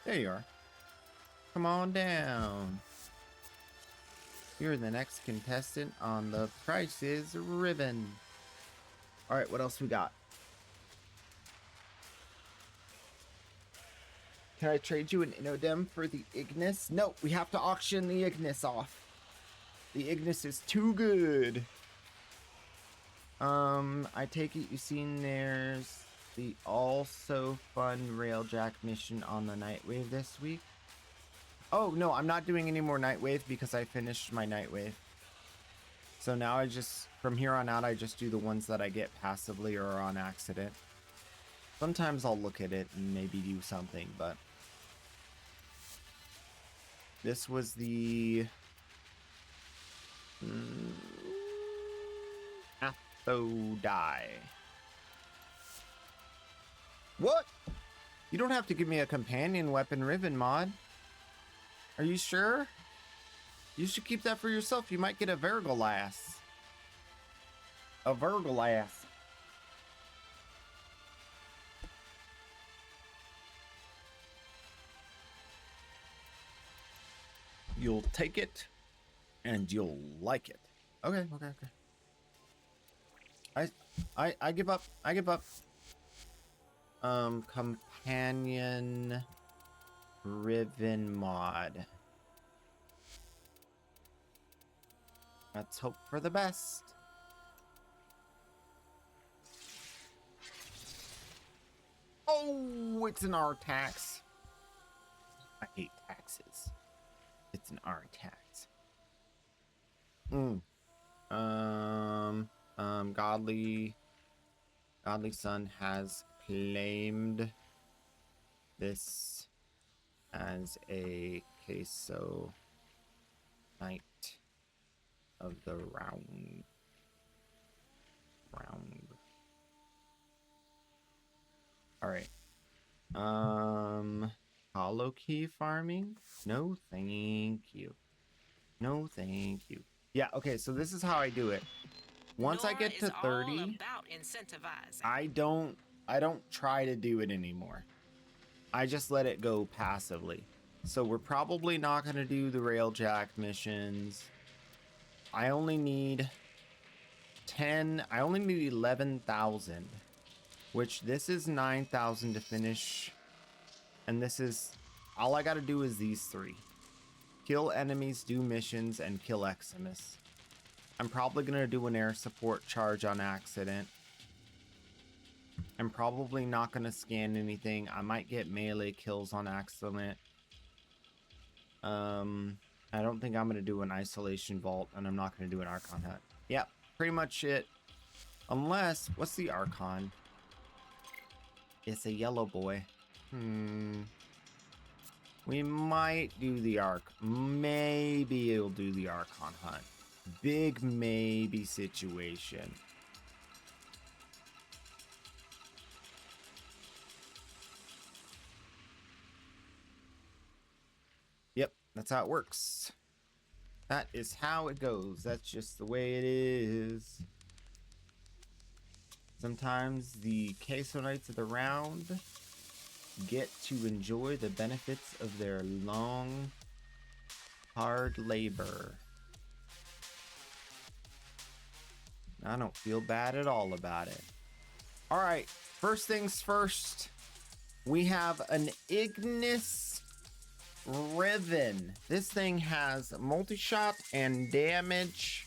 There you are. Come on down. You're the next contestant on the Price is Ribbon. Alright, what else we got? Can I trade you an Inodem for the Ignis? No, we have to auction the Ignis off. The Ignis is too good. I take it you've seen there's the also fun Railjack mission on the Nightwave this week. Oh, no, I'm not doing any more Nightwave because I finished my Nightwave. So now I just, from here on out, I just do the ones that I get passively or on accident. Sometimes I'll look at it and maybe do something, but this was the Athodai. What? You don't have to give me a companion weapon ribbon mod. Are you sure? You should keep that for yourself. You might get a Vergalass. A Vergalass. You'll take it and you'll like it. Okay. I give up. I give up. Companion ribbon mod. Let's hope for the best. Oh, it's an R tax. I hate taxes. It's an R tax. Godly Son has claimed this as a queso night of the round. All right. Hollow key farming? No, thank you. No, thank you. Yeah, okay, so this is how I do it. Once I get to 30, I don't try to do it anymore. I just let it go passively. So we're probably not going to do the Railjack missions. I only need 11,000, which this is 9,000 to finish. And this is, all I got to do is these three. Kill enemies, do missions, and kill Eximus. I'm probably going to do an air support charge on accident. I'm probably not going to scan anything. I might get melee kills on accident. I don't think I'm going to do an isolation vault, and I'm not going to do an Archon hunt. Yep, pretty much it. Unless, what's the Archon? It's a yellow boy. We might do the Arc. Maybe it'll do the Archon hunt. Big maybe situation. Yep, that's how it works. That is how it goes. That's just the way it is. Sometimes the Queso Knights of the round get to enjoy the benefits of their long, hard labor. I don't feel bad at all about it. All right, first things first, we have an Ignis Riven. This thing has multi-shot and damage.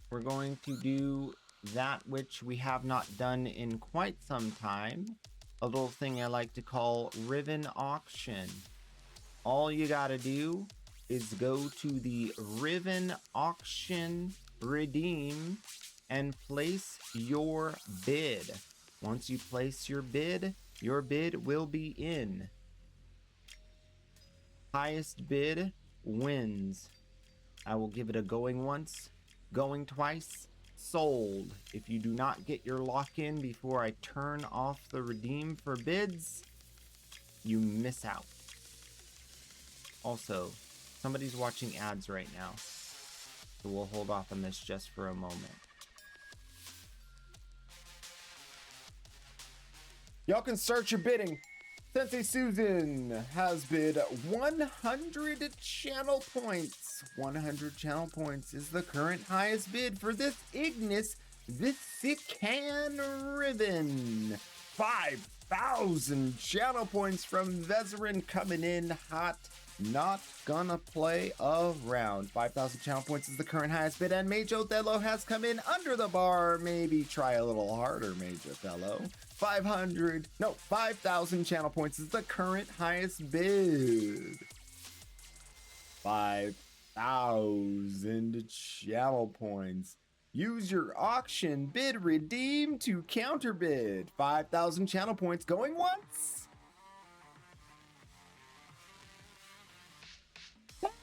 We're going to do that which we have not done in quite some time. A little thing I like to call Riven Auction. All you gotta do is go to the Riven Auction Redeem and place your bid. Once you place your bid will be in. Highest bid wins. I will give it a going once, going twice, sold. If you do not get your lock in before I turn off the redeem for bids, you miss out. Also, somebody's watching ads right now, so we'll hold off on this just for a moment. Y'all can start your bidding. Sensei Susan has bid 100 channel points. 100 channel points is the current highest bid for this Ignis Vesican Ribbon. 5,000 channel points from Vezerin coming in hot. Not gonna play around. 5,000 channel points is the current highest bid, and Mage Othello has come in under the bar. Maybe try a little harder, Mage Othello. 5,000 channel points is the current highest bid. 5,000 channel points. Use your auction bid redeem to counter bid. 5,000 channel points going once.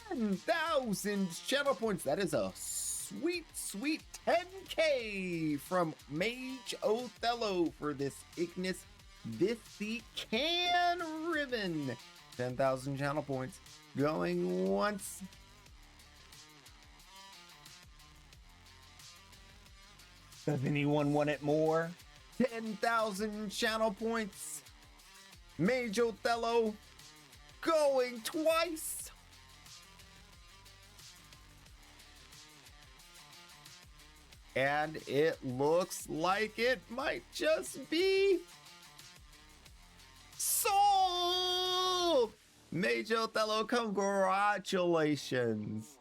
10,000 channel points. That is a sweet 10K from Mage Othello for this Ignis Vesican Ribbon. 10,000 channel points going once. Does anyone want it more? 10,000 channel points. Mage Othello going twice. And it looks like it might just be sold! Mage Othello, congratulations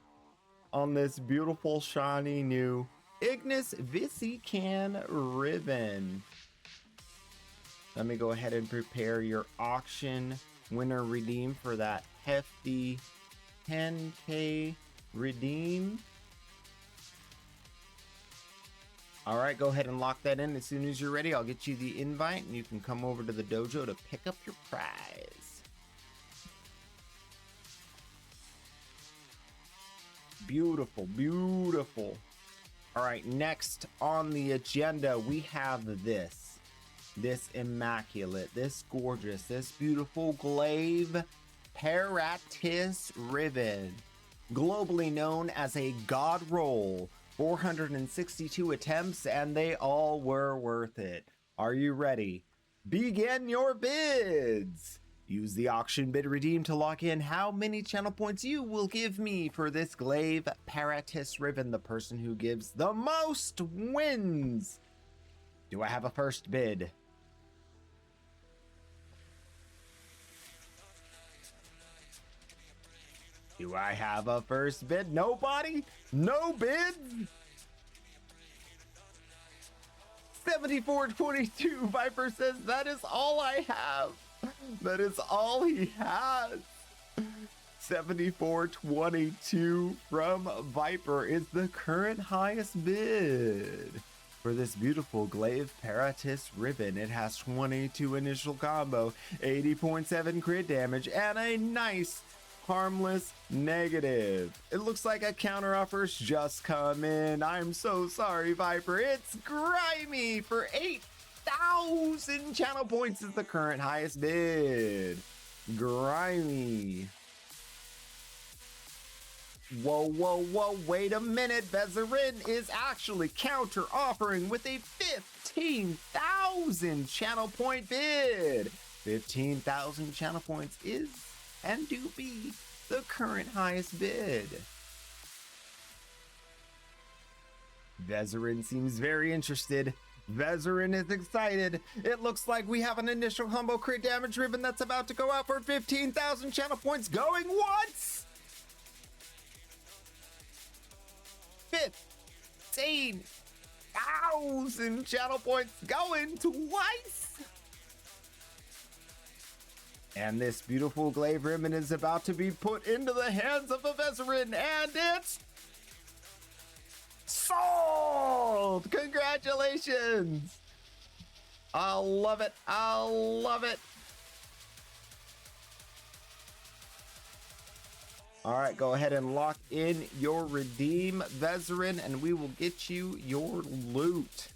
on this beautiful, shiny new Ignis Vesican Ribbon. Let me go ahead and prepare your auction winner redeem for that hefty 10K redeem. All right, go ahead and lock that in. As soon as you're ready, I'll get you the invite and you can come over to the dojo to pick up your prize. Beautiful, beautiful. All right, next on the agenda, we have this immaculate, this gorgeous, this beautiful glaive Paratis Ribbon, globally known as a God Roll. 462 attempts, and they all were worth it. Are you ready? Begin your bids! Use the auction bid redeem to lock in how many channel points you will give me for this glaive Paratis Ribbon. The person who gives the most wins. Do I have a first bid? Do I have a first bid? Nobody? No bids? 7422 Viper says, that is all I have. That is all he has. 7422 from Viper is the current highest bid for this beautiful glaive Paratus ribbon. It has 22 initial combo, 80.7 crit damage, and a nice harmless negative. It looks like a counter offer's just come in. I'm so sorry, Viper. It's Grimy for 8,000 channel points is the current highest bid. Grimy. Whoa, whoa, whoa, wait a minute. Vezerin is actually counter offering with a 15,000 channel point bid. 15,000 channel points is and do be the current highest bid. Vezerin seems very interested. Vezerin is excited. It looks like we have an initial combo crit damage ribbon that's about to go out for 15,000 channel points going once. 15,000 channel points going twice. And this beautiful glaive ribbon is about to be put into the hands of a Vezerin, and it's sold! Congratulations! I love it. I love it. All right, go ahead and lock in your redeem, Vezerin, and we will get you your loot.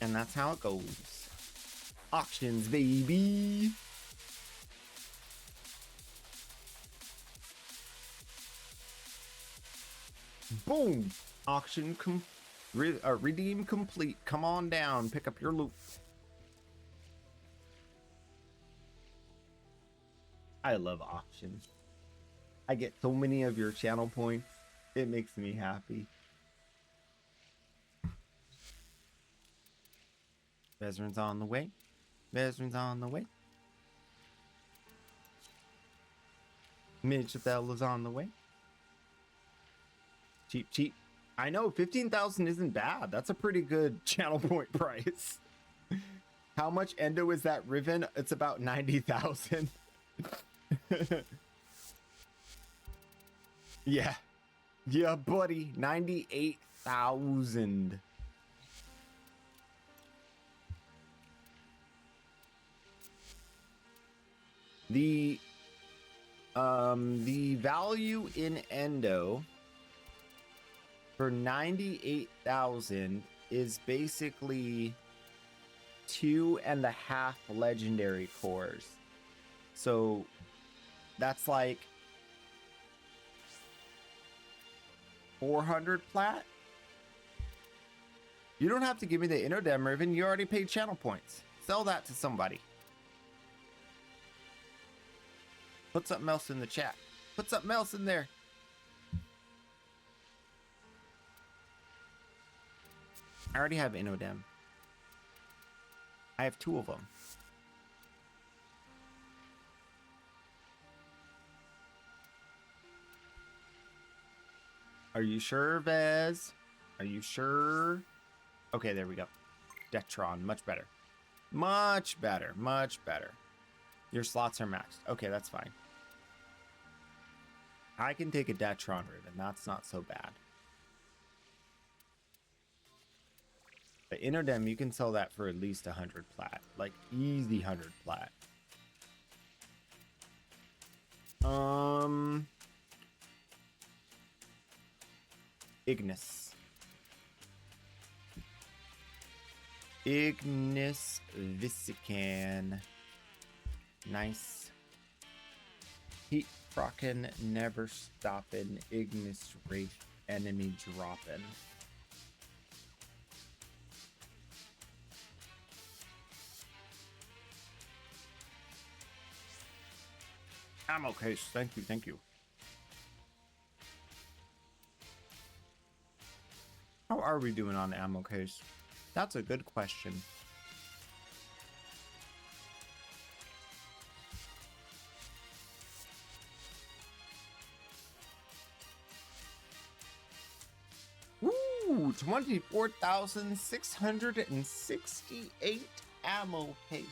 And that's how it goes. Auctions, baby. Boom. Auction redeem complete. Come on down. Pick up your loot. I love auctions. I get so many of your channel points. It makes me happy. Vezerin's on the way. Vezerin's on the way. Midge is on the way. Cheap, cheap. I know 15,000 isn't bad. That's a pretty good channel point price. How much endo is that ribbon? It's about 90,000. Yeah. Yeah, buddy. 98,000. The value in endo for 98,000 is basically 2.5 legendary cores. So that's like 400 plat. You don't have to give me the Innodem ribbon. You already paid channel points. Sell that to somebody. Put something else in the chat. Put something else in there. I already have Innodem. I have 2 of them. Are you sure, Vez? Are you sure? Okay, there we go. Detron, much better. Much better, much better. Your slots are maxed. Okay, that's fine. I can take a Detron ribbon. That's not so bad. The Innodem, you can sell that for at least 100 plat. Like, easy 100 plat. Ignis. Ignis Visican. Nice. Heat rockin', never stoppin'. Ignis Wraith, enemy droppin'. Ammo case, thank you, thank you. How are we doing on ammo case? That's a good question. Woo! Ooh, 24,668 ammo case.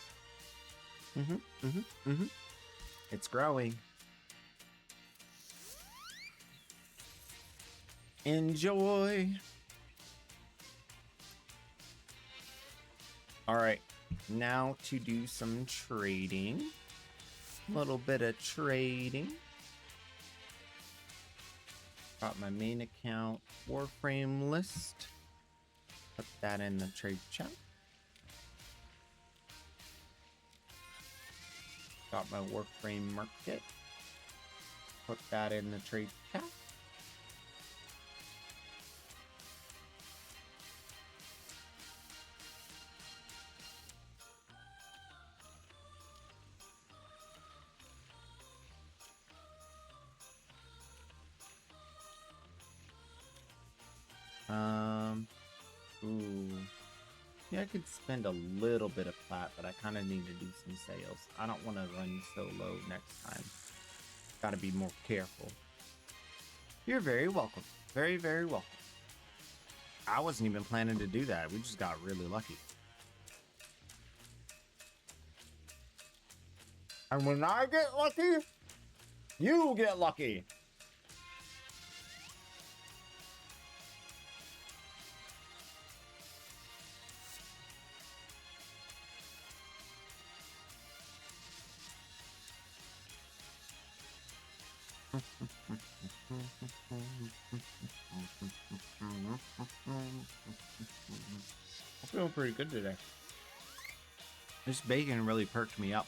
It's growing. Enjoy. All right, now to do some trading. A little bit of trading. Got my main account warframe list. Put that in the trade chat. Got my warframe market. Put that in the trade chat. Ooh. Yeah, I could spend a little bit of plat, but I kind of need to do some sales. I don't want to run so low next time. Gotta be more careful. You're very welcome. Very, very welcome. I wasn't even planning to do that. We just got really lucky. And when I get lucky, you get lucky. I'm feeling pretty good today. This bacon really perked me up.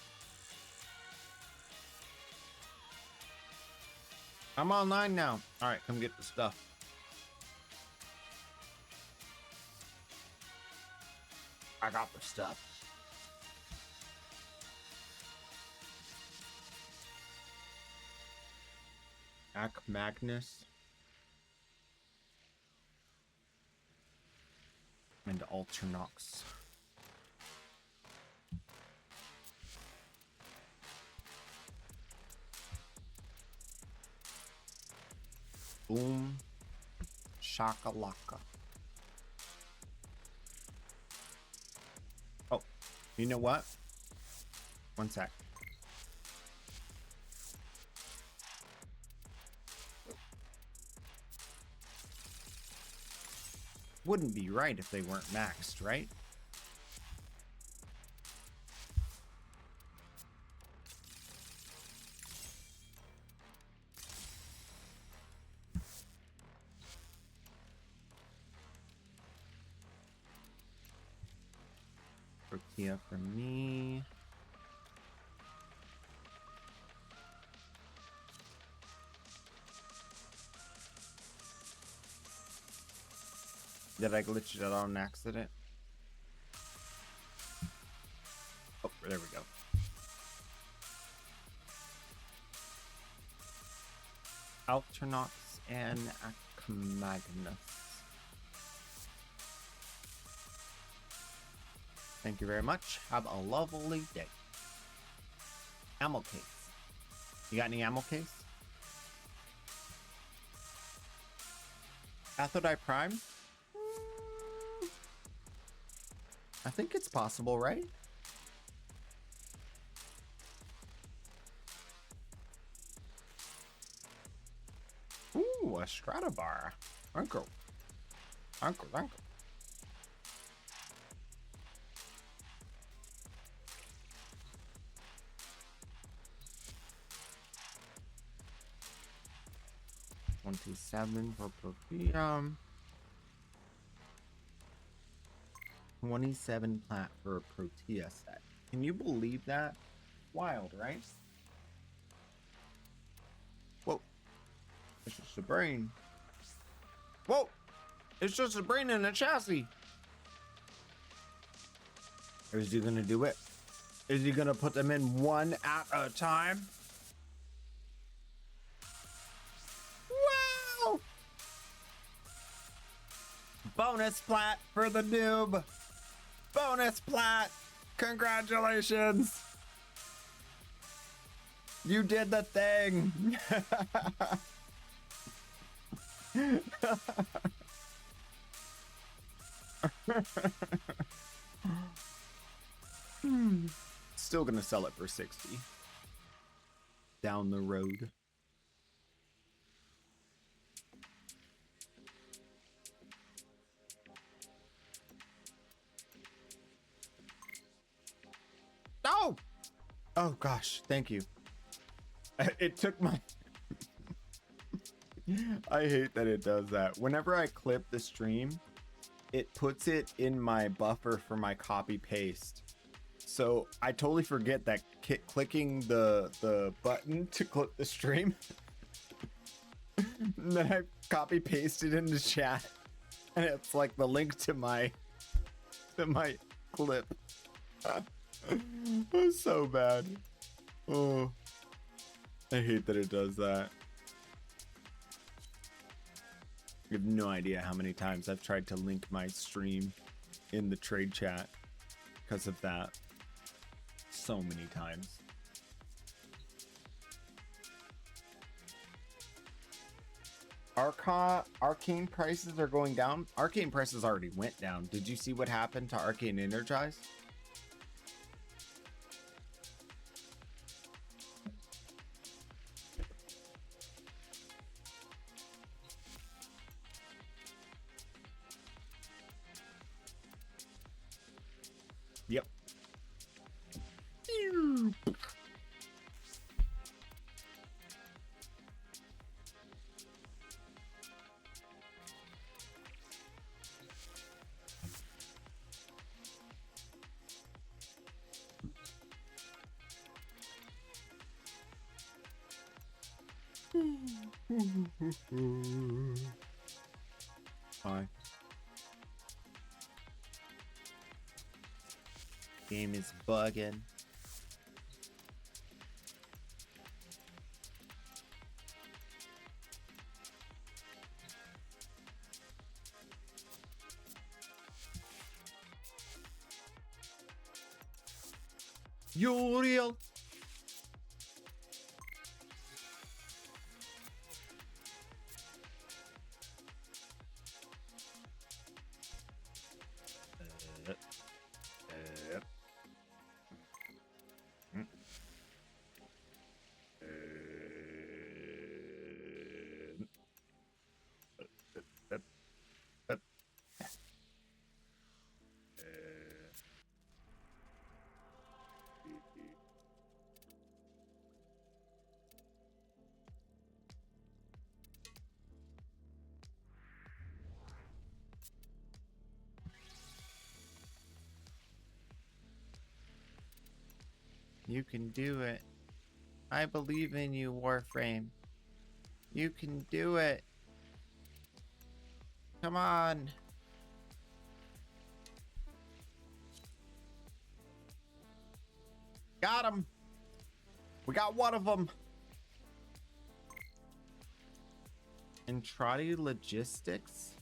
I'm online now. All right, come get the stuff. I got the stuff. Magnus and Alternox. Boom shakalaka. Oh, you know what? One sec. Wouldn't be right if they weren't maxed, right? Tortilla for me. Did I glitch it out on accident? Oh, there we go. Alternox and Magnus. Thank you very much. Have a lovely day. Ammo case. You got any ammo case? Cathode Prime? I think it's possible, right? Ooh, a Stratabar. Uncle. Uncle. 27 for Profium. 27 plat for a Protea set. Can you believe that? Wild, right? Whoa. It's just a brain. Whoa! It's just a brain in a chassis. Is he gonna do it? Is he gonna put them in one at a time? Wow! Bonus plat for the noob. Bonus plat. Congratulations. You did the thing. Still gonna sell it for 60 down the road. Oh! Oh gosh, thank you. It took my... I hate that it does that. Whenever I clip the stream, it puts it in my buffer for my copy paste. So I totally forget that clicking the button to clip the stream. And then I copy paste it into chat. And it's like the link to my clip. It's so bad. Oh, I hate that it does that. I have no idea how many times I've tried to link my stream in the trade chat because of that. So many times. Arcane prices are going down. Arcane prices already went down. Did you see what happened to Arcane Energize? Yep. Hi. Game is bugging. Uriel. You can do it. I believe in you, Warframe. You can do it. Come on. Got him. We got one of them. Entrati Logistics?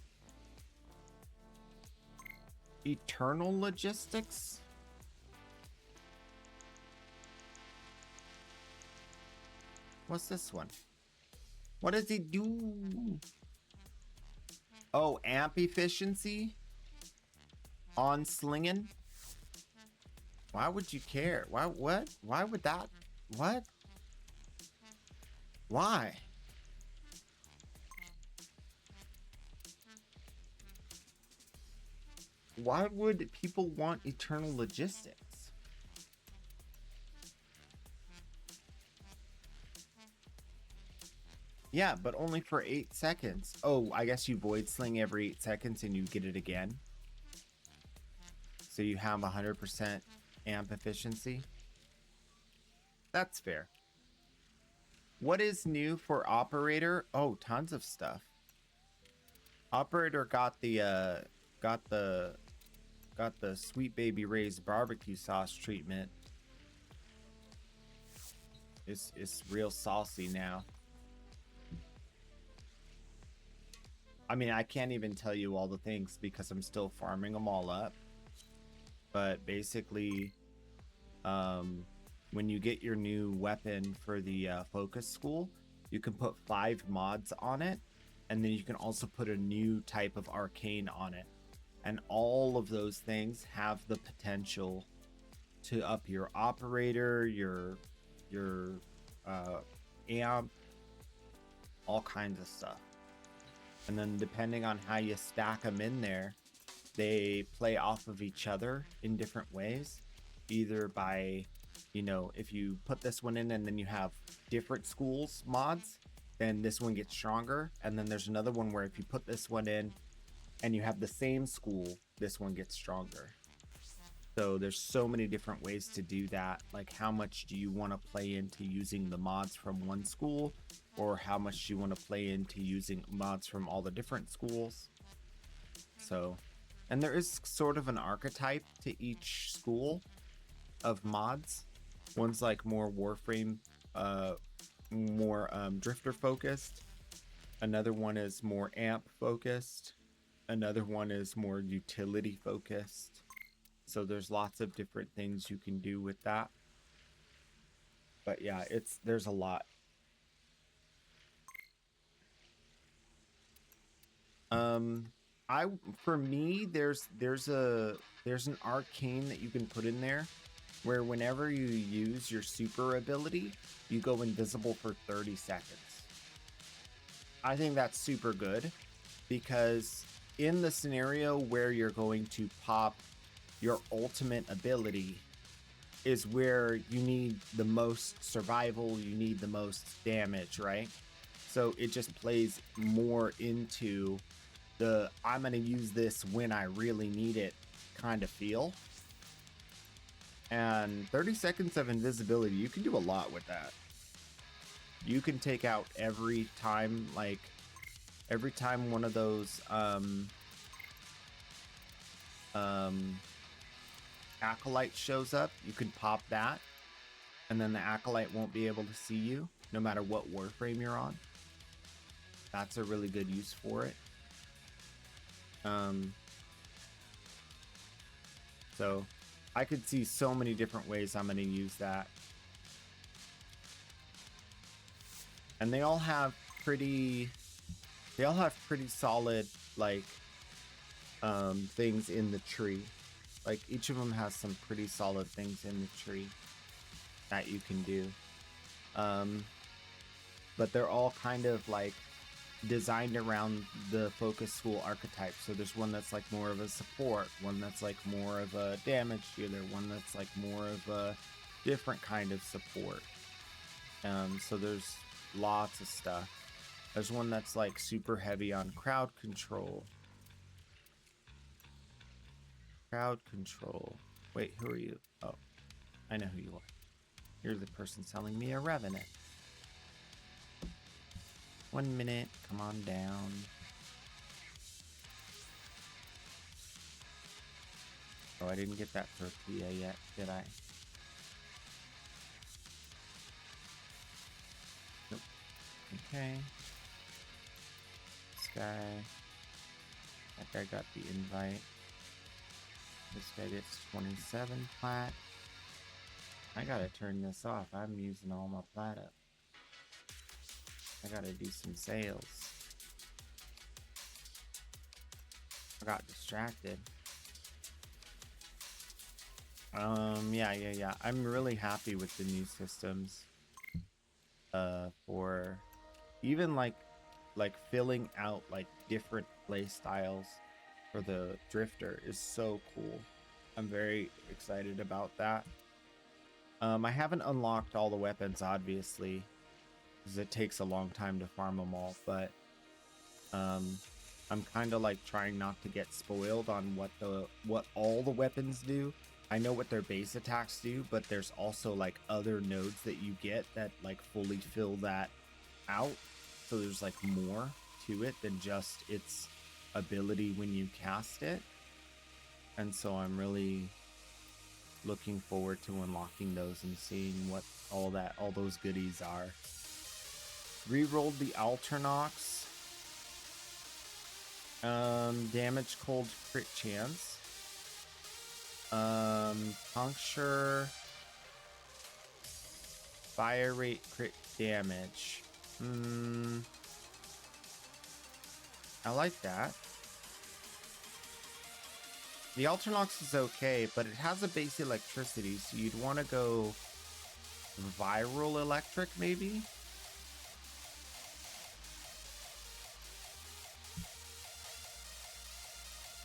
Eternal Logistics? What's this one? What does he do? Oh, amp efficiency? On slinging? Why would you care? Why, what? Why would that? What? Why? Why would people want eternal logistics? Yeah, but only for 8 seconds. Oh, I guess you void sling every 8 seconds and you get it again. So you have 100% amp efficiency. That's fair. What is new for Operator? Oh, tons of stuff. Operator got the Sweet Baby Ray's barbecue sauce treatment. It's real saucy now. I mean, I can't even tell you all the things because I'm still farming them all up. But basically, when you get your new weapon for the focus school, you can put 5 mods on it. And then you can also put a new type of arcane on it. And all of those things have the potential to up your operator, your amp, all kinds of stuff. And then depending on how you stack them in there, they play off of each other in different ways. Either by, you know, if you put this one in and then you have different schools mods, then this one gets stronger. And then there's another one where if you put this one in and you have the same school, this one gets stronger. So there's so many different ways to do that. Like, how much do you want to play into using the mods from one school, or how much do you want to play into using mods from all the different schools? So, and there is sort of an archetype to each school of mods. One's like more warframe, more drifter focused. Another one is more amp focused. Another one is more utility focused. So there's lots of different things you can do with that. But yeah, there's a lot. For me, there's an arcane that you can put in there where whenever you use your super ability, you go invisible for 30 seconds. I think that's super good, because in the scenario where you're going to pop your ultimate ability is where you need the most survival, you need the most damage, right? So it just plays more into the I'm going to use this when I really need it kind of feel. And 30 seconds of invisibility, you can do a lot with that. You can take out every time one of those acolyte shows up, you can pop that, and then the acolyte won't be able to see you no matter what warframe you're on. That's a really good use for it. So I could see so many different ways I'm going to use that. And they all have pretty solid, like, things in the tree. Like, each of them has some pretty solid things in the tree that you can do. But they're all kind of like designed around the focus school archetype. So there's one that's like more of a support, one that's like more of a damage dealer, one that's like more of a different kind of support. So there's lots of stuff. There's one that's like super heavy on crowd control. Crowd control. Wait, who are you? Oh, I know who you are. You're the person selling me a revenant. 1 minute, come on down. Oh, I didn't get that tortilla yet, did I? Nope. Okay. This guy. That guy got the invite. This guy gets 27 plat. I gotta turn this off. I'm using all my plat up. I gotta do some sales. I got distracted. Yeah. I'm really happy with the new systems. For even like filling out like different play styles for the drifter is so cool. I'm very excited about that. I haven't unlocked all the weapons, obviously, because it takes a long time to farm them all, but I'm kind of like trying not to get spoiled on what all the weapons do. I know what their base attacks do, but there's also like other nodes that you get that like fully fill that out. So there's like more to it than just its ability when you cast it. And so I'm really looking forward to unlocking those and seeing what all those goodies are. Rerolled the Alternox. Damage cold crit chance. Puncture. Fire rate crit damage. I like that. The Alternox is okay, but it has a base electricity, so you'd want to go viral electric, maybe?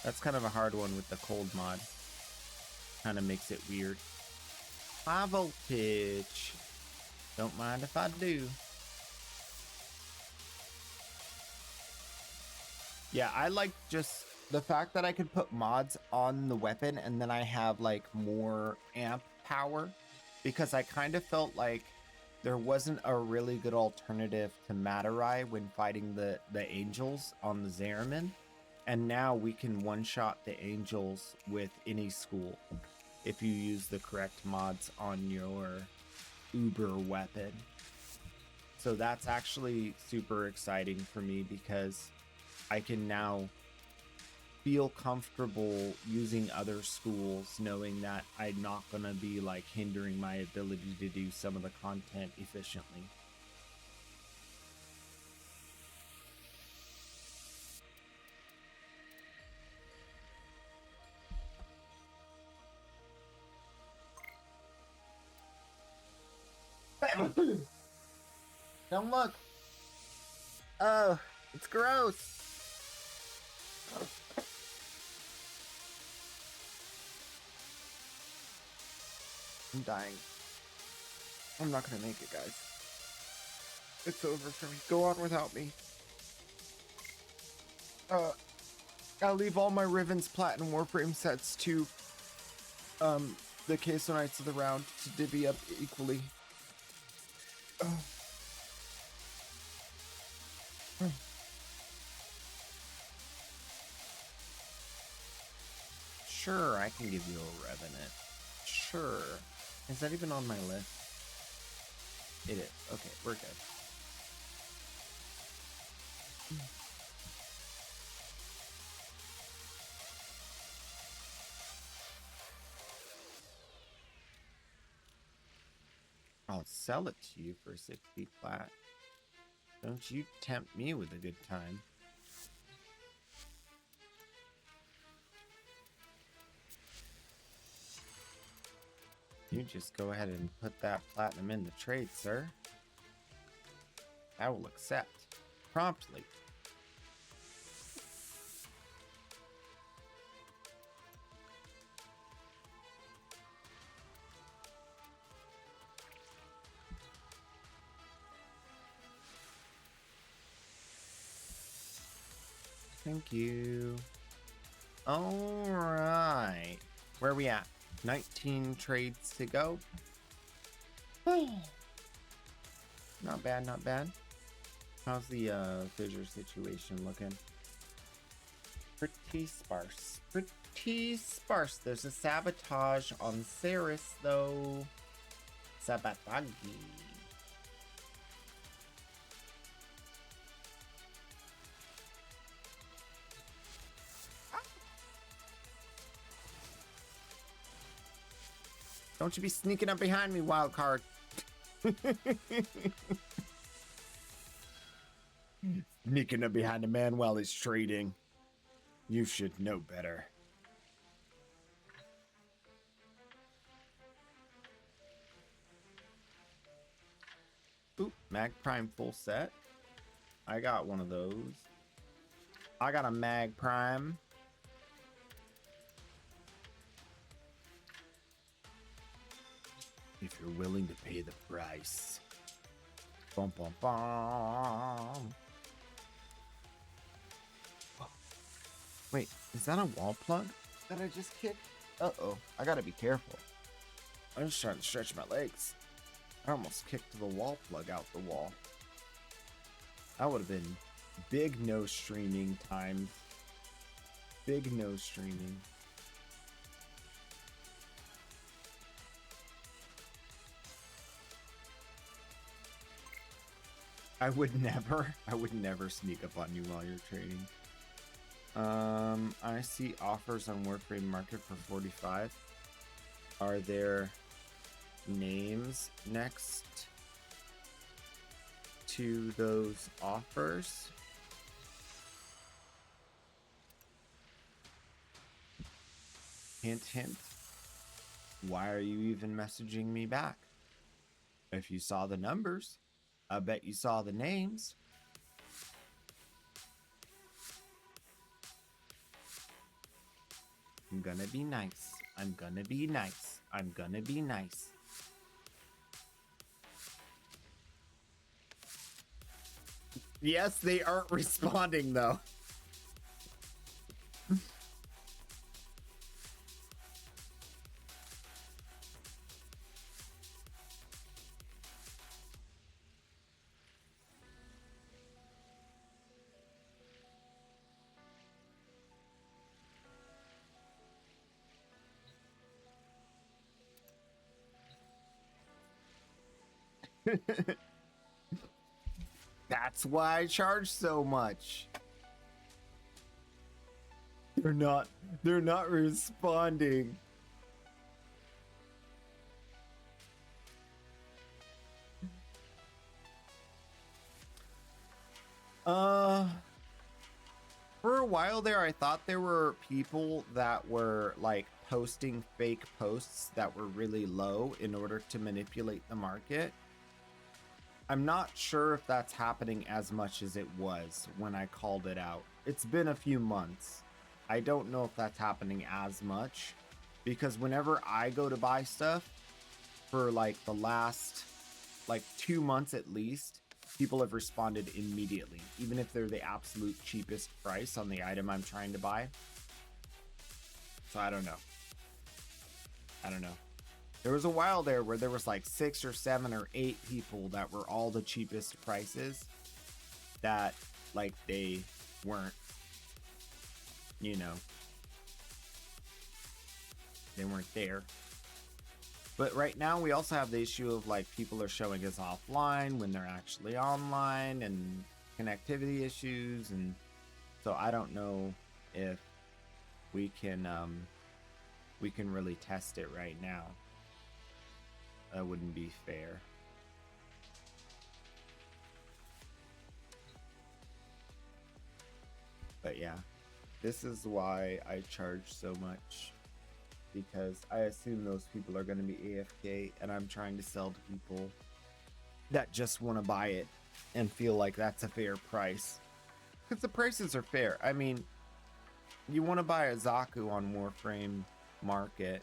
That's kind of a hard one with the cold mod. Kind of makes it weird. High voltage. Don't mind if I do. Yeah, I like just the fact that I could put mods on the weapon and then I have like more amp power, because I kind of felt like there wasn't a really good alternative to Matarai when fighting the angels on the Zeramin. And now we can one-shot the angels with any school if you use the correct mods on your Uber weapon. So that's actually super exciting for me, because I can now feel comfortable using other schools, knowing that I'm not going to be like hindering my ability to do some of the content efficiently. Don't look. Oh, it's gross. I'm dying. I'm not gonna make it, guys. It's over for me. Go on without me. I'll leave all my Riven's Platinum Warframe sets to the Queso Knights of the Round to divvy up equally. Sure, I can give you a Revenant. Sure. Is that even on my list? It is. Okay, we're good. I'll sell it to you for 60 flat. Don't you tempt me with a good time. You just go ahead and put that platinum in the trade, sir. I will accept promptly. Thank you. All right. Where are we at? 19 trades to go. Not bad, not bad. How's the fissure situation looking? Pretty sparse. Pretty sparse. There's a sabotage on Ceres, though. Sabotage. Don't you be sneaking up behind me, wild card. Sneaking up behind a man while he's trading. You should know better. Oop, Mag Prime full set. I got one of those. I got a Mag Prime. If you're willing to pay the price. Bum, bum, bum. Wait, is that a wall plug that I just kicked? Uh-oh, I gotta be careful. I'm just trying to stretch my legs. I almost kicked the wall plug out the wall. That would have been big no streaming time. Big no streaming. I would never sneak up on you while you're trading. I see offers on Warframe Market for 45. Are there names next to those offers? Hint, hint. Why are you even messaging me back? If you saw the numbers, I bet you saw the names. I'm gonna be nice. I'm gonna be nice. I'm gonna be nice. Yes, they aren't responding though. That's why I charge so much. They're not responding. For a while there, I thought there were people that were like posting fake posts that were really low in order to manipulate the market. I'm not sure if that's happening as much as it was when I called it out. It's been a few months. I don't know if that's happening as much because whenever I go to buy stuff for like the last like 2 months at least, people have responded immediately, even if they're the absolute cheapest price on the item I'm trying to buy. So I don't know. There was a while there where there was like 6 or 7 or 8 people that were all the cheapest prices that like they weren't, you know, they weren't there. But right now we also have the issue of like people are showing us offline when they're actually online and connectivity issues, and so I don't know if we can really test it right now. That wouldn't be fair. But yeah, this is why I charge so much, because I assume those people are going to be AFK and I'm trying to sell to people that just want to buy it and feel like that's a fair price. Because the prices are fair. I mean, you want to buy a Zaku on Warframe Market,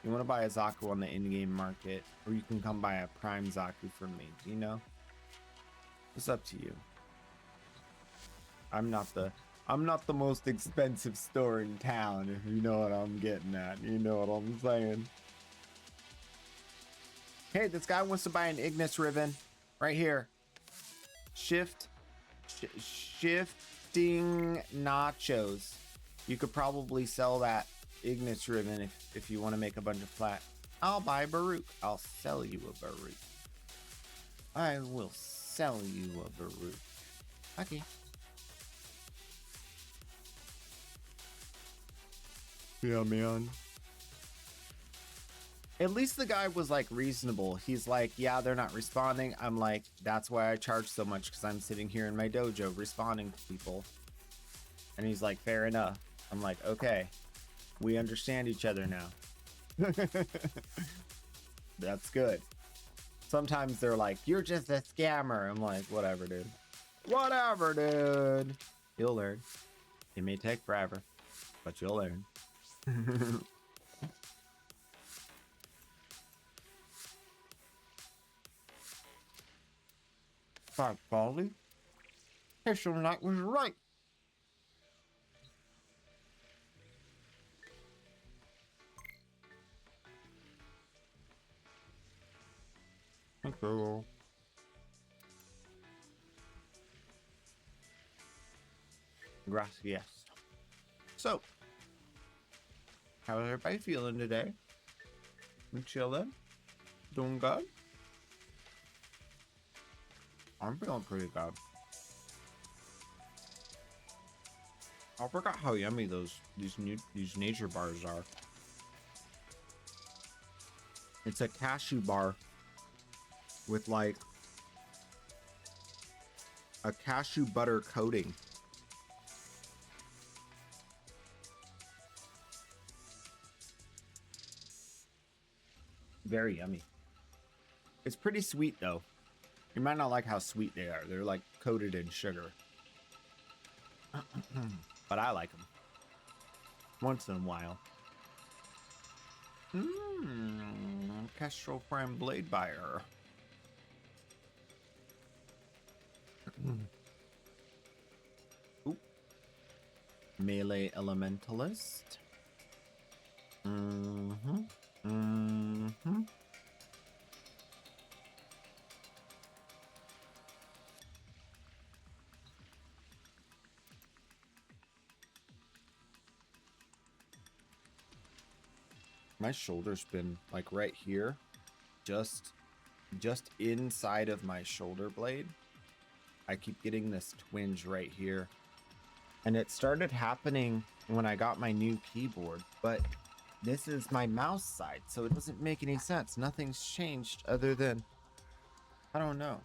you want to buy a Zaku on the in-game market, or you can come buy a Prime Zaku from me, you know? It's up to you. I'm not the most expensive store in town, if you know what I'm getting at. You know what I'm saying. Hey, this guy wants to buy an Ignis ribbon right here. Shifting nachos. You could probably sell that Ignis ribbon if you want to make a bunch of plat. I'll buy Baruch. I'll sell you a Baruch. I will sell you a Baruch. Okay. Yeah, man. At least the guy was like reasonable. He's like, yeah, they're not responding. I'm like, that's why I charge so much, because I'm sitting here in my dojo responding to people. And he's like, fair enough. I'm like, okay, we understand each other now. That's good. Sometimes they're like, you're just a scammer. I'm like, whatever, dude. Whatever, dude. You'll learn. It may take forever, but you'll learn. Five quality. Hazelnut was right. Okay. Gracias. So, how is everybody feeling today? I'm chilling. Doing good. I'm feeling pretty good. I forgot how yummy these nature bars are. It's a cashew bar with like a cashew butter coating. Very yummy. It's pretty sweet though. You might not like how sweet they are. They're like coated in sugar. But I like them. Once in a while. Kestrel Prime Blade Buyer. Oop. Melee Elementalist. My shoulder's been like right here, just inside of my shoulder blade. I keep getting this twinge right here, and it started happening when I got my new keyboard, but this is my mouse side, so it doesn't make any sense. Nothing's changed other than, I don't know,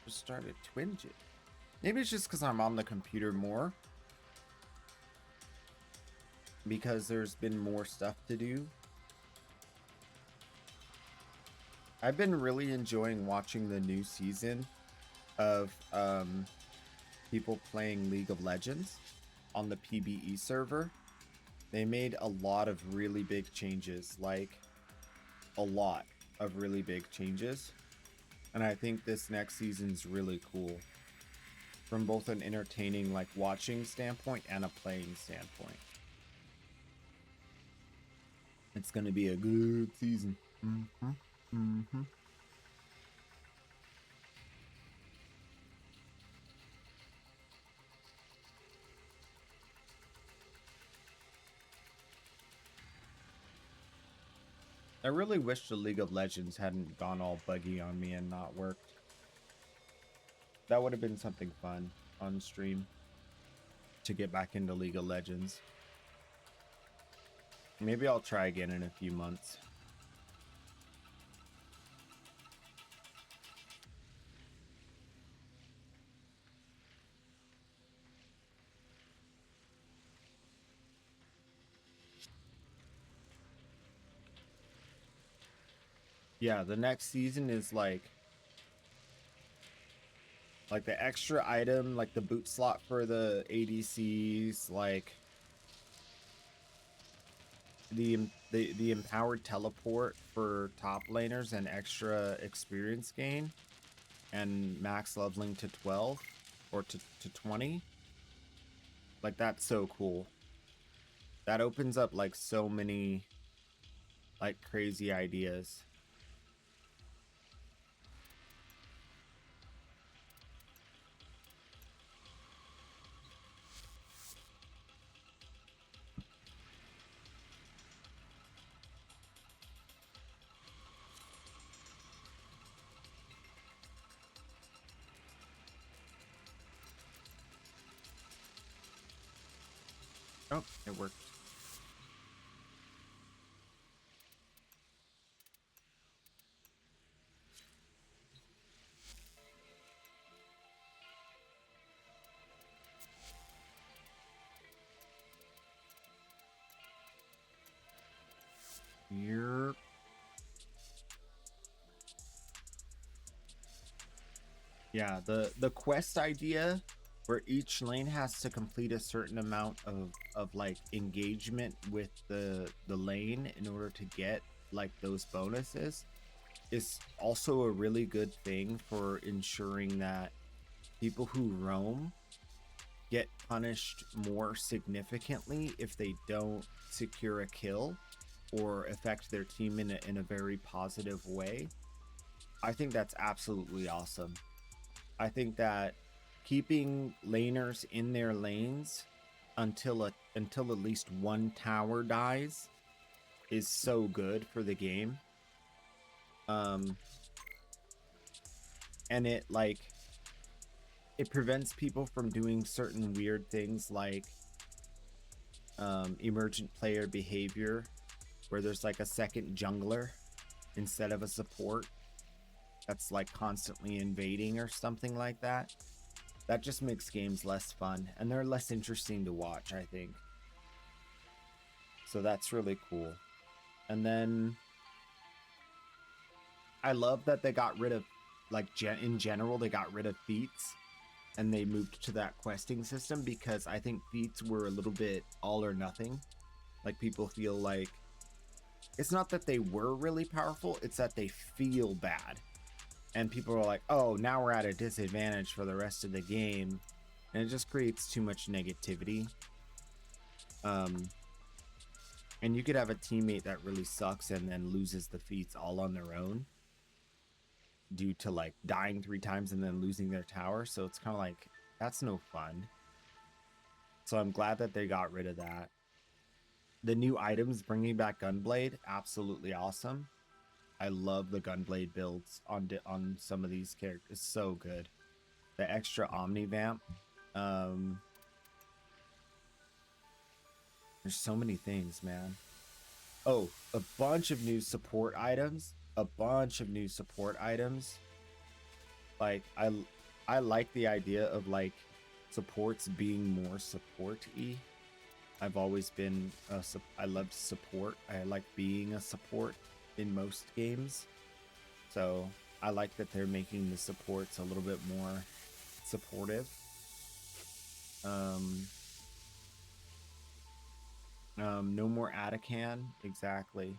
just started twinging. Maybe it's just because I'm on the computer more, because there's been more stuff to do. I've been really enjoying watching the new season of people playing League of Legends on the PBE server. They made a lot of really big changes, like a lot of really big changes. And I think this next season's really cool from both an entertaining, like watching standpoint and a playing standpoint. It's going to be a good season. I really wish the League of Legends hadn't gone all buggy on me and not worked. That would have been something fun on stream to get back into League of Legends. Maybe I'll try again in a few months. Yeah, the next season is like the extra item, like the boot slot for the ADCs, like the empowered teleport for top laners and extra experience gain, and max leveling to 12 or to 20. Like, that's so cool. That opens up like so many like crazy ideas. Oh, it worked. Here. Yeah, the quest idea where each lane has to complete a certain amount of like engagement with the lane in order to get like those bonuses is also a really good thing for ensuring that people who roam get punished more significantly if they don't secure a kill or affect their team in a very positive way. I think that's absolutely awesome. I think that keeping laners in their lanes until at least one tower dies is so good for the game. And it prevents people from doing certain weird things like emergent player behavior, where there's like a second jungler instead of a support that's like constantly invading or something like that. That just makes games less fun, and they're less interesting to watch, I think. So that's really cool. And then I love that they got rid of, like, in general, they got rid of feats and they moved to that questing system, because I think feats were a little bit all or nothing. Like, people feel like it's not that they were really powerful, it's that they feel bad. And people are like, oh, now we're at a disadvantage for the rest of the game. And it just creates too much negativity. And you could have a teammate that really sucks and then loses the feats all on their own due to, like, dying 3 times and then losing their tower. So it's kind of like, that's no fun. So I'm glad that they got rid of that. The new items, bringing back Gunblade, absolutely awesome. I love the Gunblade builds on some of these characters. So good. The extra Omnivamp. There's so many things, man. Oh, a bunch of new support items. Like, I like the idea of, like, supports being more support-y. I've always been I love support. I like being a support in most games. So I like that they're making the supports a little bit more supportive. No more Atacan, exactly.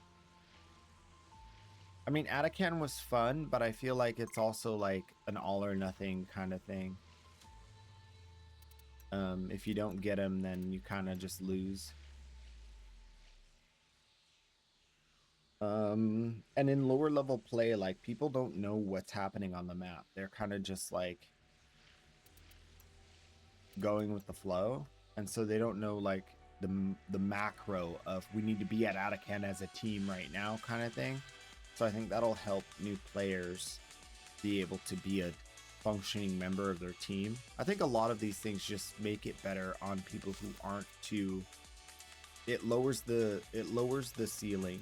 I mean, Atacan was fun, but I feel like it's also like an all or nothing kind of thing. If you don't get him, then you kind of just lose. And in lower level play, like, people don't know what's happening on the map. They're kind of just like going with the flow, and so they don't know, like, the macro of we need to be at Atacan as a team right now kind of thing. So I think that'll help new players be able to be a functioning member of their team. I think a lot of these things just make it better on people who aren't too. It lowers the ceiling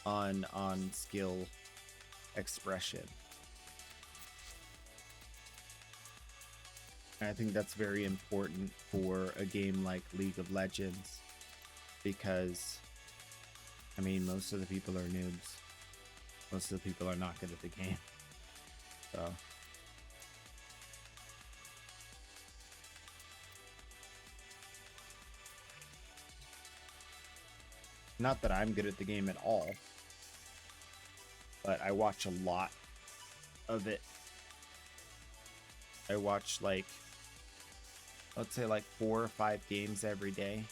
on skill expression. And I think that's very important for a game like League of Legends, because, I mean, most of the people are noobs. Most of the people are not good at the game. So not that I'm good at the game at all, but I watch a lot of it. I watch, like, let's say, like 4 or 5 games every day.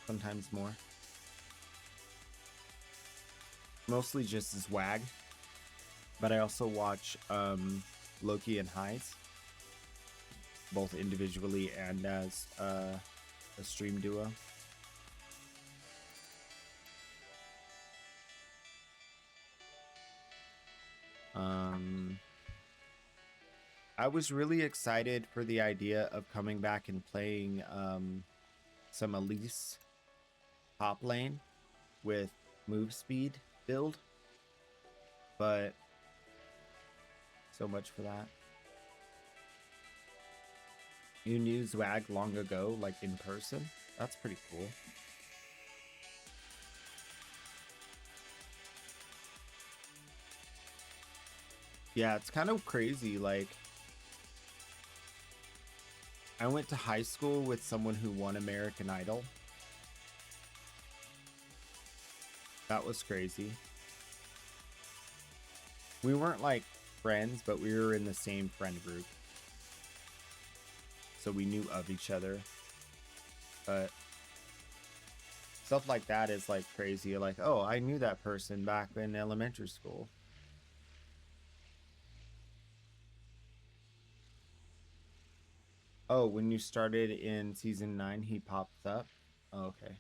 Sometimes more. Mostly just Zwag. But I also watch Loki and Heise, both individually and as a stream duo. I was really excited for the idea of coming back and playing some Elise top lane with move speed build, but so much for that. You knew Zwag long ago, like in person? That's pretty cool. Yeah, it's kind of crazy. Like, I went to high school with someone who won American Idol. That was crazy. We weren't like friends, but we were in the same friend group, so we knew of each other. But stuff like that is like crazy. You're like, oh, I knew that person back in elementary school. Oh, when you started in season 9, he pops up. Oh, okay.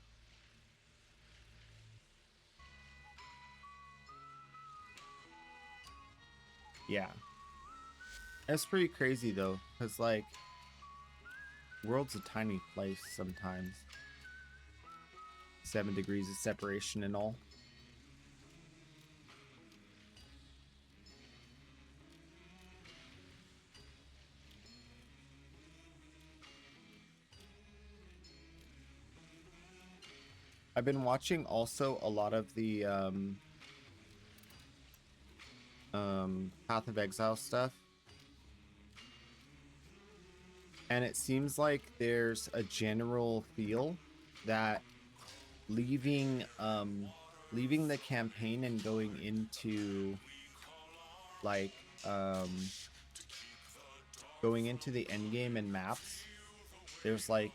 Yeah. That's pretty crazy though, because like, world's a tiny place sometimes. 7 degrees of separation and all. I've been watching also a lot of the Path of Exile stuff, and it seems like there's a general feel that leaving the campaign and going into like going into the end game and maps, there's like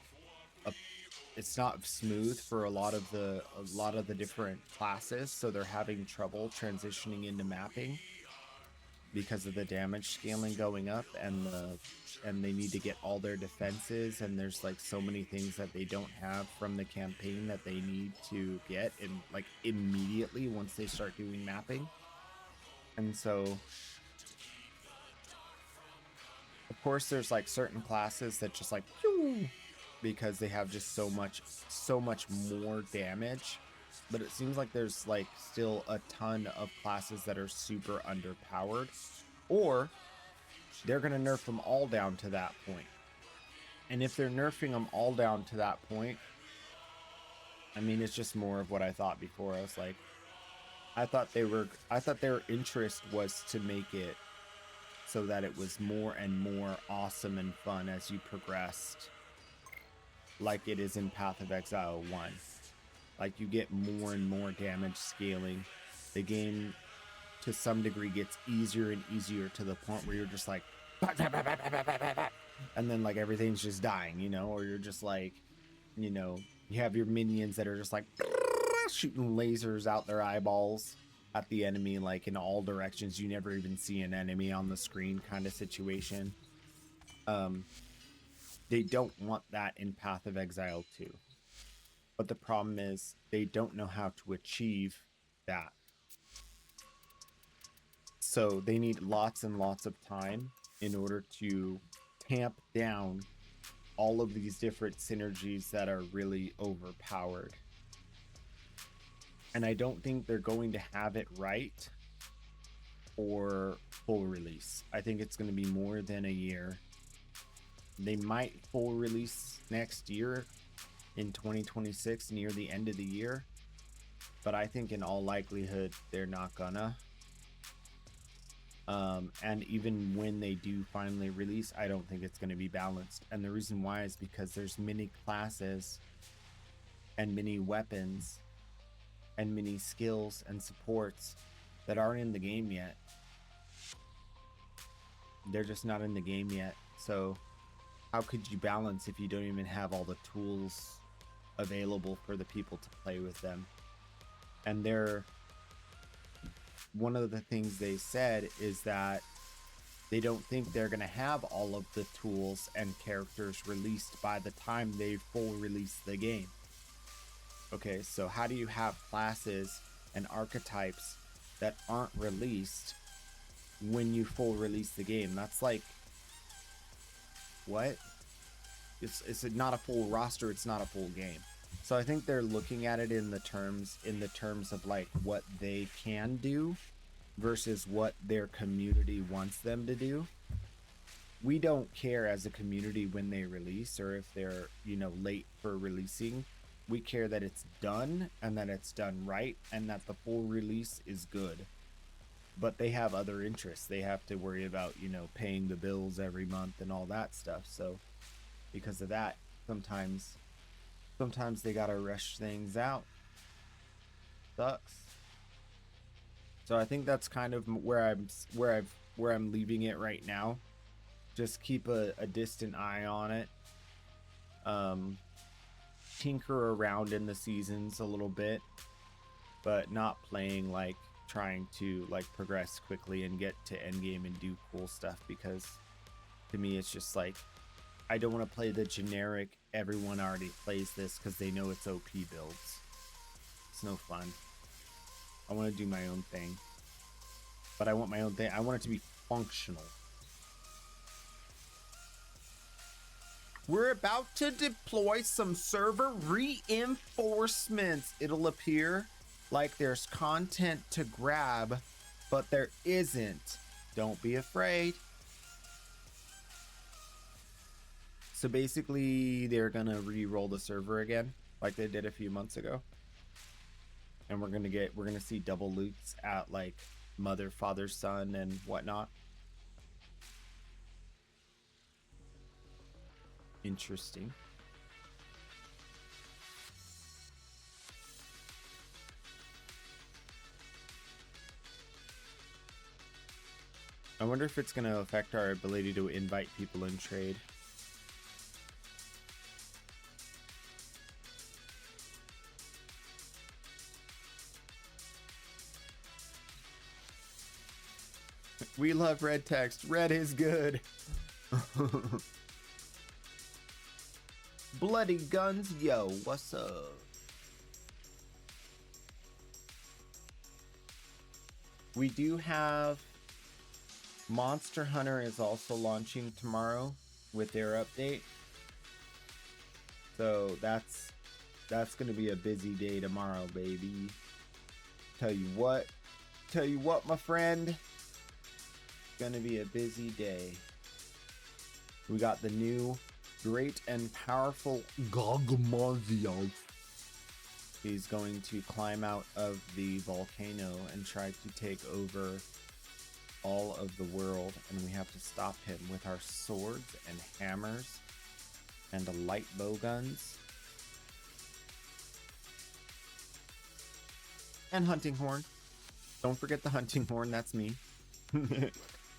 it's not smooth for a lot of the different classes, so they're having trouble transitioning into mapping because of the damage scaling going up, and they need to get all their defenses, and there's like so many things that they don't have from the campaign that they need to get in like immediately once they start doing mapping. And so of course there's like certain classes that just like pew, because they have just so much more damage, but it seems like there's like still a ton of classes that are super underpowered, or they're gonna nerf them all down to that point. And if they're nerfing them all down to that point, I mean, it's just more of what I thought before. I was like, I thought their interest was to make it so that it was more and more awesome and fun as you progressed, like it is in Path of Exile 1. Like, you get more and more damage scaling. The game to some degree gets easier and easier to the point where you're just like, and then like everything's just dying, you know, or you're just like, you know, you have your minions that are just like shooting lasers out their eyeballs at the enemy, like in all directions. You never even see an enemy on the screen kind of situation. They don't want that in Path of Exile 2. But the problem is they don't know how to achieve that. So they need lots and lots of time in order to tamp down all of these different synergies that are really overpowered. And I don't think they're going to have it right for full release. I think it's going to be more than a year. They might full release next year in 2026 near the end of the year, but I think in all likelihood they're not gonna. And even when they do finally release, I don't think it's going to be balanced. And the reason why is because there's many classes and many weapons and many skills and supports that aren't in the game yet. They're just not in the game yet. So how could you balance if you don't even have all the tools available for the people to play with them? And one of the things they said is that they don't think they're going to have all of the tools and characters released by the time they full release the game. Okay, so how do you have classes and archetypes that aren't released when you full release the game? That's like, what? It's not a full roster, it's not a full game. So I think they're looking at it in the terms of like what they can do versus what their community wants them to do. We don't care as a community when they release, or if they're, you know, late for releasing. We care that it's done and that it's done right and that the full release is good. But they have other interests. They have to worry about, you know, paying the bills every month and all that stuff. So because of that, sometimes they gotta rush things out. Sucks. So I think that's kind of where I'm leaving it right now. Just keep a distant eye on it. Tinker around in the seasons a little bit, but not playing like trying to like progress quickly and get to endgame and do cool stuff, because to me it's just like, I don't want to play the generic everyone already plays this because they know it's OP builds. It's no fun. I want to do my own thing, but I want my own thing. I want it to be functional. We're about to deploy some server reinforcements. It'll appear like there's content to grab, but there isn't. Don't be afraid. So basically, they're gonna re-roll the server again, like they did a few months ago. And we're gonna see double loots at like mother, father, son, and whatnot. Interesting. I wonder if it's gonna affect our ability to invite people in trade. We love red text. Red is good. Bloody guns, yo, what's up? We do have Monster Hunter is also launching tomorrow with their update. So that's gonna be a busy day tomorrow, baby. Tell you what, my friend. Gonna be a busy day. We got the new great and powerful Gogmazio. He's going to climb out of the volcano and try to take over all of the world, and we have to stop him with our swords and hammers and light bow guns and hunting horn. Don't forget the hunting horn, that's me.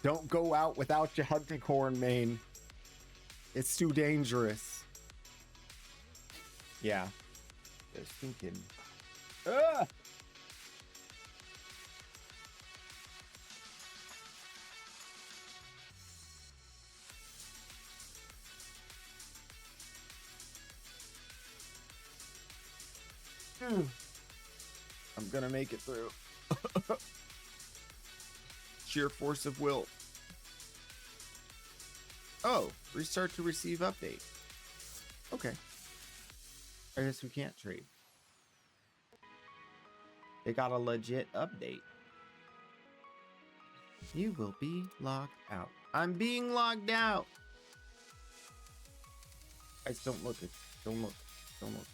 Don't go out without your hunting horn, main. It's too dangerous. Yeah. Just thinking. Ah! I'm gonna make it through. Sheer force of will. Oh, restart to receive update. Okay. I guess we can't trade. They got a legit update. You will be logged out. I'm being logged out. Guys, don't look. Don't look. Don't look.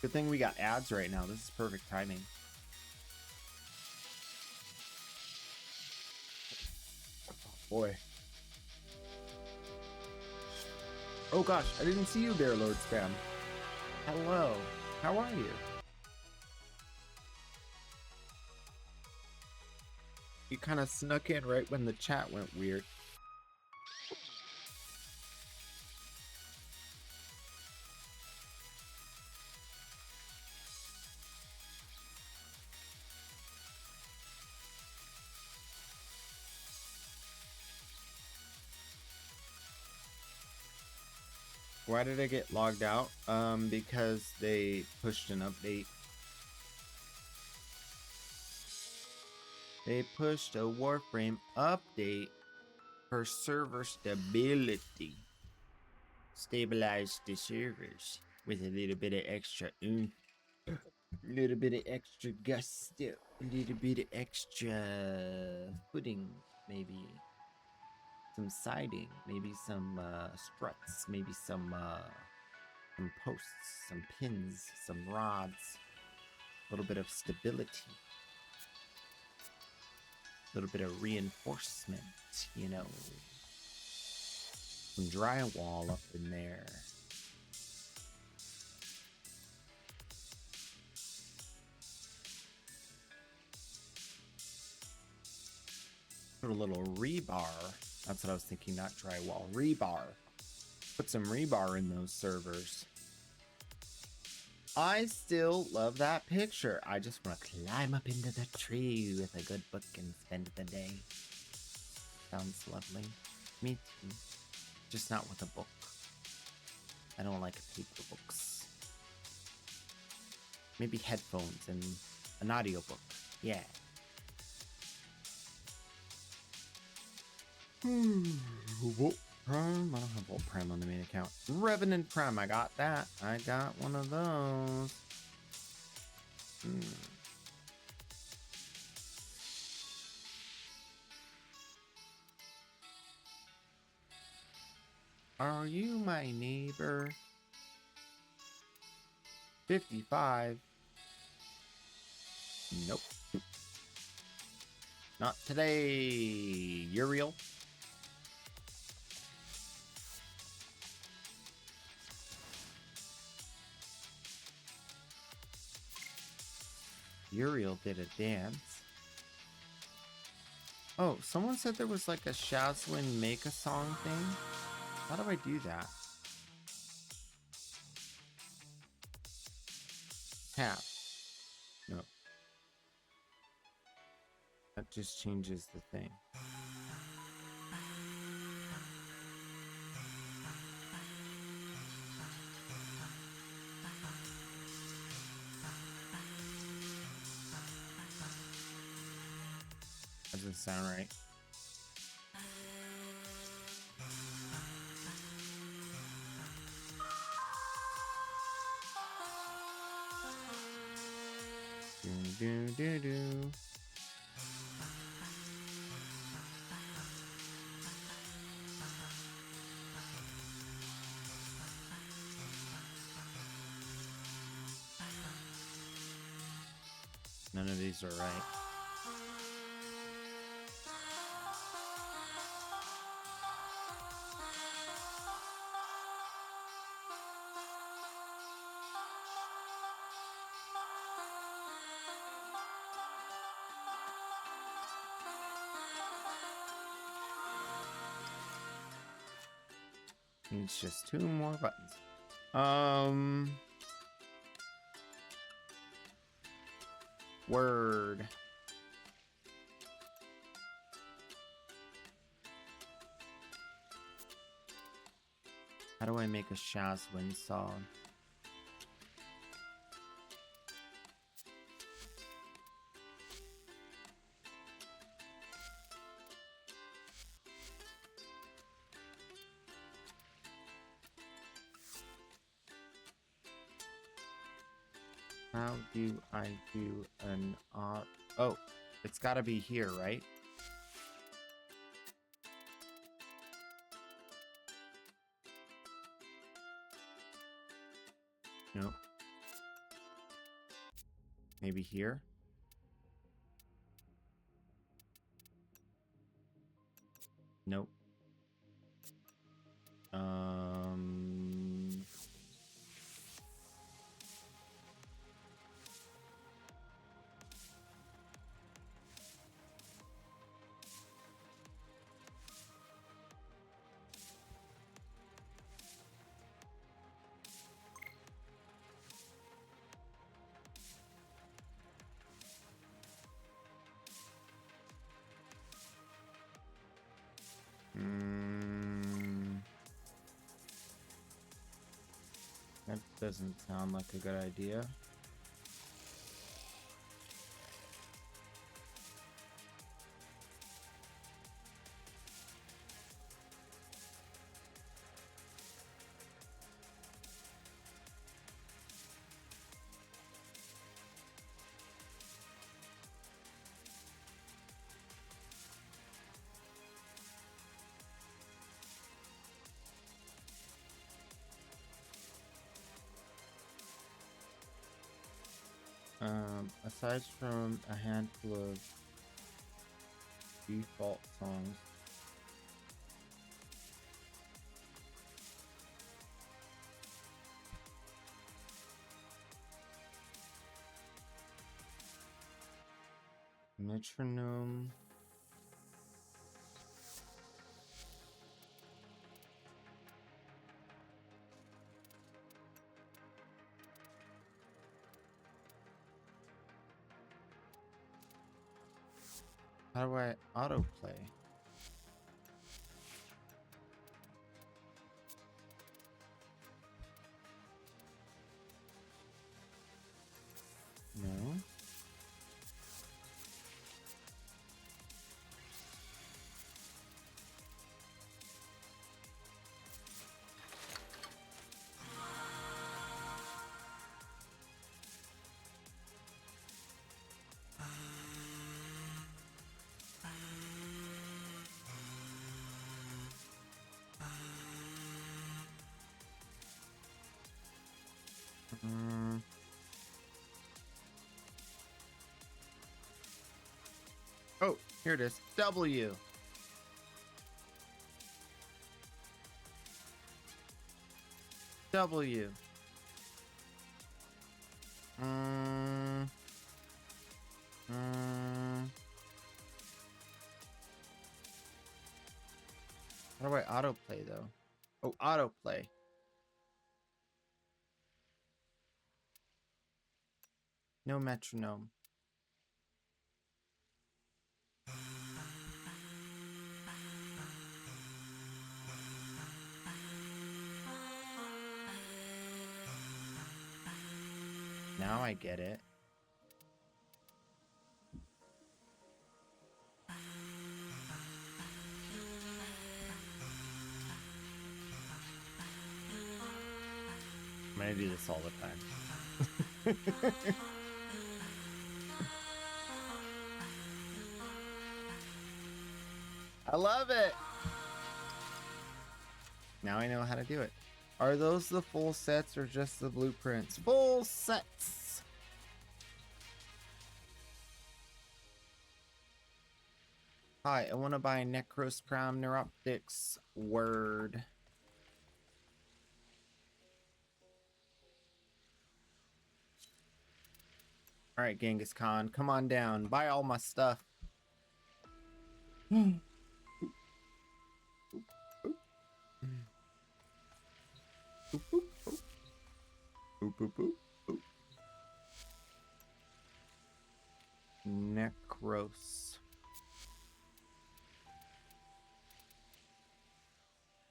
Good thing we got ads right now. This is perfect timing. Boy. Oh gosh, I didn't see you there, Lord Spam. Hello. How are you? You kind of snuck in right when the chat went weird. Why did I get logged out? Because they pushed an update. They pushed a warframe update for server stability. Stabilize the servers with a little bit of extra oomph. A little bit of extra gusto. A little bit of extra footing, maybe. Some siding, maybe some struts, maybe some posts, some pins, some rods, a little bit of stability, a little bit of reinforcement, you know, some drywall up in there. Put a little rebar. That's what I was thinking, not drywall. Rebar. Put some rebar in those servers. I still love that picture. I just want to climb up into the tree with a good book and spend the day. Sounds lovely. Me too. Just not with a book. I don't like paper books. Maybe headphones and an audiobook. Yeah. Volt Prime? I don't have Volt Prime on the main account. Revenant Prime, I got that. I got one of those. Are you my neighbor? 55. Nope. Not today, Uriel. Uriel did a dance. Oh, someone said there was like a Shazwin make a song thing. How do I do that? Tap. No. That just changes the thing. Doesn't sound right. Do do do. None of these are right. Needs just 2 more buttons. Word. How do I make a Shazwin song? How do I do an oh, it's gotta be here, right? Nope. Maybe here? Nope. That doesn't sound like a good idea. Aside from a handful of default songs, metronome, how do I autoplay? No. Oh, here it is. W. W. How do I autoplay though? Oh, autoplay. No metronome. Now I get it. I'm gonna do this all the time. I love it. Now I know how to do it. Are those the full sets or just the blueprints? Full sets. Hi, I want to buy Necros Prime Neuroptics. Word. All right, Genghis Khan, come on down. Buy all my stuff. Boop, boop, boop. Boop, boop, boop, boop. Necros.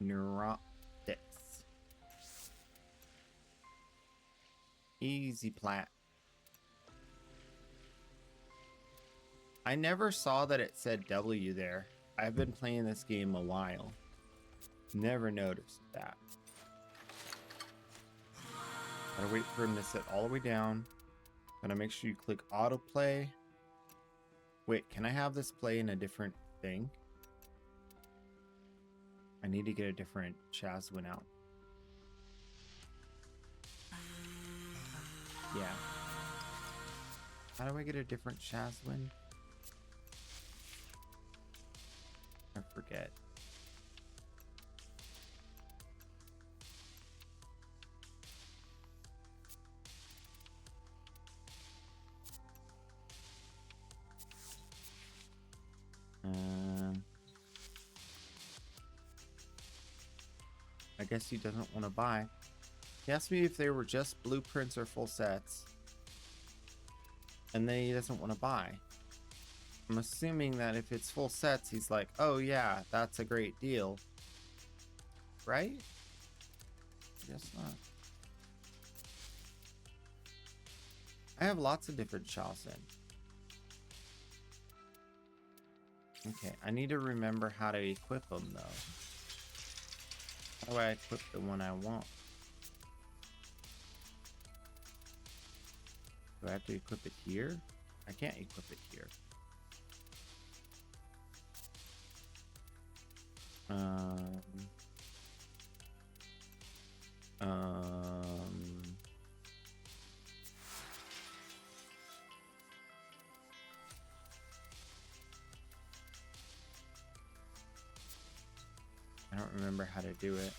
Neuroptics. Easy plat. I never saw that it said W there. I've been playing this game a while. Never noticed that. Gotta wait for him to sit all the way down. Gotta make sure you click autoplay. Wait, can I have this play in a different thing? I need to get a different Chazwin out. Yeah. How do I get a different Chazwin? I forget. I guess he doesn't want to buy. He asked me if they were just blueprints or full sets. And then he doesn't want to buy. I'm assuming that if it's full sets, he's like, oh yeah, that's a great deal. Right? I guess not. I have lots of different Shaoxin. Okay, I need to remember how to equip them though. How do I equip the one I want? Do I have to equip it here? I can't equip it here. I don't remember how to do it.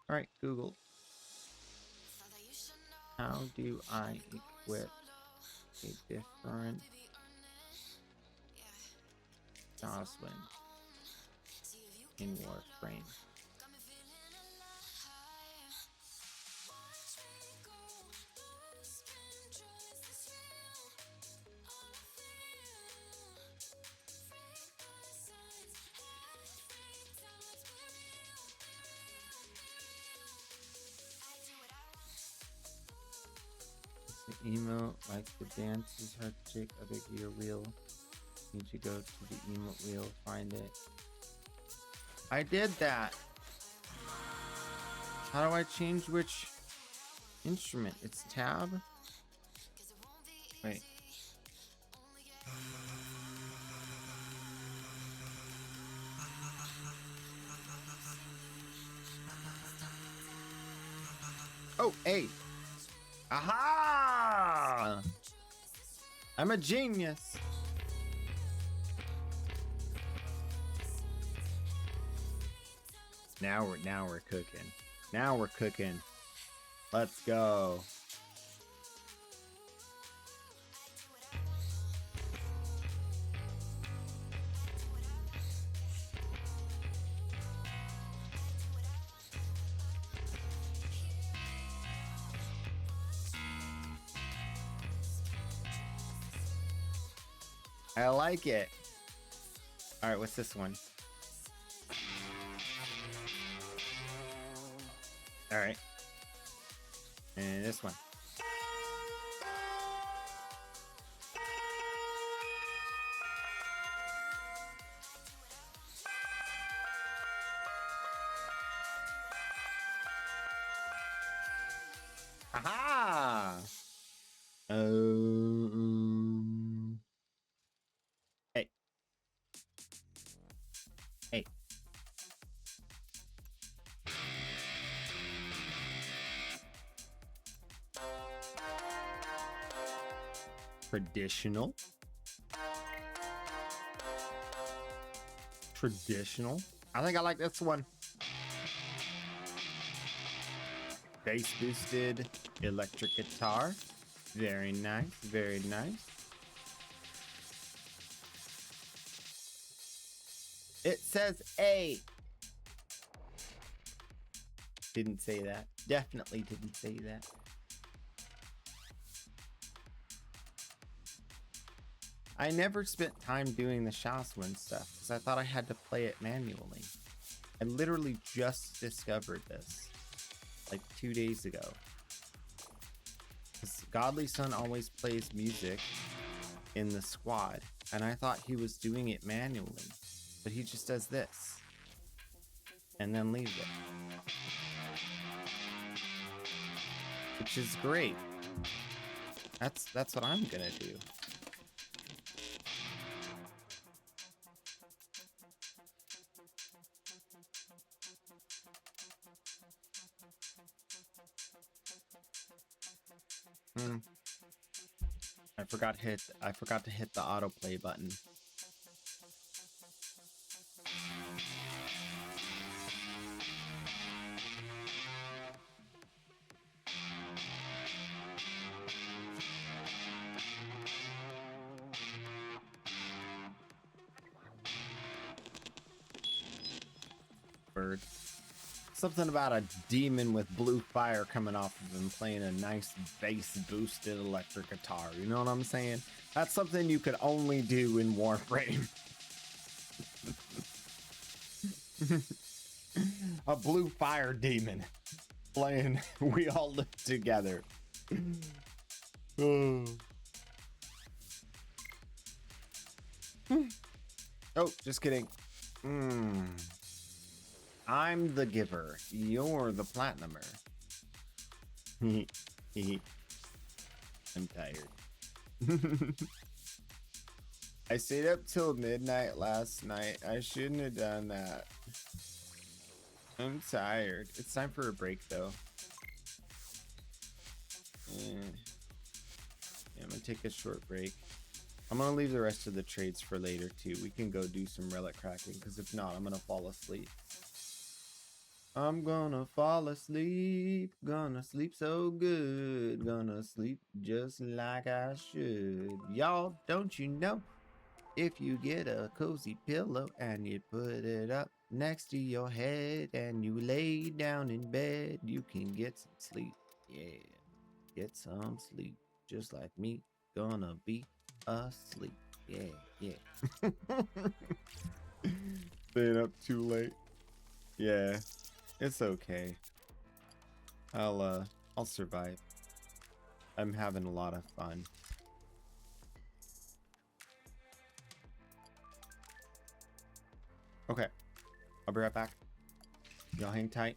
All right, Google. How do I equip a different Jocelyn in Warframe? emote, like the dance is hard to check. I think you're real. Need to go to the emote wheel, find it. I did that. How do I change which instrument? It's tab? Wait. Oh, A. Aha! I'm a genius. Now we're cooking. Now we're cooking. Let's go. I like it. All right, what's this one? All right. And this one. Aha! Hey. Hey. Traditional. Traditional. I think I like this one. Bass boosted electric guitar. Very nice. Very nice. It says A. Didn't say that. Definitely didn't say that. I never spent time doing the Shaswin stuff because I thought I had to play it manually. I literally just discovered this like 2 days ago. Because Godly Son always plays music in the squad, and I thought he was doing it manually, but he just does this and then leaves it, which is great. That's what I'm gonna do. I forgot to hit the autoplay button. Bird. Something about a demon with blue fire coming off of him playing a nice bass boosted electric guitar. You know what I'm saying? That's something you could only do in Warframe. A blue fire demon playing We All Live Together. Oh, just kidding. I'm the giver. You're the platinumer. I'm tired. I stayed up till midnight last night. I shouldn't have done that. I'm tired. It's time for a break though. Yeah, I'm gonna take a short break. I'm gonna leave the rest of the trades for later too. We can go do some relic cracking because if not, I'm gonna fall asleep. I'm gonna fall asleep, gonna sleep so good, gonna sleep just like I should. Y'all, don't you know, if you get a cozy pillow and you put it up next to your head and you lay down in bed, you can get some sleep. Yeah, get some sleep, just like me, gonna be asleep. Yeah. Staying up too late. Yeah. It's okay. I'll survive. I'm having a lot of fun. Okay, I'll be right back. Y'all hang tight.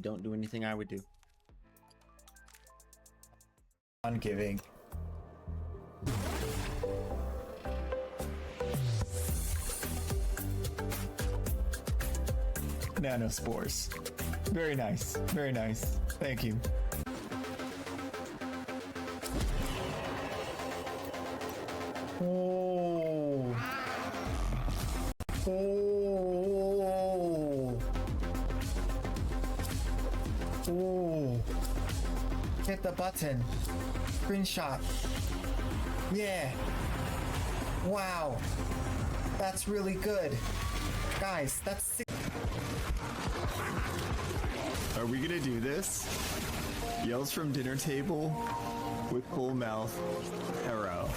Don't do anything I would do. On giving. Nanospores. Very nice. Very nice. Thank you. Oh. Oh. Oh. Hit the button. Screenshot. Yeah. Wow. That's really good. Guys, that's sick. Are we gonna do this? Yells from dinner table with full mouth arrow.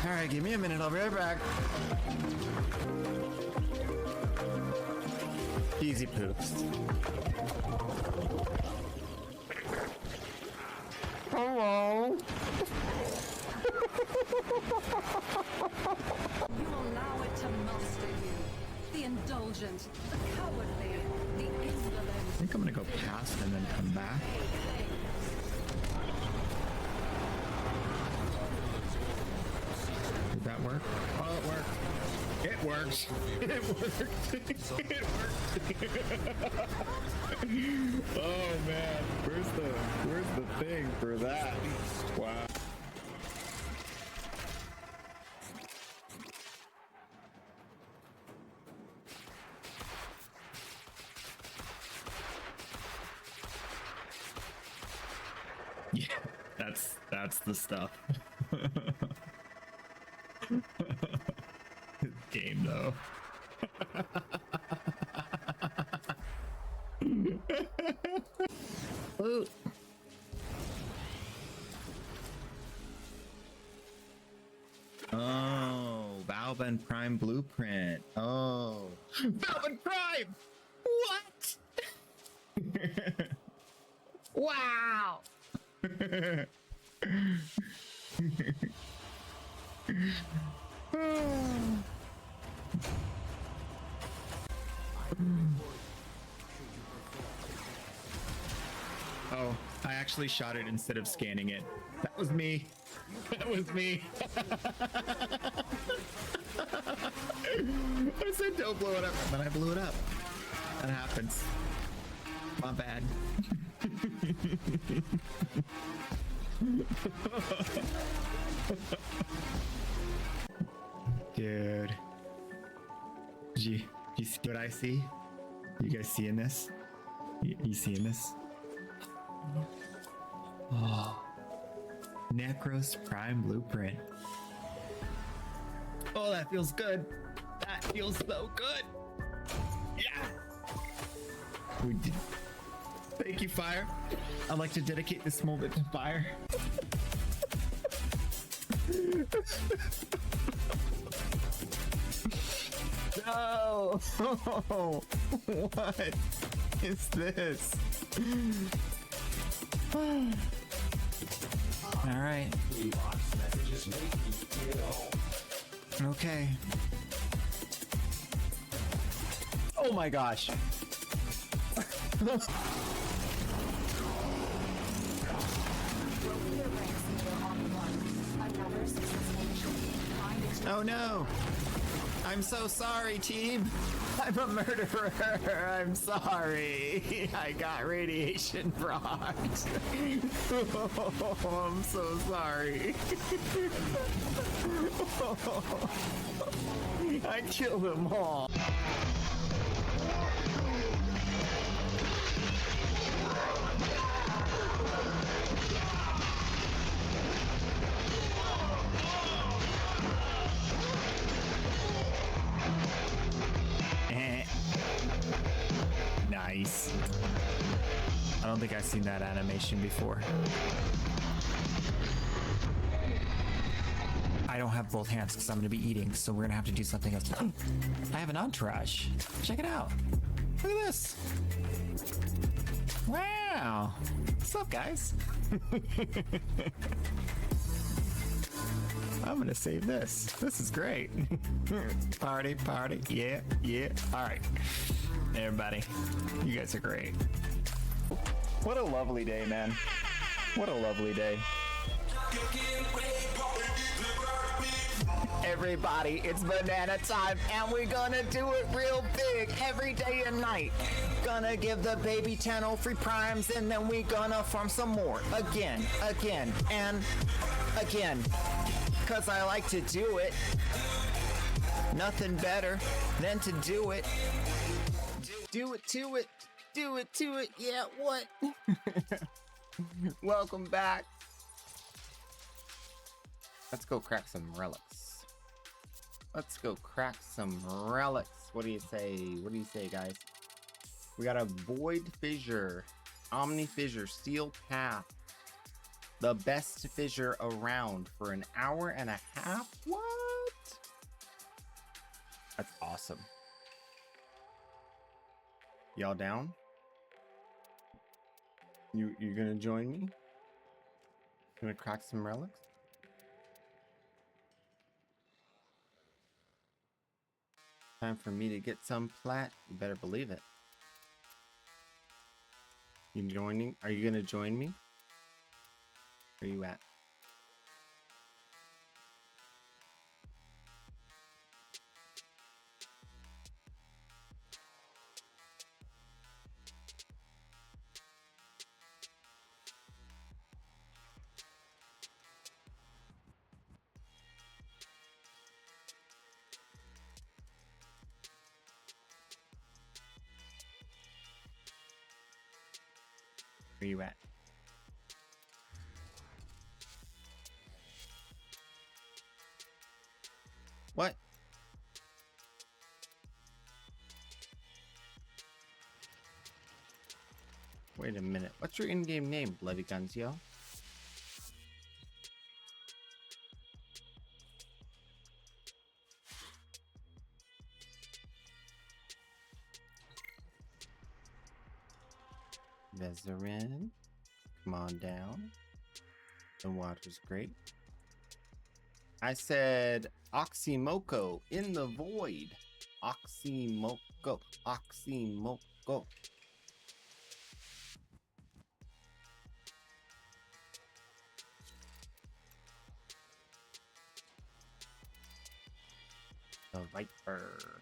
Alright, give me a minute, I'll be right back. Easy poops. Hello. You allow it to master you. The indulgent, the cowardly, the indolent. I think I'm gonna go past and then come back. Did that work? Oh, it worked. It works. It worked. It worked. Oh man, where's the thing for that? Wow. Yeah, that's the stuff. Game though. Ooh. Oh, Valve Prime Blueprint. Oh, Valve Prime. What? Wow. Oh, I actually shot it instead of scanning it. That was me. That was me. I said don't blow it up, but I blew it up. That happens. My bad. Dude. Did you see what I see? You guys seeing this? You seeing this? Oh. Necros Prime Blueprint. Oh, that feels good. That feels so good. Yeah. We did. Thank you, Fire. I'd like to dedicate this moment to Fire. No! What is this? All right. Okay. Oh my gosh. Oh no! I'm so sorry, team! I'm a murderer! I'm sorry! I got radiation rocked! Oh, I'm so sorry! I killed them all! Nice. I don't think I've seen that animation before. I don't have both hands because I'm going to be eating, so we're going to have to do something else. I have an entourage. Check it out. Look at this. Wow. What's up, guys? I'm gonna save this. This is great. Party, party. Yeah, yeah. All right. Everybody, you guys are great. What a lovely day, man. What a lovely day. Everybody, it's banana time, and we're gonna do it real big every day and night. Gonna give the baby 10 free primes, and then we gonna farm some more. Again, and again. Cause I like to do it. Nothing better than to do it. Do it to it. Do it to it. Yeah, what? Welcome back. Let's go crack some relics. Let's go crack some relics. What do you say? What do you say, guys? We got a Void Fissure, Omni Fissure, Steel Path. The best fissure around for an hour and a half? What? That's awesome. Y'all down? You gonna join me? Gonna crack some relics? Time for me to get some plat. You better believe it. You joining? Are you gonna join me? Where you at? Where you at? What? Wait a minute. What's your in-game name, Bloody Guns, yo? Vezarin. Come on down. The water's great. I said Oxymoko in the void. Oxymoko. Oxymoko. The Viper.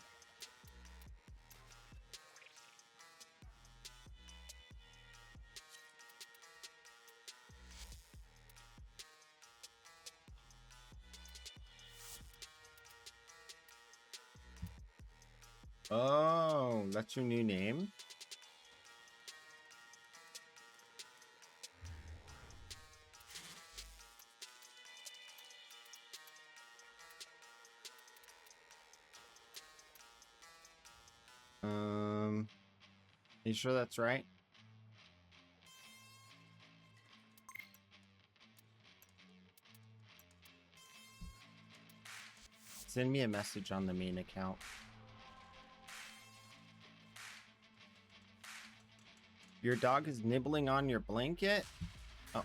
Oh, that's your new name? You sure that's right? Send me a message on the main account. Your dog is nibbling on your blanket? Uh-oh.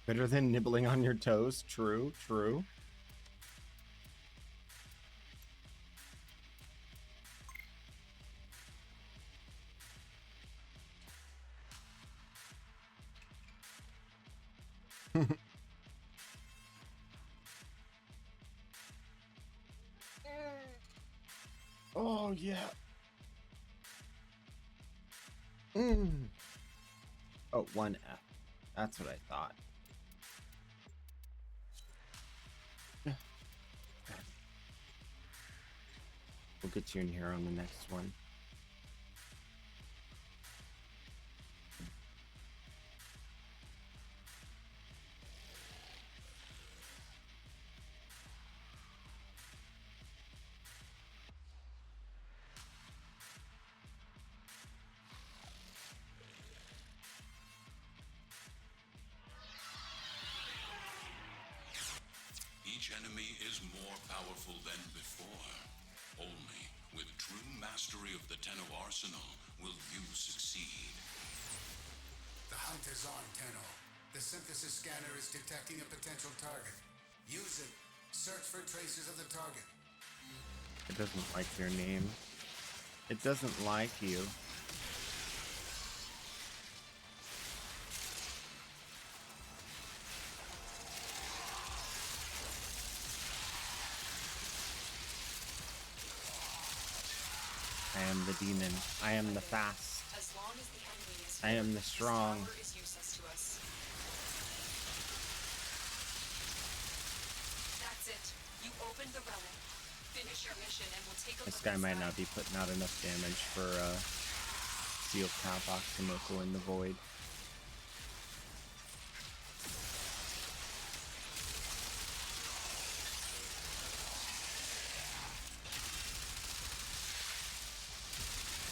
Better than nibbling on your toes. True, true. Oh, yeah. Oh, 1F. That's what I thought. We'll get you in here on the next one. Each enemy is more powerful than before. Only with true mastery of the Tenno arsenal will you succeed. The hunt is on, Tenno. The synthesis scanner is detecting a potential target. Use it. Search for traces of the target. It doesn't like your name. It doesn't like you. I am the demon. I am the fast. As long as the enemy is I am the strong. power is useless to us. That's it. You opened the relic. Finish your mission and we'll take a This look guy might inside. not be putting out enough damage for Sealed Cowbox Simoko in the Void.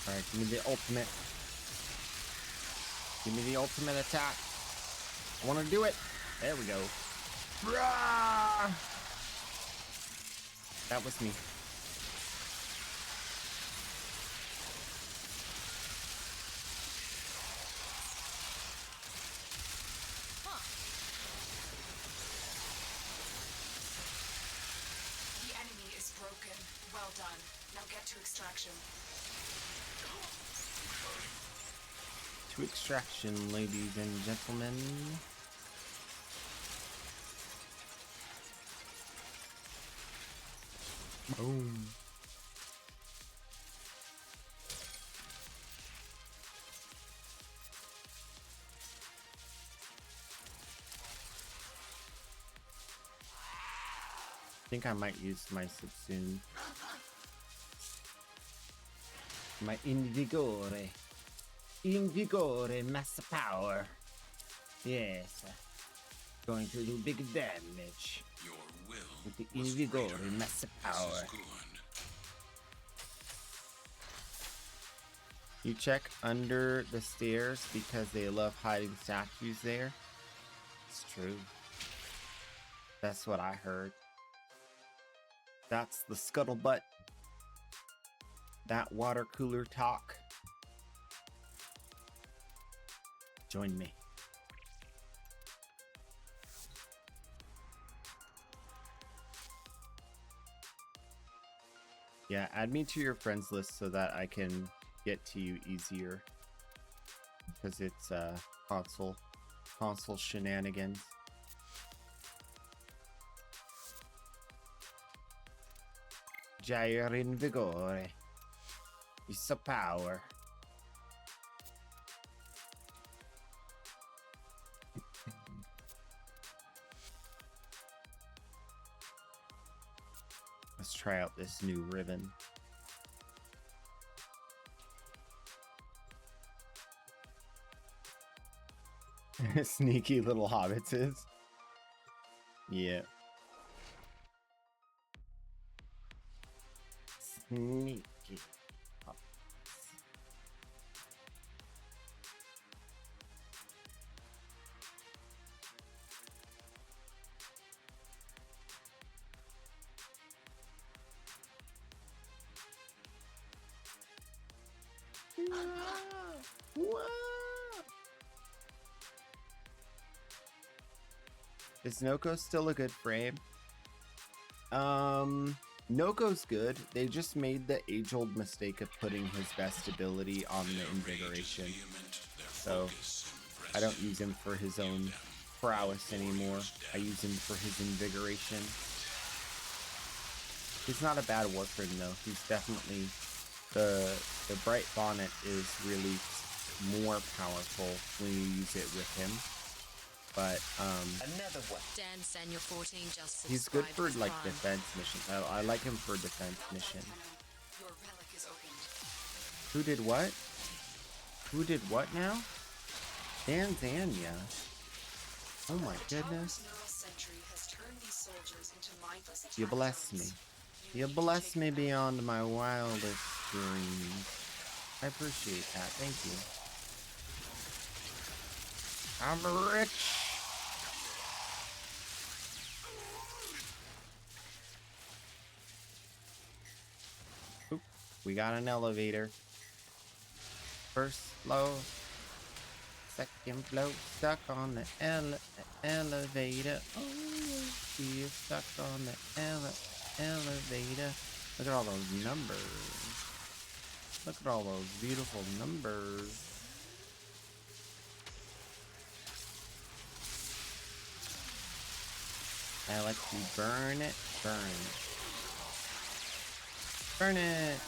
Alright, give me the ultimate. Give me the ultimate attack. I want to do it. There we go. Rah! That was me. The enemy is broken. Well done. Now get to extraction. To extraction, ladies and gentlemen. Boom. I think I might use my subsume. My Invigore. Invigore, mass power. Yes. Going to do big damage. Your will with the was Invigore, greater. mass This power. is good. You check under the stairs because they love hiding statues there. It's true. That's what I heard. That's the scuttlebutt. That water cooler talk. Join me. Yeah, add me to your friends list so that I can get to you easier. Because it's console shenanigans. Gyre in vigore. It's a power. Let's try out this new ribbon. Sneaky little hobbits is. Yeah. Sneaky hobbits. Whoa. Is Noko still a good frame? Noko's good. They just made the age-old mistake of putting his best ability on the invigoration. So I don't use him for his own prowess anymore. I use him for his invigoration. He's not a bad warframe though. He's definitely the bright bonnet is really more powerful when you use it with him. But Another one. Dan Senior 14 just he's good for subscribed like to Prime. defense mission. I like him for defense mission. Your relic is opened. Who did what? Who did what now? Dan Zanya. Oh my goodness. Neural sentry has turned these soldiers into mindless You attack bless drones. me. You bless me beyond my wildest dreams. I appreciate that. Thank you. I'm rich. We got an elevator. First floor, second floor, stuck on the elevator. Oh, you're stuck on the elevator. Look at all those numbers. Look at all those beautiful numbers. I like to burn it, burn. Burn it!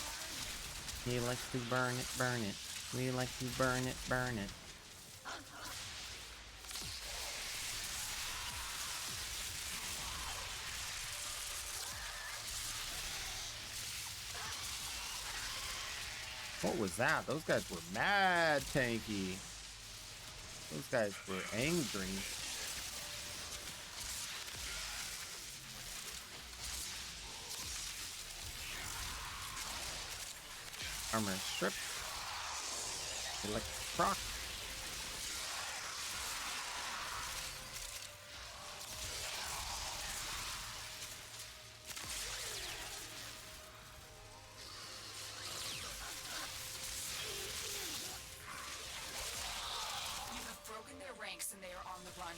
He likes to burn it, burn it. We like to burn it, burn it. What was that? Those guys were mad tanky. Those guys were angry. Armor strip. Electric proc. And they are on the run.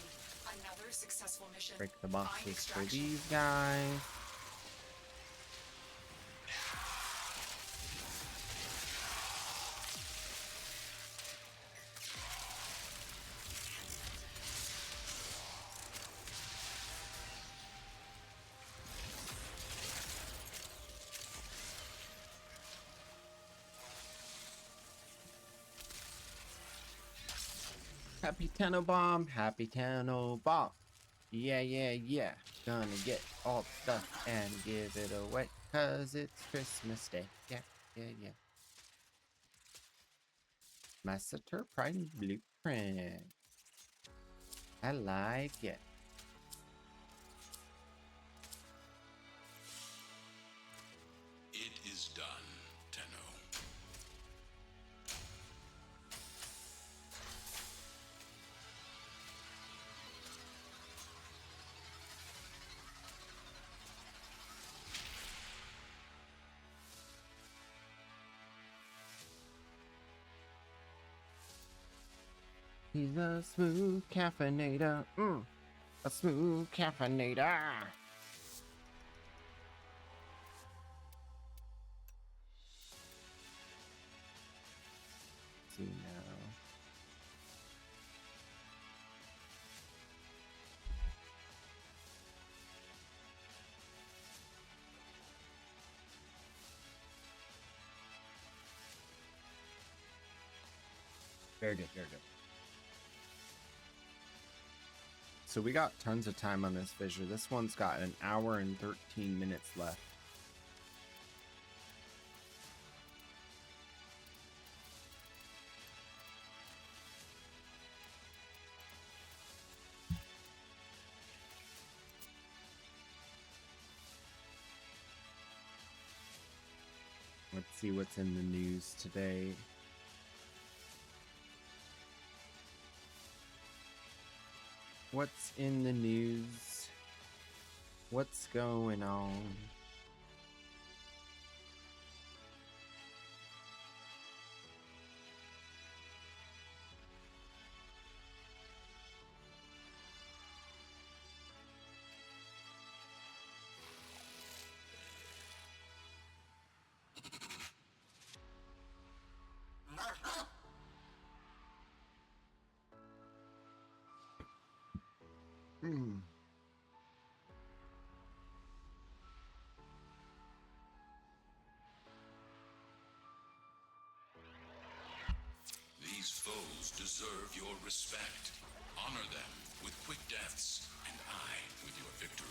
Another successful mission. Break the boxes for these guys. Happy Tenno Bomb, Happy Tenno Bomb. Yeah, yeah, yeah. Gonna get all the stuff and give it away, 'cause it's Christmas Day. Yeah, yeah, yeah. Massacre Prime Blueprint. I like it. It is done, Tenno. He's a smooth caffeinator. A smooth caffeinator. See now. Very good, very good. So we got tons of time on this fissure. This one's got an hour and 13 minutes left. Let's see what's in the news today. What's in the news? What's going on? These foes deserve your respect. Honor them with quick deaths, and I with your victory.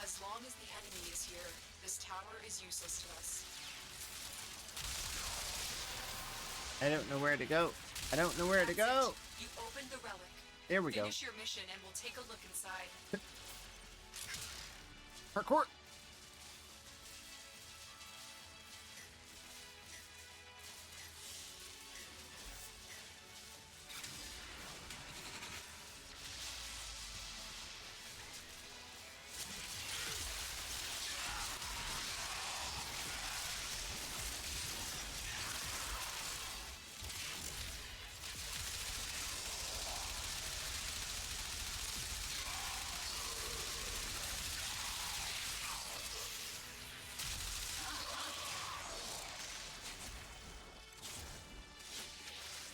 As long as the enemy is here, this tower is useless to us. I don't know where to go. I don't know where to go. You opened the relic. There we go. Finish your mission and we'll take a look inside. Parkour.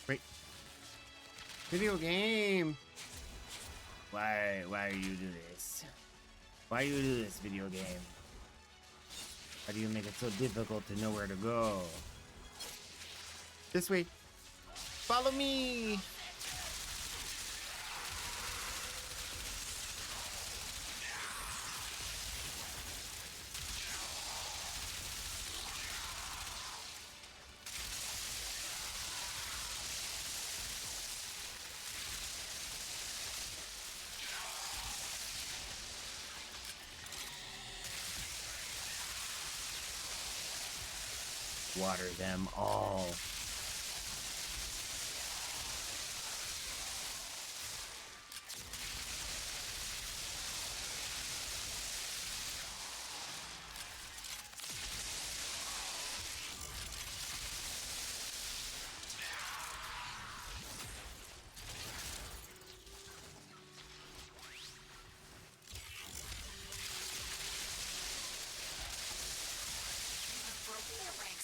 Wait. Video game. Why you do this? Why you do this, video game? Why do you make it so difficult to know where to go? This way. Follow me. Water them all.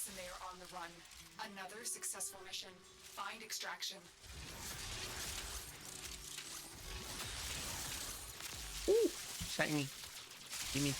And they are on the run. Another successful mission. Find extraction. Ooh, shiny. Gimme.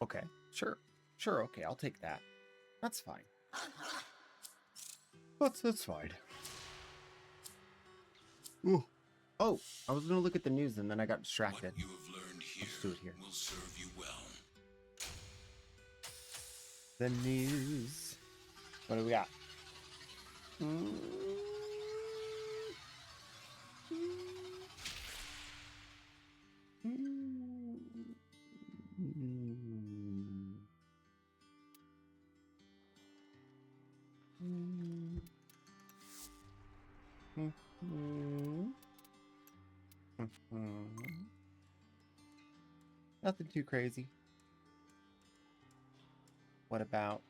Okay, sure, okay, I'll take that. That's fine. That's fine. Ooh. Oh, I was gonna look at the news and then I got distracted. What you have learned here Let's do it here. will serve you well. The news. What do we got? Nothing too crazy. What about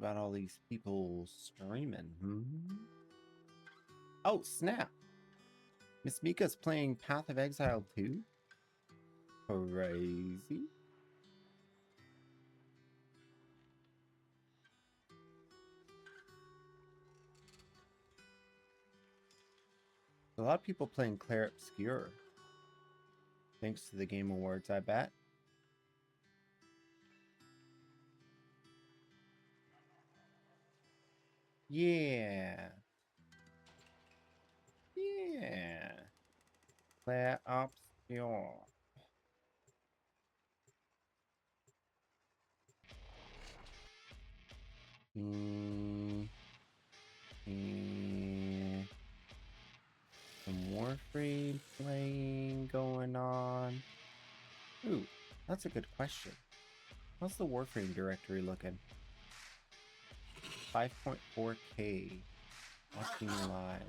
all these people streaming? Oh, snap. Miss Mika's playing Path of Exile 2? Crazy. A lot of people playing Claire Obscure. Thanks to the Game Awards, I bet. Yeah. Yeah. Claire Obscure. Some warframe playing going on. Ooh, that's a good question. How's the warframe directory looking? 5.4K. Watching live.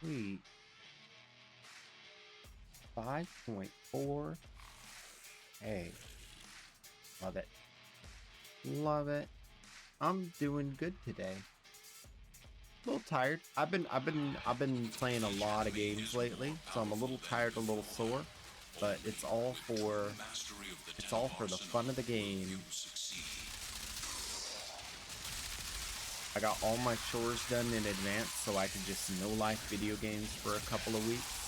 Sweet. 5.4K. Love it. Love it. I'm doing good today. A little tired. I've been playing a lot of games lately, so I'm a little tired, a little sore, but it's all for the fun of the game. I got all my chores done in advance so I could just no life video games for a couple of weeks.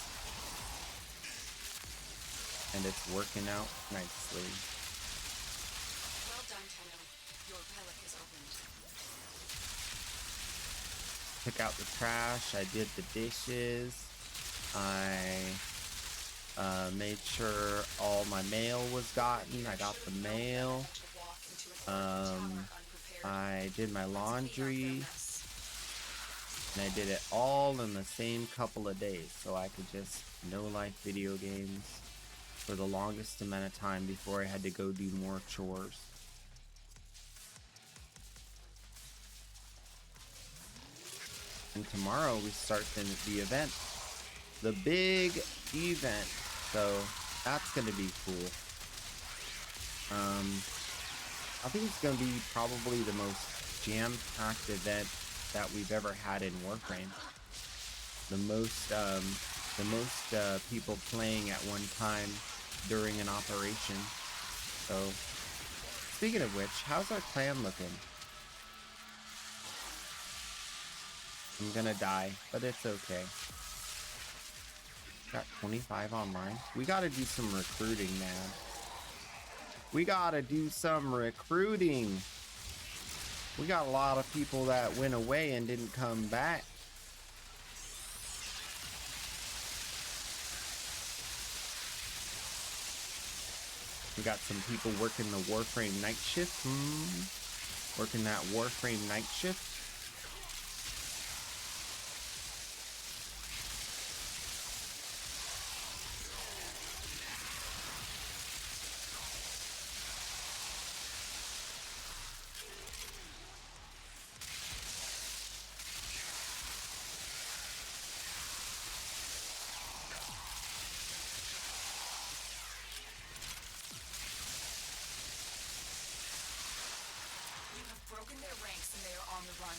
And it's working out nicely. Well done, Tenno. Your relic is opened. Took out the trash. I did the dishes. I made sure all my mail was gotten. I got the mail. I did my laundry. And I did it all in the same couple of days. So I could just no life video games for the longest amount of time before I had to go do more chores. And tomorrow we start the event. The big event. So that's going to be cool. I think it's going to be probably the most jam-packed event that we've ever had in Warframe. The most people playing at one time during an operation. So, speaking of which, how's our clan looking? I'm gonna die, but it's okay. Got 25 online. We gotta do some recruiting, man. We gotta do some recruiting. We got a lot of people that went away and didn't come back. We got some people working the Warframe night shift. Working that Warframe night shift. Broken their ranks and they are on the run.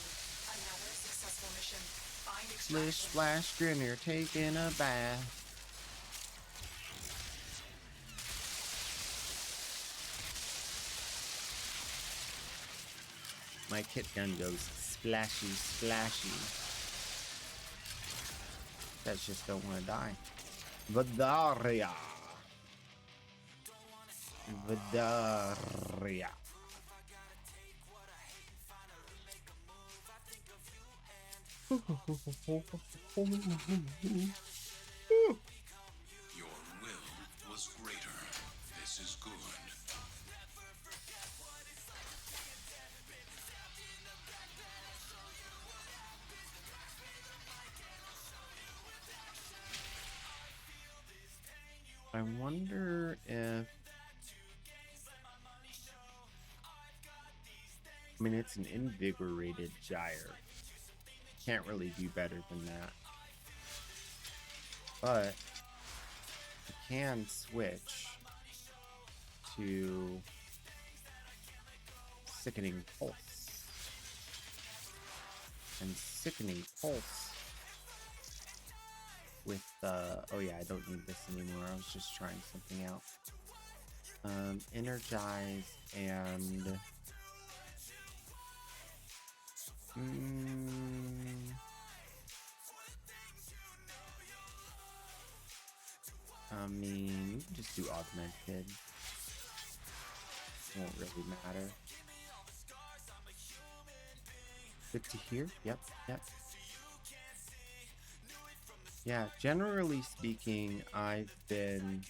Another successful mission. Find Splish, extraction. splash, grinner, taking a bath. My kit gun goes splashy, splashy. Guys just don't want to die. Vidaria. Vidaria. Your will was greater. This is good. I wonder if... I mean, it's an invigorated gyre. Can't really do better than that. But I can switch to Sickening Pulse. And Sickening Pulse with oh yeah, I don't need this anymore. I was just trying something out. Energize and I mean, we can just do augmented. Won't really matter. Good to hear. Yep. Yeah, generally speaking, I've been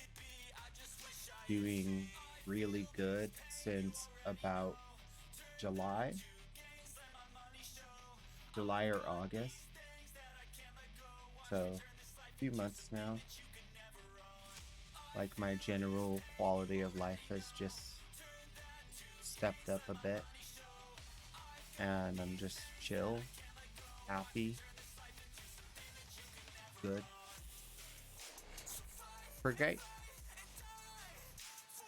doing really good since about July or August. So, a few months now. Like, my general quality of life has just stepped up a bit. And I'm just chill, happy, good. Great.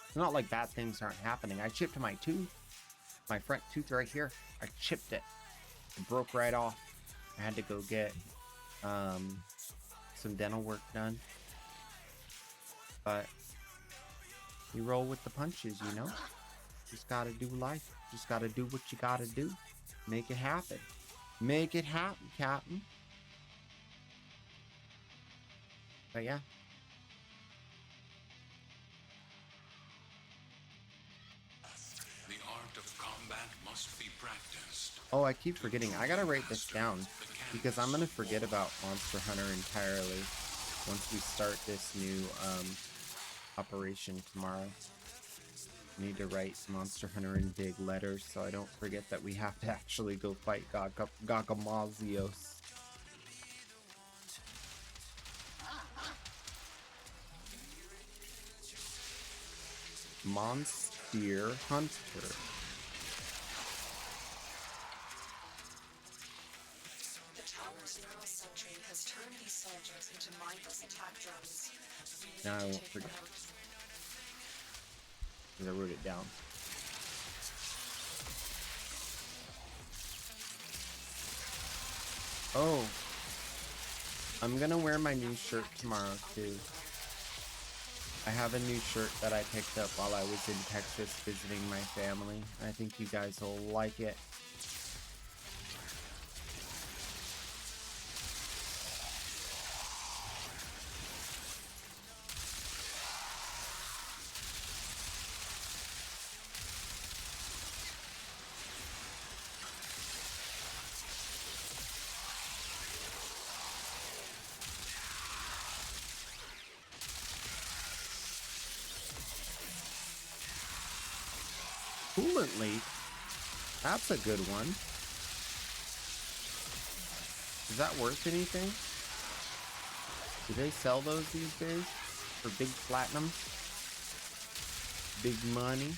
It's not like bad things aren't happening. I chipped my tooth. My front tooth right here. I chipped it. It broke right off. I had to go get some dental work done. But you roll with the punches, you know? Just gotta do life. Just gotta do what you gotta do. Make it happen. Make it happen, Captain. But yeah. The art of combat must be practiced. Oh, I keep forgetting. I gotta write this down because I'm gonna forget about Monster Hunter entirely once we start this new operation tomorrow. I need to write Monster Hunter in big letters so I don't forget that we have to actually go fight Gagamazios. Monster Hunter. The tower's neural sentry has turned these soldiers into mindless attack drones. Now I won't forget. Because I wrote it down. Oh. I'm gonna wear my new shirt tomorrow too. I have a new shirt that I picked up while I was in Texas visiting my family. I think you guys will like it. Coolant leak? That's a good one. Is that worth anything? Do they sell those these days? For big platinum? Big money?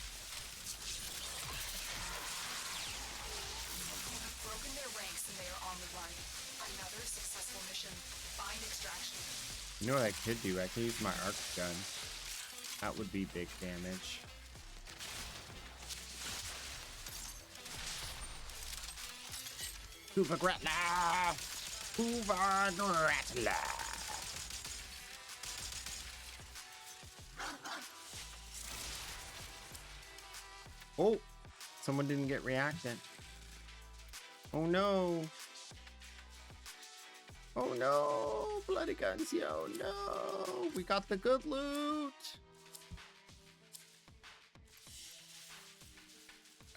Have broken their ranks and they are on the run. Another successful mission. Find extraction. You know what I could do? I could use my arc gun. That would be big damage. Hoover Gratler! Hoover Gratler! Oh! Someone didn't get reactant. Oh no! Oh no! Bloody guns, yo! No! We got the good loot!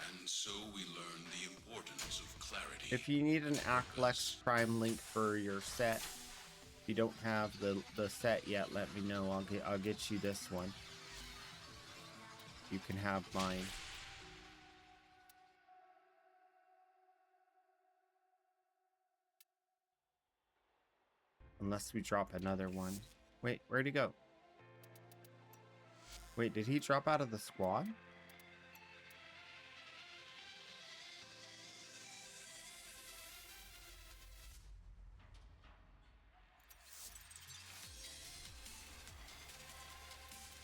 And so we learn the importance of clarity. If you need an Aklex Prime link for your set, if you don't have the set yet, let me know. I'll get you this one. You can have mine. Unless we drop another one. Wait, where'd he go? Wait, did he drop out of the squad?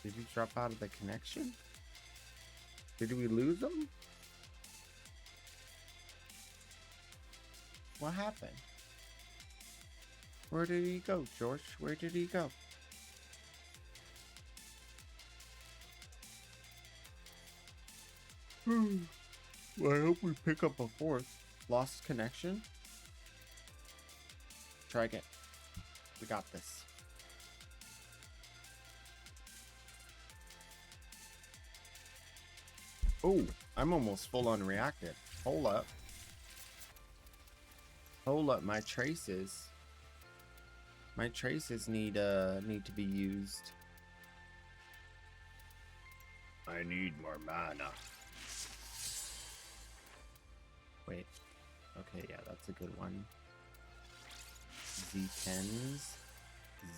Did he drop out of the connection? Did we lose him? What happened? Where did he go, George? Where did he go? Well, I hope we pick up a fourth. Lost connection? Try again. We got this. Oh, I'm almost full on reactive. Hold up. Hold up, my traces. My traces need to be used. I need more mana. Wait. Okay, yeah, that's a good one. Z10s.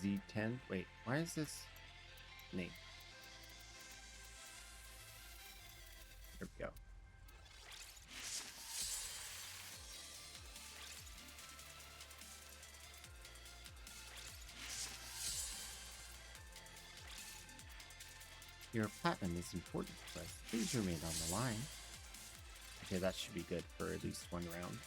Z10. Wait, why is this name? There we go. Your platinum is important to us. Please remain on the line. Okay, that should be good for at least one round.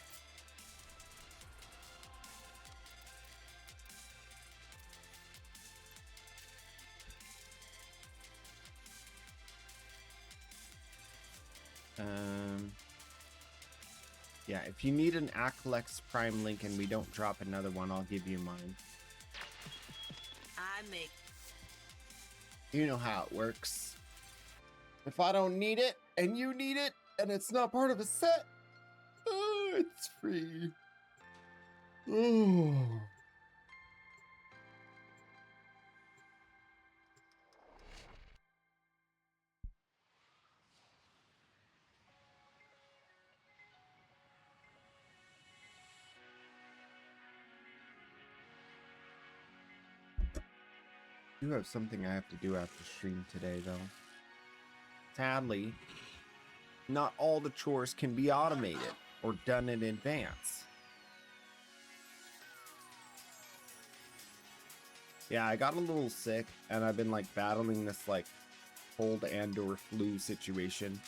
Yeah, if you need an Acolyx Prime link and we don't drop another one, I'll give you mine. I make. You know how it works. If I don't need it and you need it and it's not part of a set, it's free. Oh. I do have something I have to do after stream today, though. Sadly, not all the chores can be automated or done in advance. Yeah, I got a little sick, and I've been like battling this like cold and or flu situation,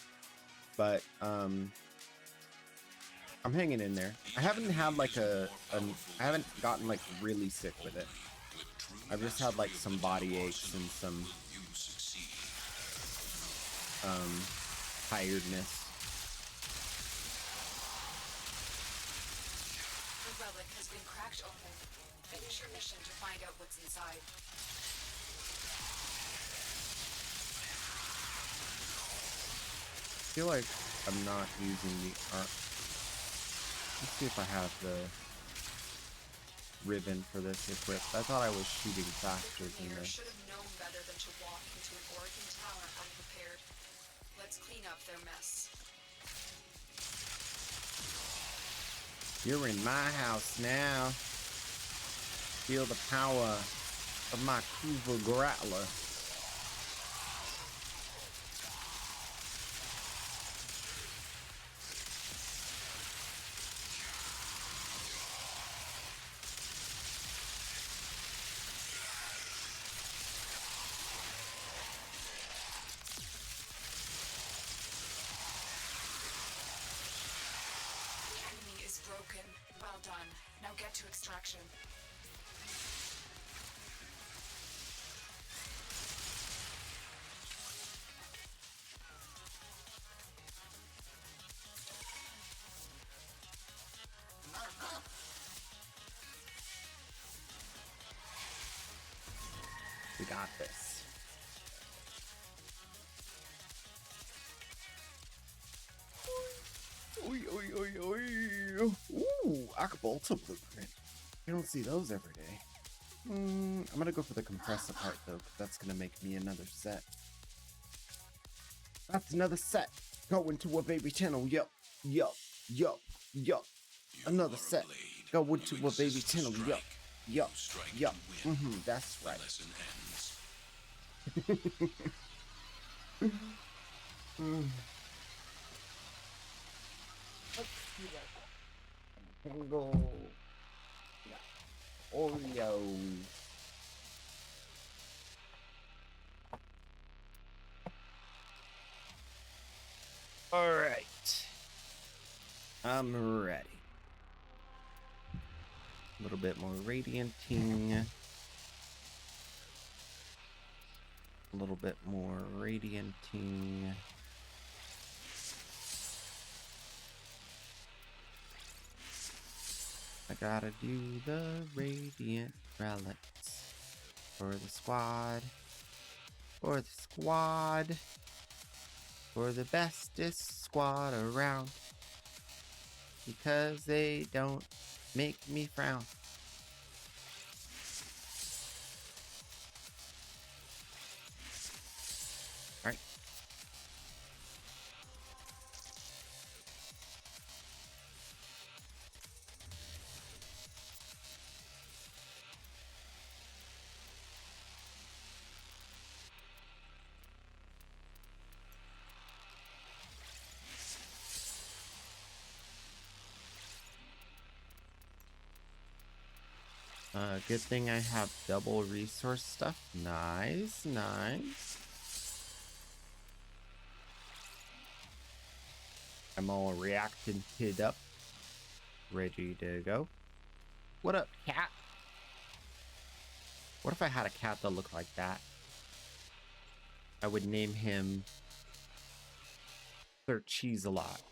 but I'm hanging in there. I haven't had like I haven't gotten like really sick with it. I've just had like some body aches and some tiredness. The relic has been cracked open. Finish your mission to find out what's inside. I feel like I'm not using the art. Let's see if I have the ribbon for this equipped. I thought I was shooting faster than this. Should have known better than to walk into an Oregon tower unprepared. Let's clean up their mess. You're in my house now. Feel the power of my Kuva Grappler. Broken. Well done. Now get to extraction. We got this. Oi, oi, oi, oi. Ooh, Akabolta blueprint. You don't see those every day. I'm gonna go for the compressor part though, because that's gonna make me another set. That's another set. Going to a baby channel. Yup, yup, yup, yup. Another set. Going to a baby channel. Yup, yup, yup. That's right. Let's see that. Tango. Yeah. Oreos. All right. I'm ready. A little bit more radianting. A little bit more radianting. I gotta do the radiant relics for the squad. For the squad. For the bestest squad around. Because they don't make me frown. Alright. Good thing I have double resource stuff. Nice, nice. I'm all reacted up. Ready to go. What up, cat? What if I had a cat that looked like that? I would name him Sir Cheese-a-Lot.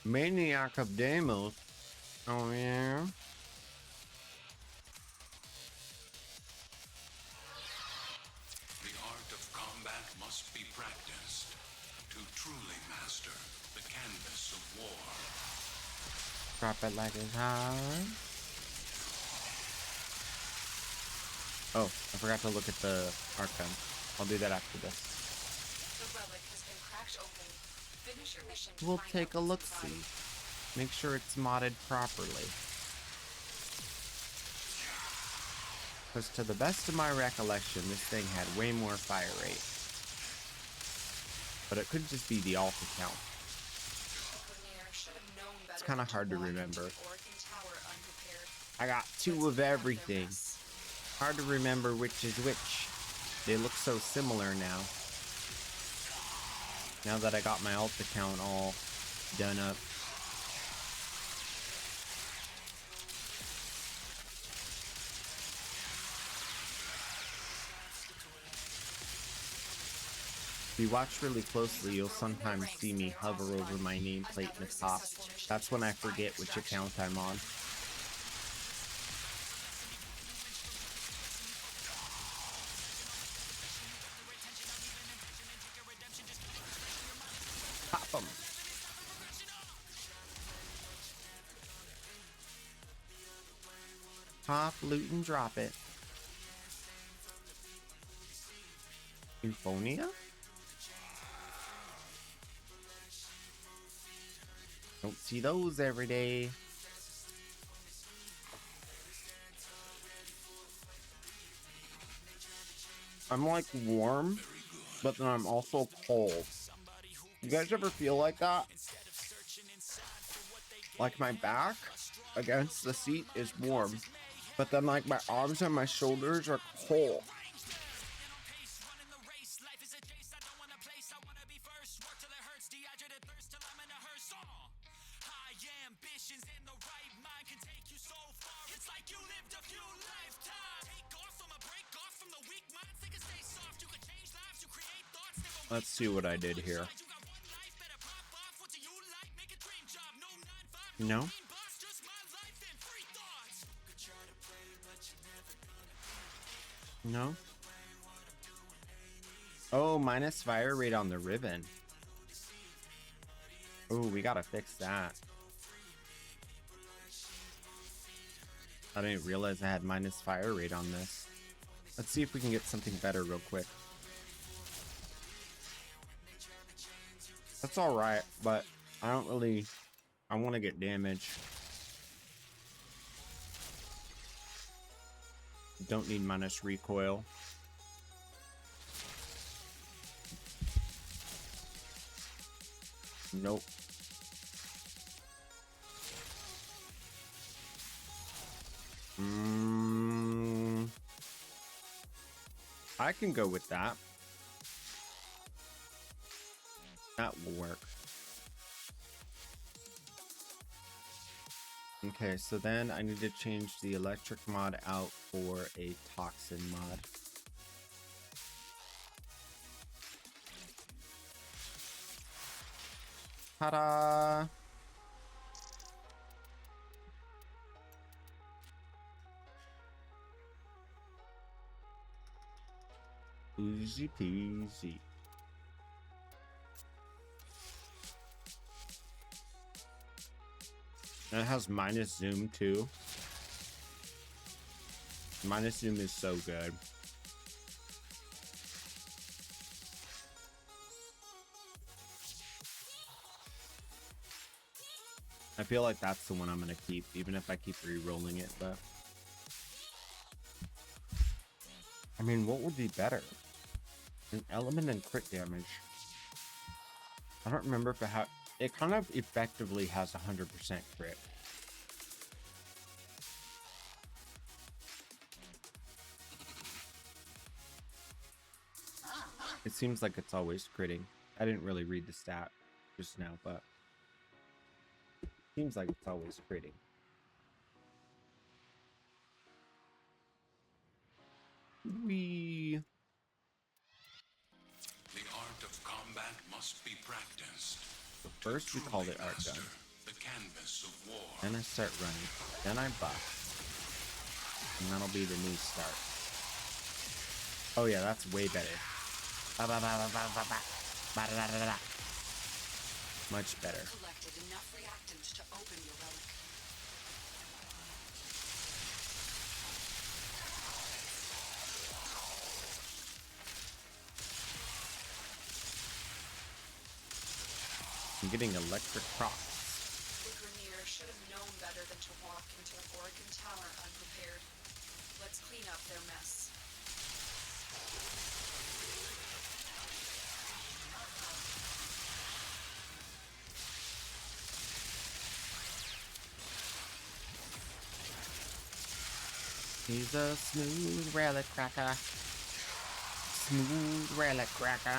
Maniac of Deimos. Oh yeah. The art of combat must be practiced to truly master the canvas of war. Drop it like it's hot. Oh, I forgot to look at the archive. I'll do that after this. The relic has been cracked open. Finish your mission to We'll find take a out look what's inside. see. Make sure it's modded properly. Because to the best of my recollection, this thing had way more fire rate. But it could just be the alt account. It's kind of hard to remember. I got 2 of everything. Hard to remember which is which. They look so similar now. Now that I got my alt account all done up. If you watch really closely, you'll sometimes see me hover over my nameplate in the top. That's when I forget which account I'm on. Pop 'em. Pop, loot, and drop it. Euphonia? Don't see those every day. I'm like warm, but then I'm also cold. You guys ever feel like that? Like my back against the seat is warm, but then like my arms and my shoulders are cold. Let's see what I did here. No? No? Oh, minus fire rate on the ribbon. Oh, we gotta fix that. I didn't realize I had minus fire rate on this. Let's see if we can get something better real quick. That's alright, but I don't really... I want to get damage. Don't need minus recoil. Nope. I can go with that. That will work. Okay, so then I need to change the electric mod out for a toxin mod. Ta-da! Easy peasy. And it has minus zoom too. Minus zoom is so good. I feel like that's the one I'm gonna keep, even if I keep re-rolling it, but... I mean, what would be better? An element and crit damage. I don't remember if it had... It kind of effectively has 100% crit. It seems like it's always critting. I didn't really read the stat just now, but... Seems like it's always critting. We... The art of combat must be practiced. First we called it art gun. Then I start running. Then I buff. And that'll be the new start. Oh yeah, that's way better. Much better. Collected enough reactant to open your relic. I'm getting electric crocs. The Grenier should have known better than to walk into an Oregon tower unprepared. Let's clean up their mess. He's a smooth relic cracker. Smooth relic cracker.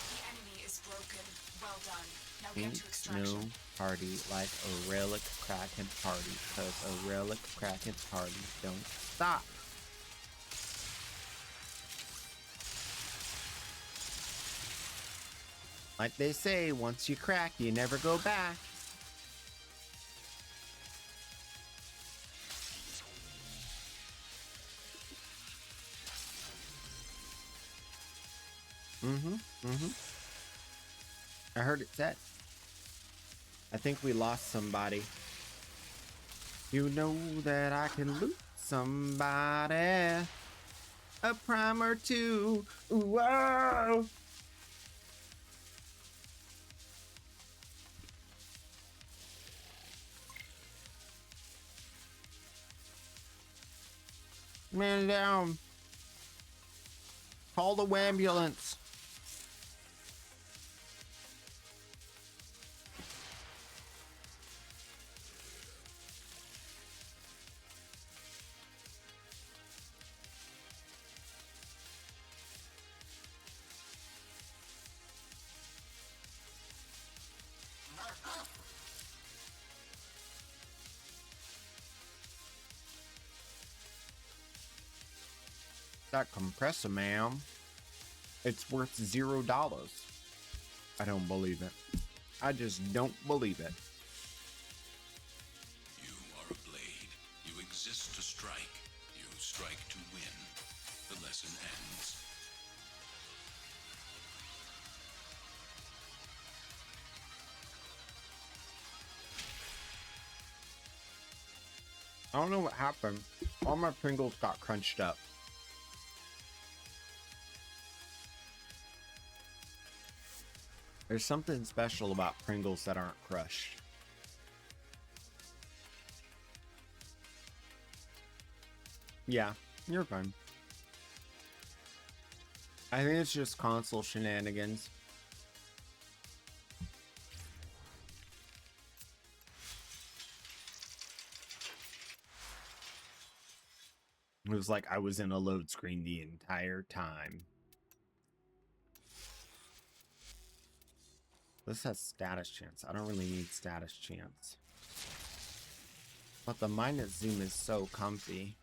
The enemy is broken. Well done. Now get to Ain't extraction. no party like a relic cracking party, cause a relic cracking party don't stop. Like they say, once you crack, you never go back. I heard it said. I think we lost somebody. You know that I can loot somebody. A prime or two. Whoa! Man down. Call the ambulance. That compressor, ma'am. It's worth $0. I don't believe it. I just don't believe it. You are a blade. You exist to strike. You strike to win. The lesson ends. I don't know what happened. All my Pringles got crunched up. There's something special about Pringles that aren't crushed. Yeah, you're fine. I think it's just console shenanigans. It was like I was in a load screen the entire time. This has status chance. I don't really need status chance. But the minus zoom is so comfy.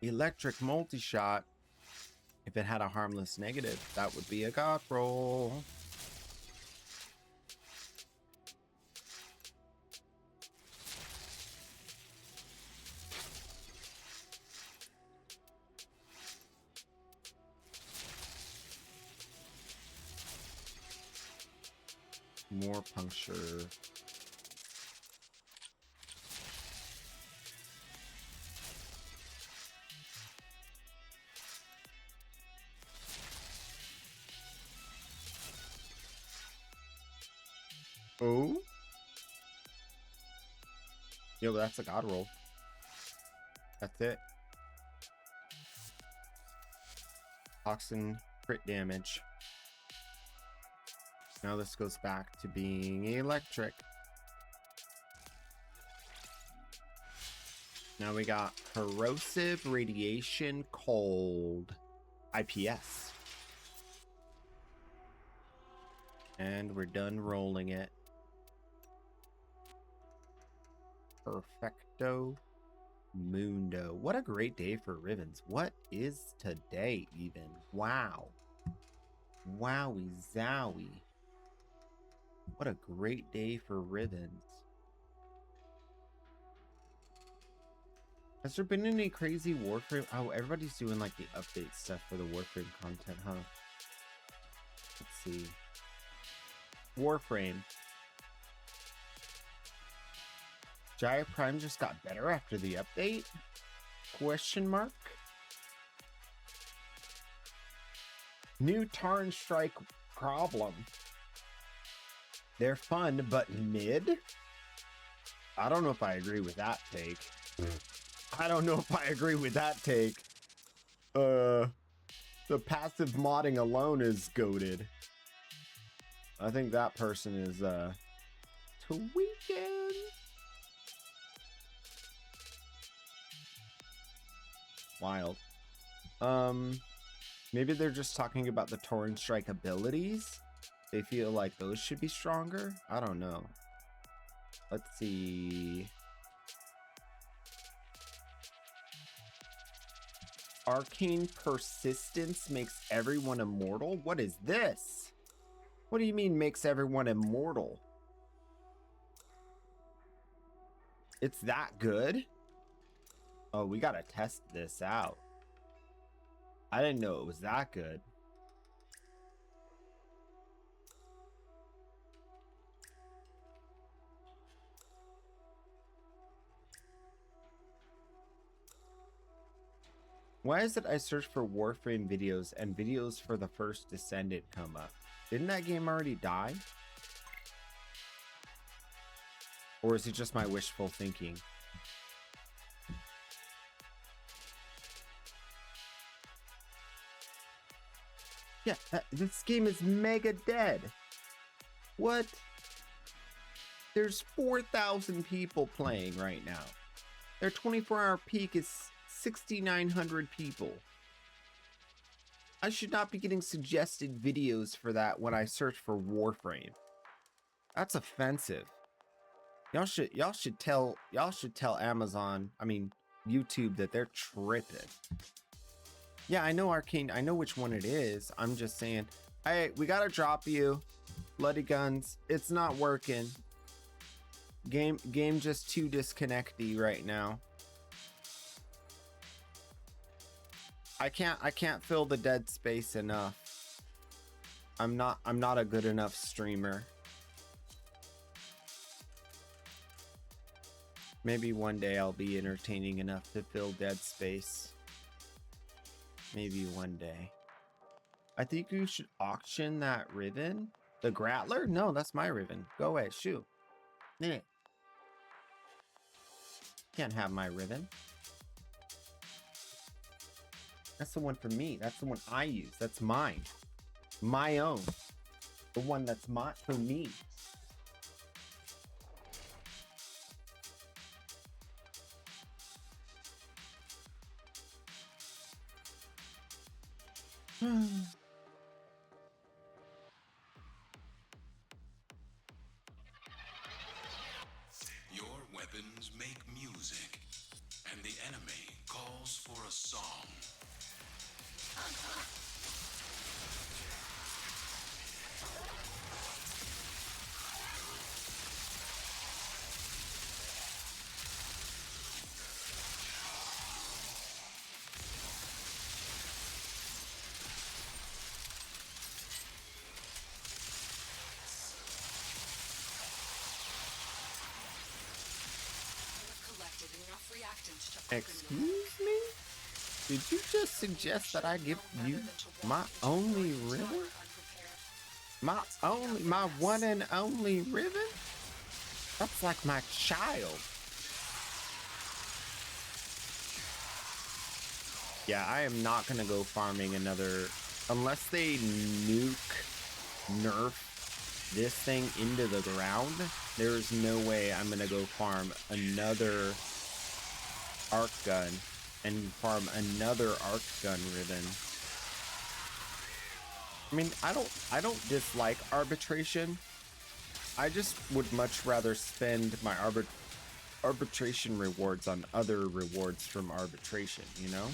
Electric multi-shot. If it had a harmless negative, that would be a god roll. More puncture. Oh. Yo, that's a god roll. That's it. Toxin crit damage. Now this goes back to being electric. Now we got corrosive radiation cold. IPS. And we're done rolling it. Perfecto Mundo. What a great day for ribbons. What is today even? Wow. Wowie zowie. What a great day for ribbons. Has there been any crazy Warframe? Oh, everybody's doing like the update stuff for the Warframe content, huh? Let's see. Warframe. Jaya Prime just got better after the update? Question mark? New Tarn Strike problem. They're fun, but mid? I don't know if I agree with that take. I don't know if I agree with that take. The passive modding alone is goated. I think that person is, tweaking. Wild. Maybe they're just talking about the Torrent Strike abilities. They feel like those should be stronger. I don't know. Let's see. Arcane Persistence makes everyone immortal? What is this? What do you mean makes everyone immortal? It's that good? Oh, we gotta test this out. I didn't know it was that good. Why is it I search for Warframe videos and videos for the first Descendant come up? Didn't that game already die? Or is it just my wishful thinking? Yeah, this game is mega dead. What? There's 4,000 people playing right now. Their 24-hour peak is 6,900 people. I should not be getting suggested videos for that when I search for Warframe. That's offensive. Y'all should tell Amazon, I mean YouTube, that they're tripping. Yeah, I know Arcane, I know which one it is. I'm just saying, hey, we gotta drop you. Bloody guns, it's not working. Game just too disconnecty right now. I can't fill the dead space enough. I'm not a good enough streamer. Maybe one day I'll be entertaining enough to fill dead space. Maybe one day. I think you should auction that ribbon. The Grattler? No, that's my ribbon. Go away, shoot. Yeah. Can't have my ribbon. That's the one for me. That's the one I use. That's mine. My own. The one that's for me. Your weapons make music, and the enemy calls for a song. Excuse me? Did you just suggest that I give you my only ribbon? My one and only ribbon? That's like my child. Yeah, I am not gonna go farming another, unless they nerf this thing into the ground. There is no way I'm gonna go farm another arc gun and farm another arc gun ribbon. I mean, I don't dislike arbitration. I just would much rather spend my arbitration rewards on other rewards from arbitration, you know?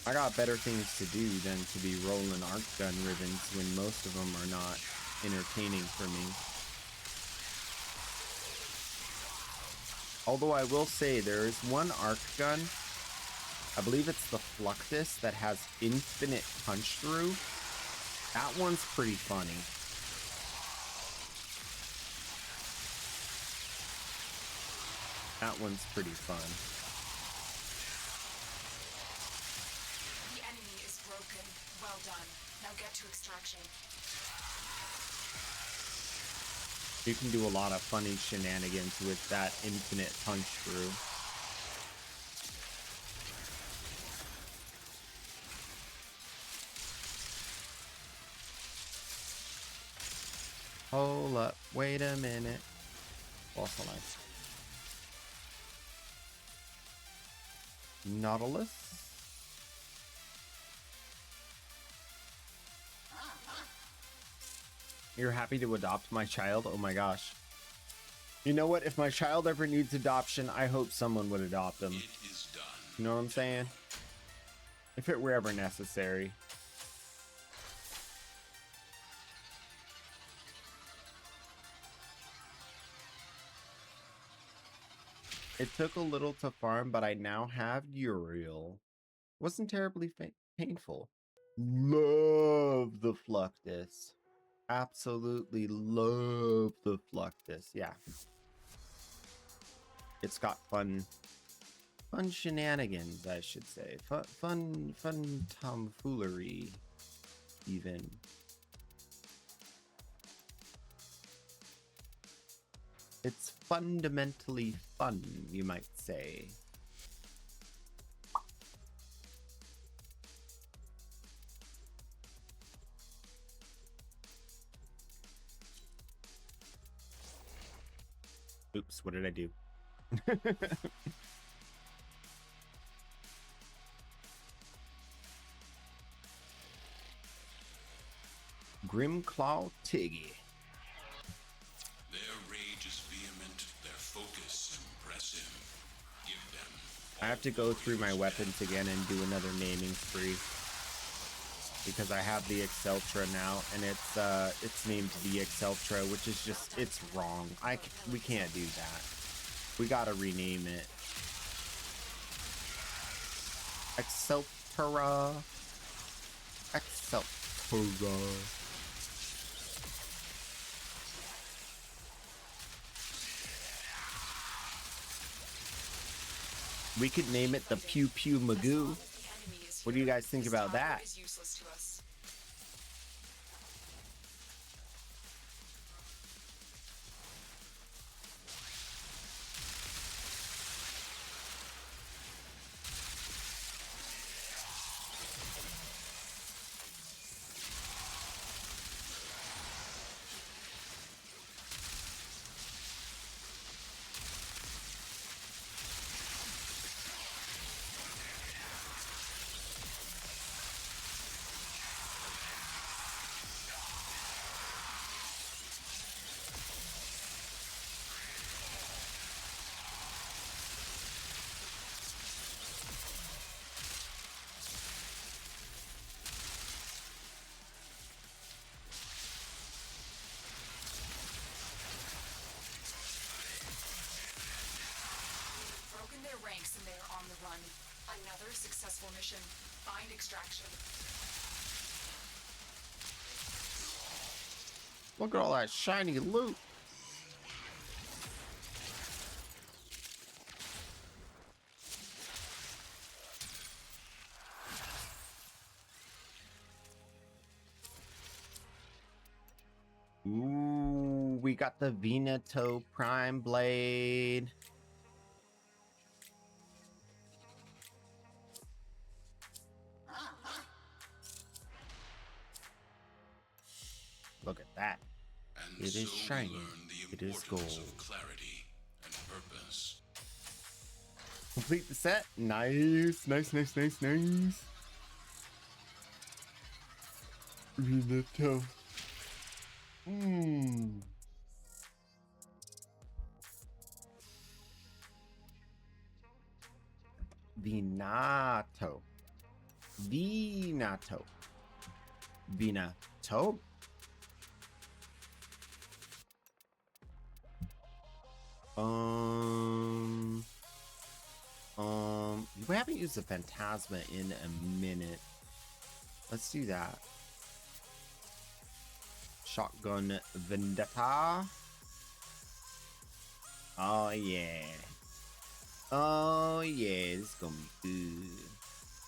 I got better things to do than to be rolling arc gun ribbons when most of them are not entertaining for me. Although I will say there is one arc gun, I believe it's the Fluctus, that has infinite punch through. That one's pretty funny. That one's pretty fun. The enemy is broken. Well done. Now get to extraction. You can do a lot of funny shenanigans with that infinite punch through. Hold up, wait a minute. Also nice. Nautilus. You're happy to adopt my child? Oh my gosh. You know what? If my child ever needs adoption, I hope someone would adopt him. It is done. You know what I'm saying? If it were ever necessary. It took a little to farm, but I now have Uriel. Wasn't terribly painful. Love the Fluctus. Absolutely love the Fluctus. Yeah. It's got fun shenanigans, I should say. Fun tomfoolery, even. It's fundamentally fun, you might say. Oops, what did I do? Grimclaw Tiggy. Their rage is vehement, their focus impressive. Give them. I have to go through my weapons again and do another naming spree. Because I have the Exceltra now, and it's named the Exceltra, which is just, it's wrong. We can't do that. We gotta rename it. Exceltra. Exceltra. We could name it the Pew Pew Magoo. What do you guys think about that? Is useless to us. Their ranks and they are on the run. Another successful mission. Find extraction. Look at all that shiny loot. Ooh, we got the Veneto Prime Blade. Look at that. And it is so shiny. We learn the it is gold. importance of clarity and purpose. Complete the set. Nice, nice, nice, nice, nice. Undertow. Vinato. Vinato. Vinato. We haven't used the Phantasma in a minute. Let's do that. Shotgun Vendetta. Oh yeah. Oh yeah, this is gonna be good.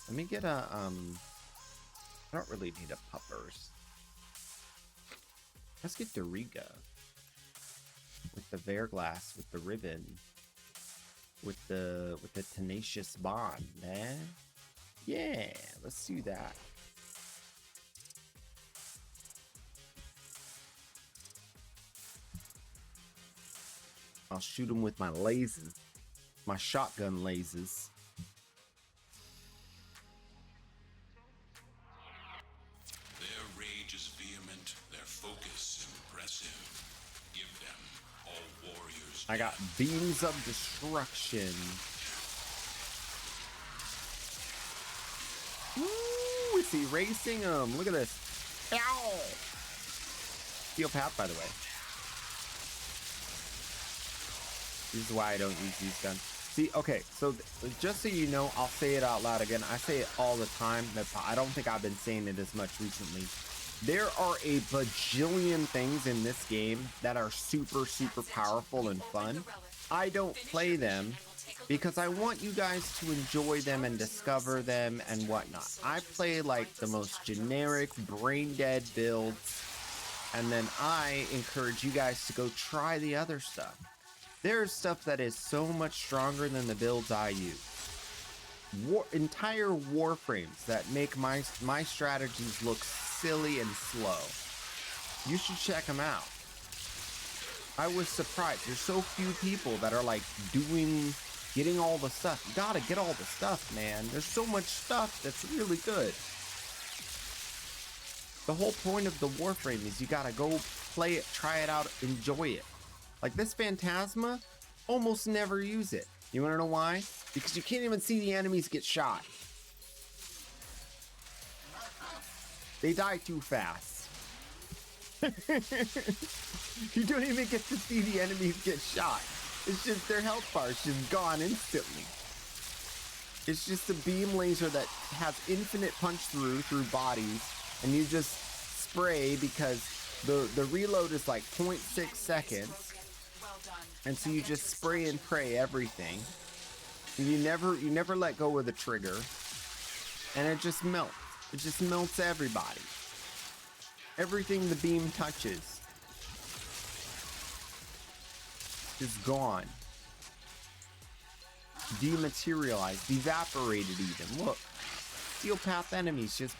Let me get a I don't really need a puppers. Let's get Doriga. With the Verglass, with the ribbon. With the tenacious bond, man. Yeah, let's do that. I'll shoot him with my lasers. My shotgun lasers. Their rage is vehement, their focus impressive. Give them all warriors. I got beams of destruction. Woo! Is he racing them? Look at this. Ow! Steel path, by the way. This is why I don't use these guns. See, okay, so just so you know, I'll say it out loud again. I say it all the time. I don't think I've been saying it as much recently. There are a bajillion things in this game that are super, super powerful and fun. I don't play them because I want you guys to enjoy them and discover them and whatnot. I play like the most generic, brain-dead builds, and then I encourage you guys to go try the other stuff. There's stuff that is so much stronger than the builds I use. Entire warframes that make my strategies look silly and slow. You should check them out. I was surprised. There's so few people that are like getting all the stuff. You gotta get all the stuff, man. There's so much stuff that's really good. The whole point of the warframe is you gotta go play it, try it out, enjoy it. Like this Phantasma, almost never use it. You wanna know why? Because you can't even see the enemies get shot. They die too fast. You don't even get to see the enemies get shot. It's just their health bar is just gone instantly. It's just a beam laser that has infinite punch through bodies, and you just spray because the reload is like 0.6 seconds. And so you just spray and pray everything. And you never let go of the trigger. And it just melts. It just melts everybody. Everything the beam touches is gone. Dematerialized, evaporated even. Look. Steel path enemies just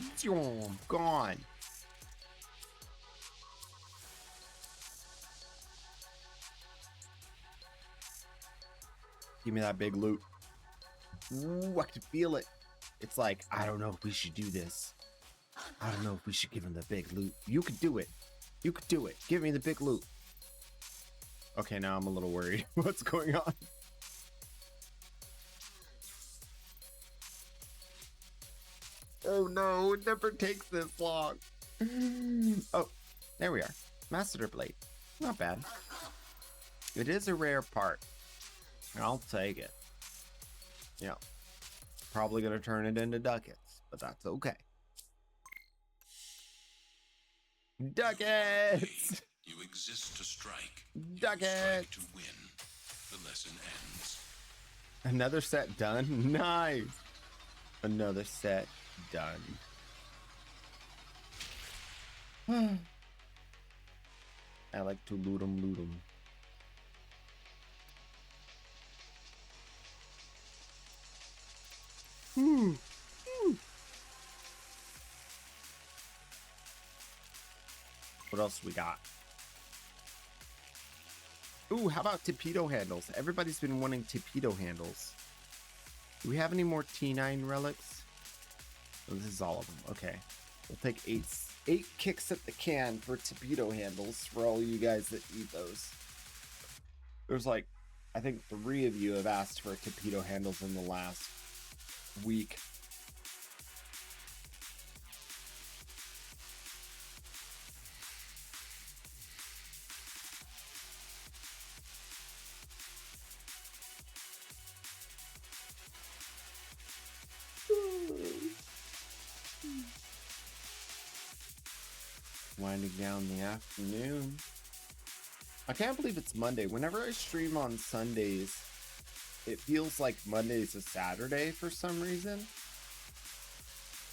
gone. Give me that big loot. Ooh, I can feel it. It's like, I don't know if we should do this. I don't know if we should give him the big loot. You could do it. You could do it. Give me the big loot. Okay, now I'm a little worried. What's going on? Oh no, it never takes this long. Oh, there we are. Master Blade. Not bad. It is a rare part. I'll take it. Yeah. Probably gonna turn it into ducats, but that's okay. Ducats! You exist to strike. Ducats! Strike to win. The lesson ends. Another set done? Nice! Another set done. I like to loot 'em, loot 'em. What else we got? Ooh, how about torpedo handles? Everybody's been wanting torpedo handles. Do we have any more T9 relics? Oh, this is all of them. Okay. We'll take eight kicks at the can for torpedo handles for all you guys that need those. There's like, I think 3 of you have asked for torpedo handles in the last week. Winding down the afternoon. I can't believe it's Monday. Whenever I stream on Sundays, it feels like Monday's a Saturday for some reason.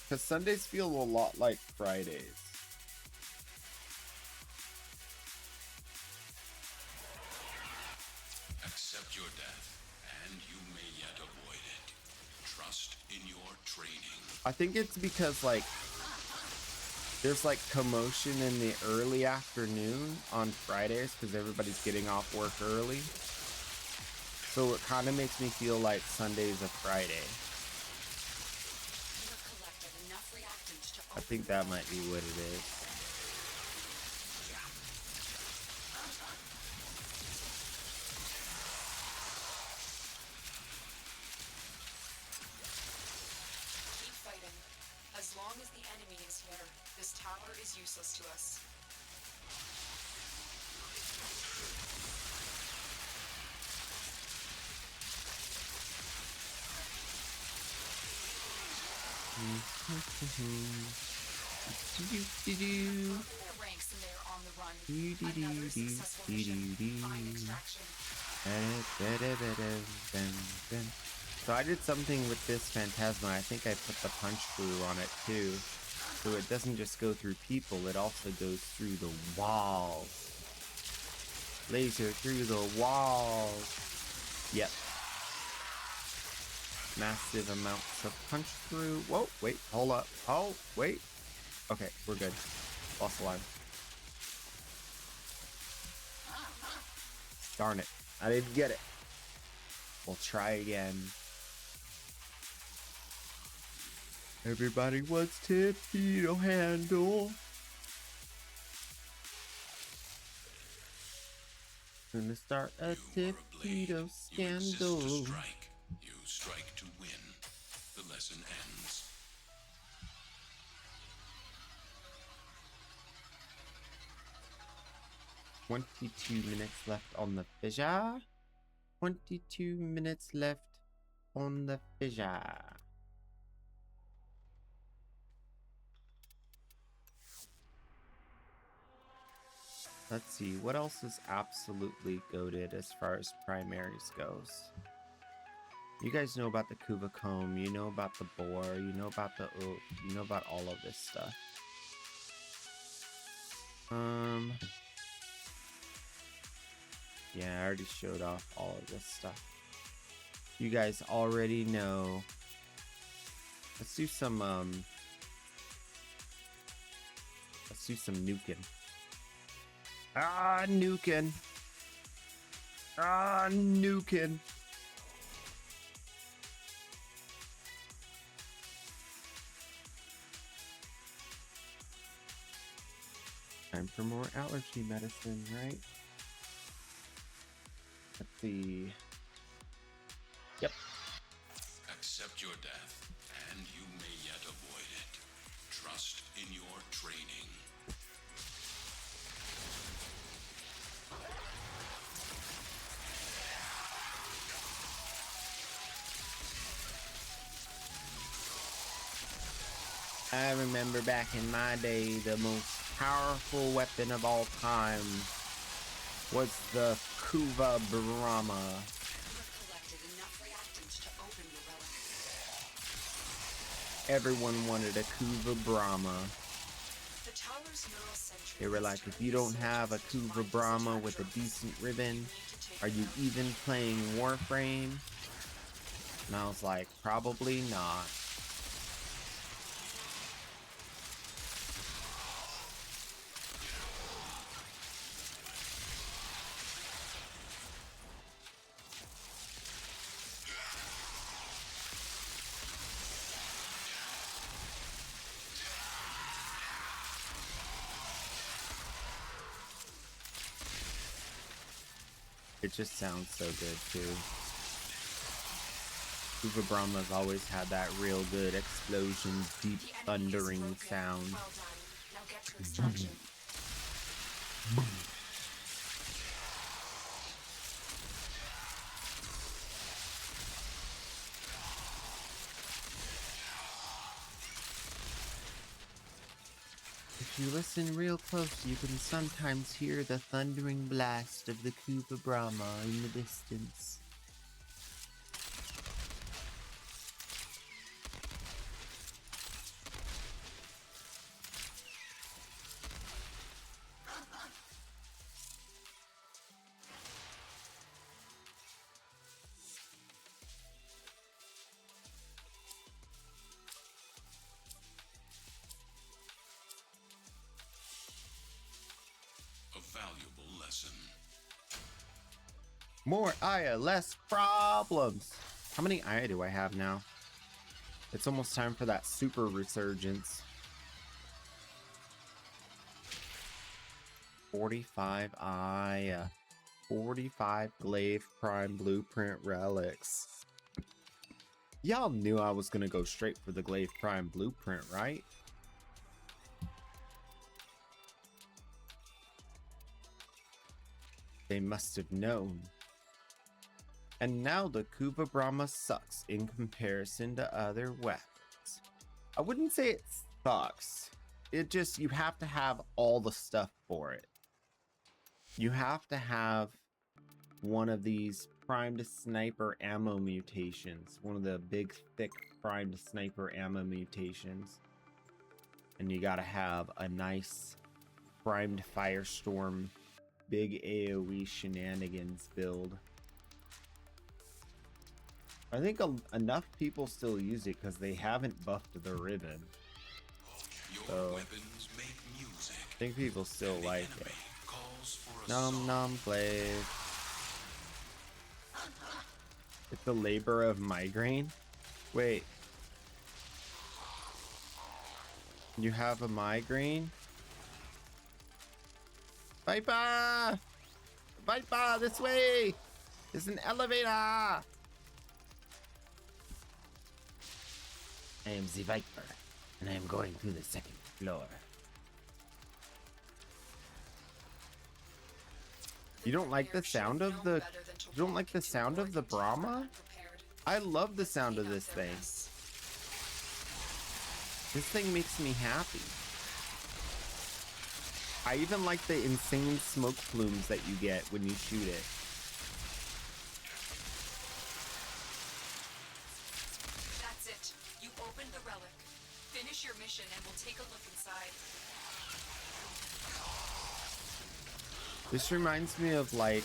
Because Sundays feel a lot like Fridays. Accept your death, and you may yet avoid it. Trust in your training. I think it's because, like, there's like commotion in the early afternoon on Fridays because everybody's getting off work early. So it kind of makes me feel like Sunday's a Friday. I think that might be what it is. Keep fighting. As long as the enemy is here, this tower is useless to us. Ranks and they're on the run. Another successful mission. Fine extraction. So I did something with this Phantasma. I think I put the punch through on it too. So it doesn't just go through people, it also goes through the walls. Laser through the walls. Yep. Massive amounts of punch through. Whoa, wait, hold up. Oh, wait. Okay, we're good. Lost a line. Darn it. I didn't get it. We'll try again. Everybody wants torpedo handle. Gonna start a torpedo scandal. You strike. You strike to win. The lesson ends. "22 minutes left on the fissure. 22 minutes left on the fissure." Let's see, what else is absolutely goated as far as primaries goes? You guys know about the Kuva Comb, you know about the boar, you know about the oak, you know about all of this stuff. Yeah, I already showed off all of this stuff. You guys already know. Let's do some nuking. Nuking. Nuking. Time for more allergy medicine, right? Let's see. Yep. Accept your death, and you may yet avoid it. Trust in your training. I remember back in my day, the most powerful weapon of all time was the Kuva Brahma. Everyone wanted a Kuva Brahma. They were like, if you don't have a Kuva Brahma with a decent ribbon, are you even playing Warframe? And I was like, probably not. It just sounds so good too. Kuva Brahma's always had that real good explosion, deep thundering sound. Well done. Now get to extraction. If you listen real close, you can sometimes hear the thundering blast of the Kuva Brahma in the distance. A valuable lesson. More Aya, less problems. How many Aya do I have now? It's almost time for that super resurgence. 45 Aya. 45 Glaive Prime Blueprint relics. Y'all knew I was gonna go straight for the Glaive Prime Blueprint, right? They must have known. And now the Kuva Brahma sucks in comparison to other weapons. I wouldn't say it sucks. It just, you have to have all the stuff for it. You have to have one of these primed sniper ammo mutations. One of the big, thick primed sniper ammo mutations. And you gotta have a nice primed firestorm, big AoE shenanigans build. I think enough people still use it because they haven't buffed the ribbon. So Weapons make music. I think people still like it. Calls for a Nom nom glaive. It's a labor of migraine. Wait. You have a migraine? Viper! Viper, this way! There's an elevator! I am the Viper, and I am going to the second floor. You don't like the sound of the... You don't like the sound of the Brahma? I love the sound of this thing. This thing makes me happy. I even like the insane smoke plumes that you get when you shoot it. That's it. You opened the relic. Finish your mission and we'll take a look inside. This reminds me of like...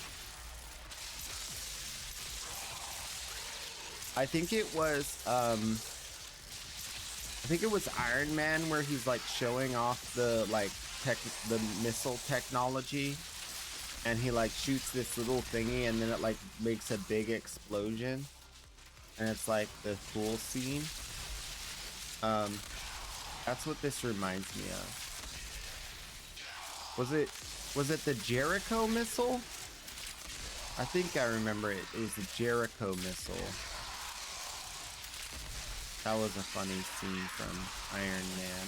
I think it was Iron Man where he's like showing off the like the missile technology, and he like shoots this little thingy and then it like makes a big explosion, and it's like the cool scene. That's what this reminds me of. Was it the Jericho missile? I think I remember it was the Jericho missile. That was a funny scene from Iron Man.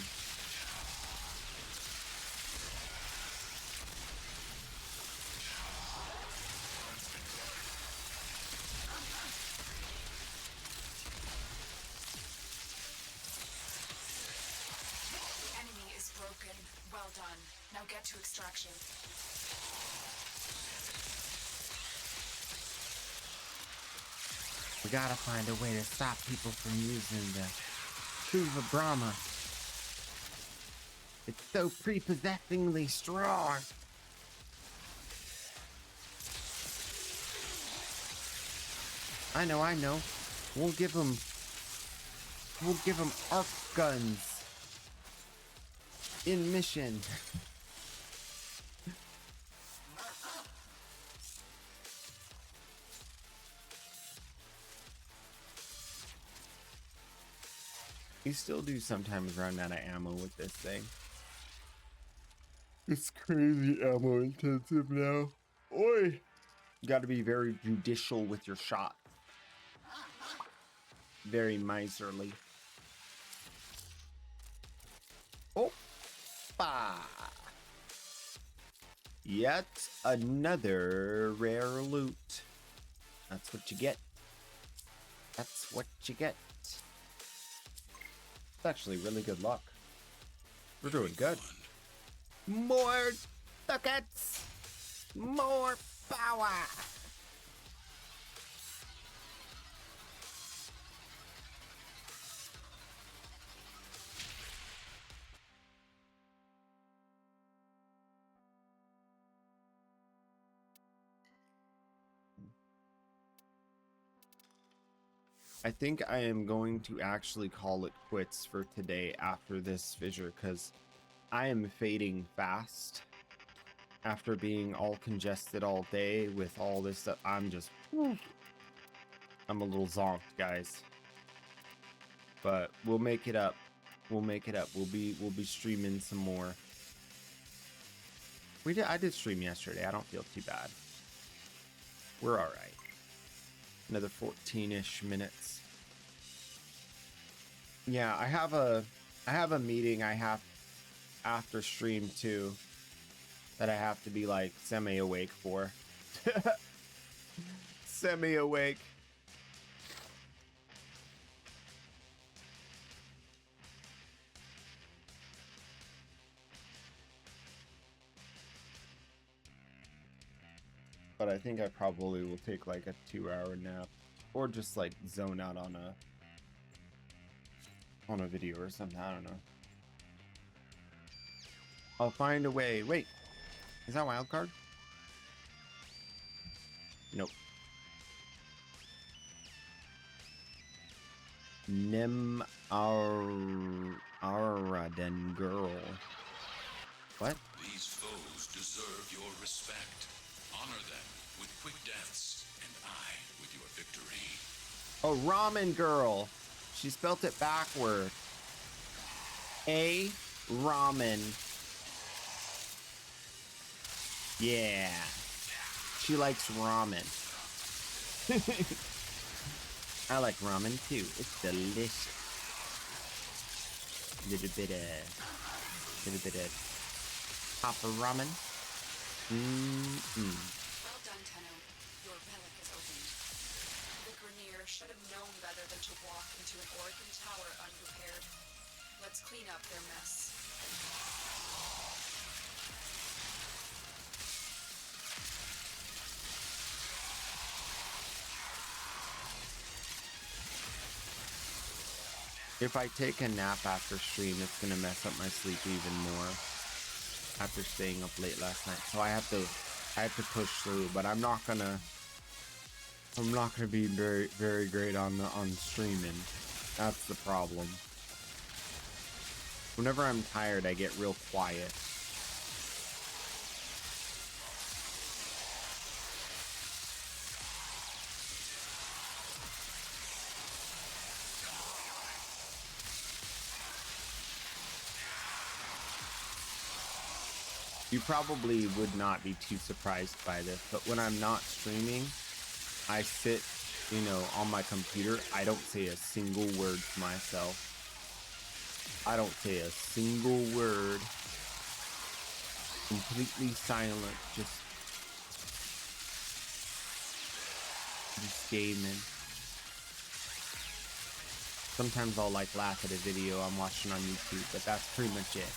The enemy is broken. Well done. Now get to extraction. We gotta find a way to stop people from using the Kuva Brahma. It's so prepossessingly strong. I know. We'll give them arc guns in mission. You still do sometimes run out of ammo with this thing. It's crazy ammo intensive now. Oi! You got to be very judicial with your shot. Very miserly. Oppa! Yet another rare loot. That's what you get. That's what you get. It's actually really good luck. We're doing good. More ducats! More power! I think I am going to actually call it quits for today after this fissure, because I am fading fast. After being all congested all day with all this stuff, I'm a little zonked, guys. But we'll make it up. We'll make it up. We'll be streaming some more. I did stream yesterday. I don't feel too bad. We're all right. Another 14-ish minutes. Yeah, I have a meeting I have after stream too that I have to be like semi-awake for. Semi-awake. But I think I probably will take like a 2-hour nap or just like zone out on a video or something. I don't know. I'll find a way. Wait, is that wild card? Nope. Araden girl. What? These foes deserve your respect. Honor them with quick deaths, and I with your victory. Oh, ramen girl. She spelt it backward. A ramen. Yeah. She likes ramen. I like ramen too. It's delicious. Little bit of pop of ramen. Well done, Tenno. Your relic is opened. The Grenier should have known better than to walk into an Oregon tower unprepared. Let's clean up their mess. If I take a nap after stream, it's gonna mess up my sleep even more after staying up late last night. So I have to push through, but I'm not gonna be very great on streaming. That's the problem. Whenever I'm tired, I get real quiet. You probably would not be too surprised by this, but when I'm not streaming, I sit, on my computer. I don't say a single word to myself. I don't say a single word. Completely silent, just gaming. Sometimes I'll laugh at a video I'm watching on YouTube, but that's pretty much it.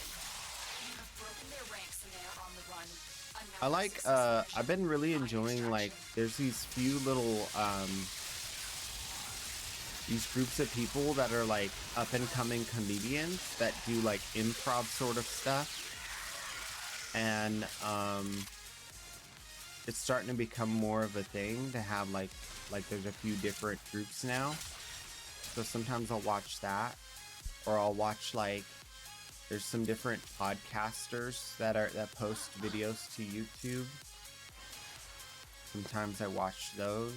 I've been really enjoying, there's these few little, these groups of people that are, up and coming comedians that do, improv sort of stuff. And, it's starting to become more of a thing to have, there's a few different groups now. So sometimes I'll watch that, or I'll watch, there's some different podcasters that post videos to YouTube. Sometimes I watch those.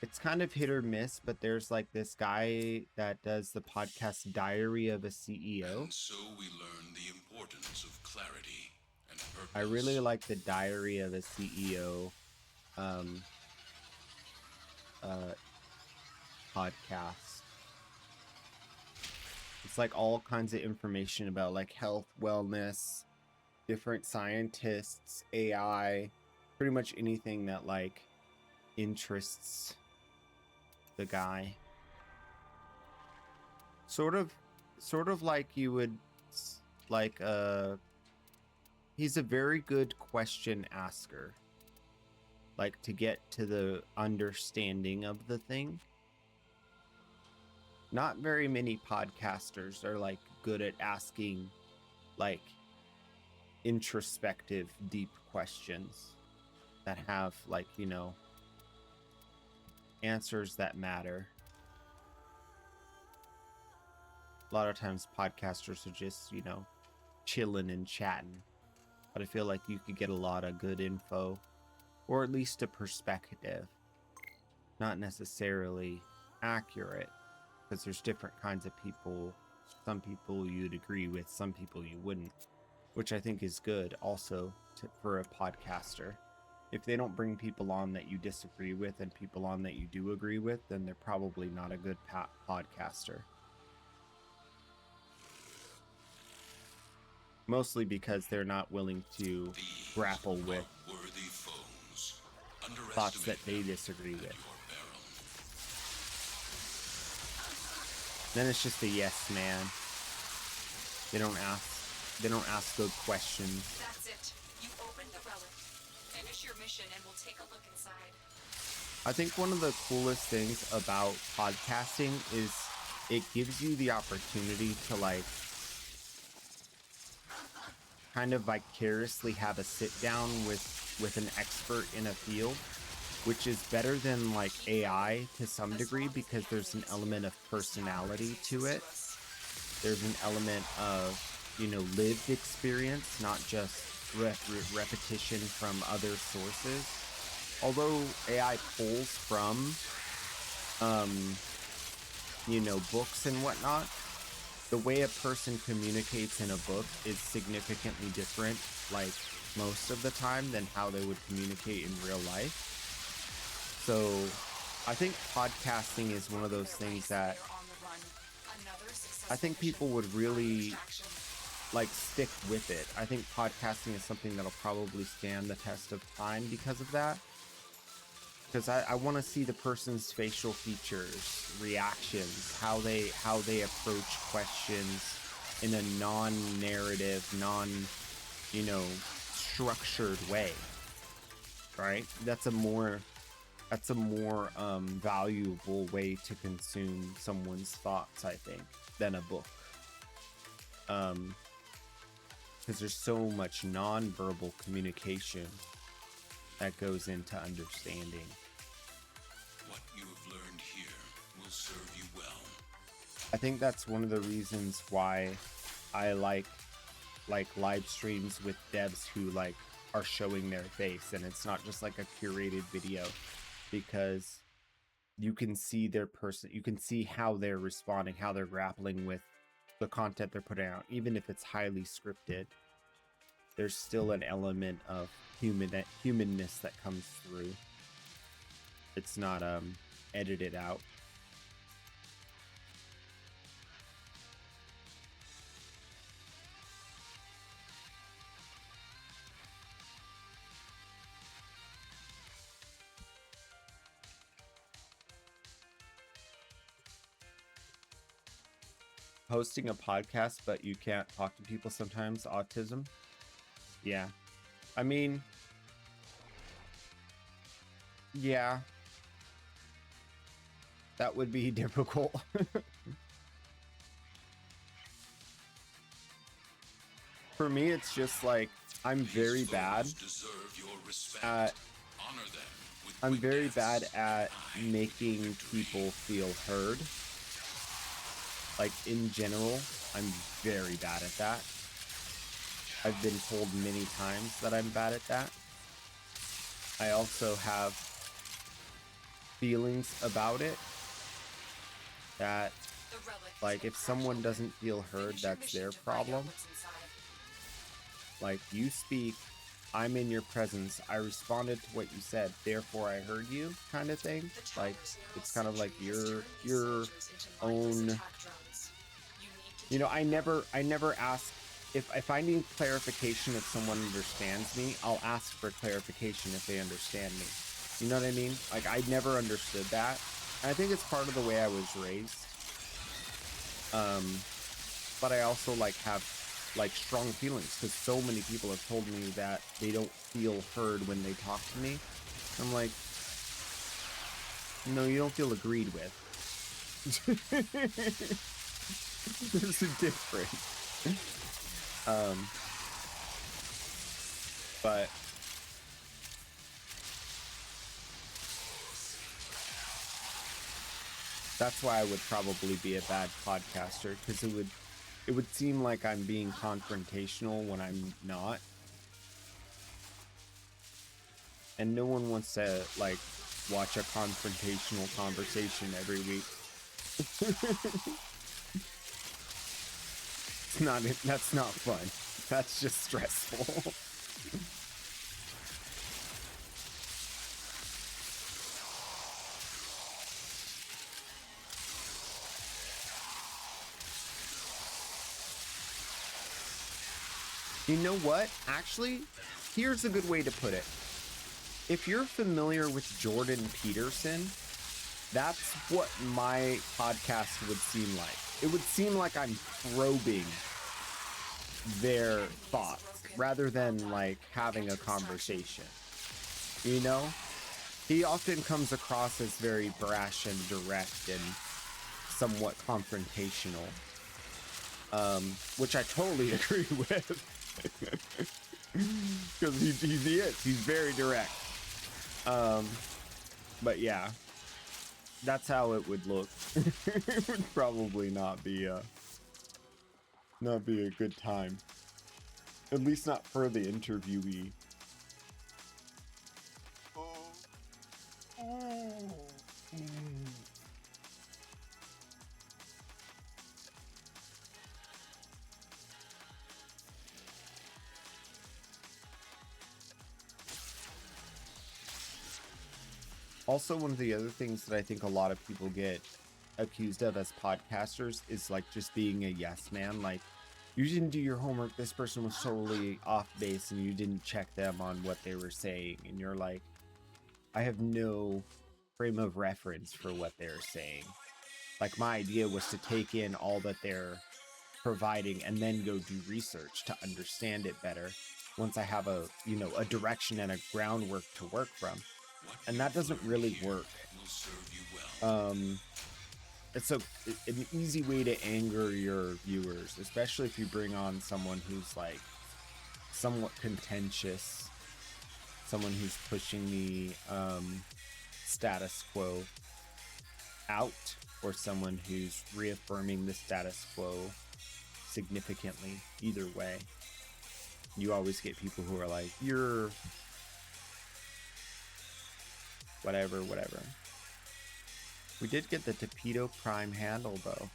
It's kind of hit or miss, but there's this guy that does the podcast Diary of a CEO. And so we learn the importance of clarity and purpose. I really like the Diary of a CEO podcast. It's like all kinds of information about like health, wellness, different scientists, AI, pretty much anything that like interests the guy. Sort of like you would like he's a very good question asker, like to get to the understanding of the thing. Not very many podcasters are like good at asking like introspective, deep questions that have like, you know, answers that matter. A lot of times podcasters are just, you know, chilling and chatting. But I feel like you could get a lot of good info, or at least a perspective. Not necessarily accurate, because there's different kinds of people. Some people you'd agree with, some people you wouldn't, which I think is good also for a podcaster. If they don't bring people on that you disagree with and people on that you do agree with, then they're probably not a good podcaster. Mostly because they're not willing to grapple with thoughts that they disagree with. Then it's just a yes man. They don't ask good questions. That's it. You opened the relic. Finish your mission and we'll take a look inside. I think one of the coolest things about podcasting is it gives you the opportunity to like kind of vicariously have a sit down with an expert in a field, which is better than like AI to some degree, because there's an element of personality to it. There's an element of, you know, lived experience, not just repetition from other sources. Although AI pulls from, you know, books and whatnot, the way a person communicates in a book is significantly different, like most of the time, than how they would communicate in real life. So I think podcasting is one of those things that I think people would really like stick with it. I think podcasting is something that'll probably stand the test of time because of that. Because I want to see the person's facial features, reactions, how they approach questions in a non-narrative, you know, structured way. Right? That's a more valuable way to consume someone's thoughts, I think, than a book. Because there's so much non-verbal communication that goes into understanding. What you have learned here will serve you well. I think that's one of the reasons why I like live streams with devs who like are showing their face, and it's not just like a curated video, because you can see their you can see how they're responding, how they're grappling with the content they're putting out. Even if it's highly scripted, there's still an element of humanness that comes through. It's not edited out. Hosting a podcast, but you can't talk to people sometimes. Autism. Yeah. I mean, yeah. That would be difficult. For me, it's just like, I'm very bad at making people feel heard. Like, in general, I'm very bad at that. I've been told many times that I'm bad at that. I also have feelings about it that, like, if someone doesn't feel heard, that's their problem. Like, you speak, I'm in your presence. I responded to what you said, therefore I heard you, kind of thing. Like, it's kind of like your own. You know, I never ask if I need clarification if someone understands me. I'll ask for clarification if they understand me. You know what I mean? Like, I never understood that. And I think it's part of the way I was raised. But I also like have like strong feelings because so many people have told me that they don't feel heard when they talk to me. I'm like, no, you don't feel agreed with. There's a difference. But that's why I would probably be a bad podcaster, because it would seem like I'm being confrontational when I'm not. And no one wants to like watch a confrontational conversation every week. That's not fun. That's just stressful. You know what? Actually, here's a good way to put it. If you're familiar with Jordan Peterson, that's what my podcast would seem like. It would seem like I'm probing their thoughts rather than like having a conversation. You know? He often comes across as very brash and direct and somewhat confrontational. Which I totally agree with. Because he is. He's very direct. But yeah. That's how it would look. It would probably not be a good time. At least not for the interviewee. Also, one of the other things that I think a lot of people get accused of as podcasters is like just being a yes man. Like, you didn't do your homework, this person was totally off base, and you didn't check them on what they were saying, and you're like, I have no frame of reference for what they're saying. Like, my idea was to take in all that they're providing and then go do research to understand it better once I have a, you know, a direction and a groundwork to work from. And that doesn't really work. It's an easy way to anger your viewers, especially if you bring on someone who's like somewhat contentious, someone who's pushing the status quo out, or someone who's reaffirming the status quo significantly. Either way, you always get people who are like, you're whatever. We did get the Torpedo Prime handle, though.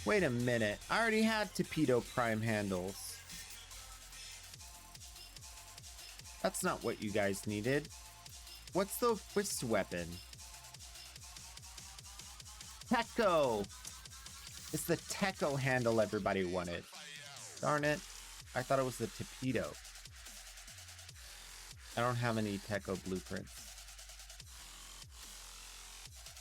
Wait a minute. I already had Torpedo Prime handles. That's not what you guys needed. What's the weapon? Techo! It's the Techo handle everybody wanted. Darn it. I thought it was the Torpedo. I don't have any Techo blueprints.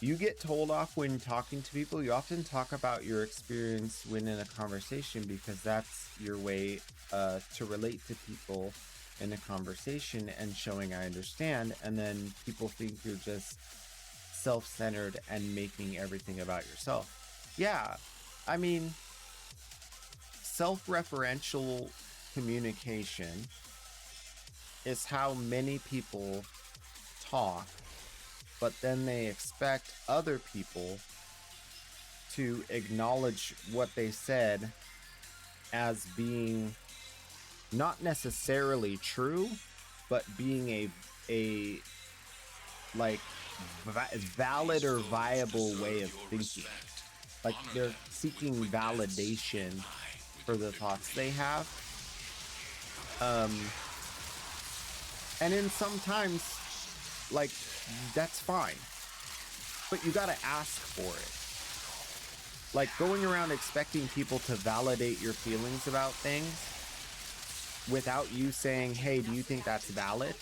You get told off when talking to people. You often talk about your experience when in a conversation because that's your way to relate to people in a conversation and showing I understand. And then people think you're just self-centered and making everything about yourself. Yeah, I mean, self-referential communication is how many people talk, but then they expect other people to acknowledge what they said as being not necessarily true, but being a like valid or viable way of thinking. Like they're seeking validation for the thoughts they have. And then sometimes, like, that's fine. But you gotta ask for it. Like, going around expecting people to validate your feelings about things without you saying, hey, do you think that's valid?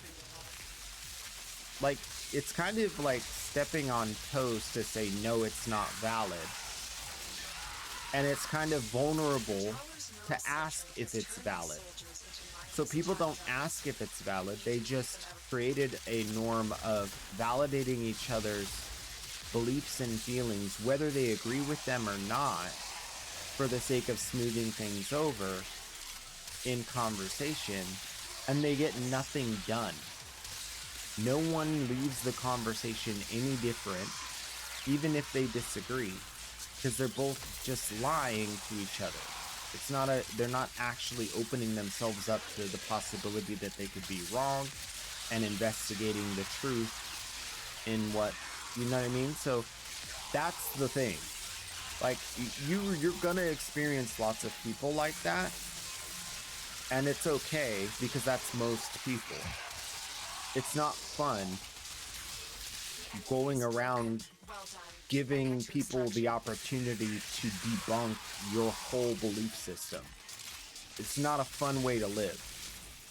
Like, it's kind of like stepping on toes to say, no, it's not valid. And it's kind of vulnerable to ask if it's valid. So people don't ask if it's valid. They just created a norm of validating each other's beliefs and feelings, whether they agree with them or not, for the sake of smoothing things over in conversation, and they get nothing done. No one leaves the conversation any different, even if they disagree, because they're both just lying to each other. It's not they're not actually opening themselves up to the possibility that they could be wrong and investigating the truth in what, you know what I mean? So that's the thing. Like, you're gonna experience lots of people like that, and it's okay, because that's most people. It's not fun going around giving people the opportunity to debunk your whole belief system. It's not a fun way to live.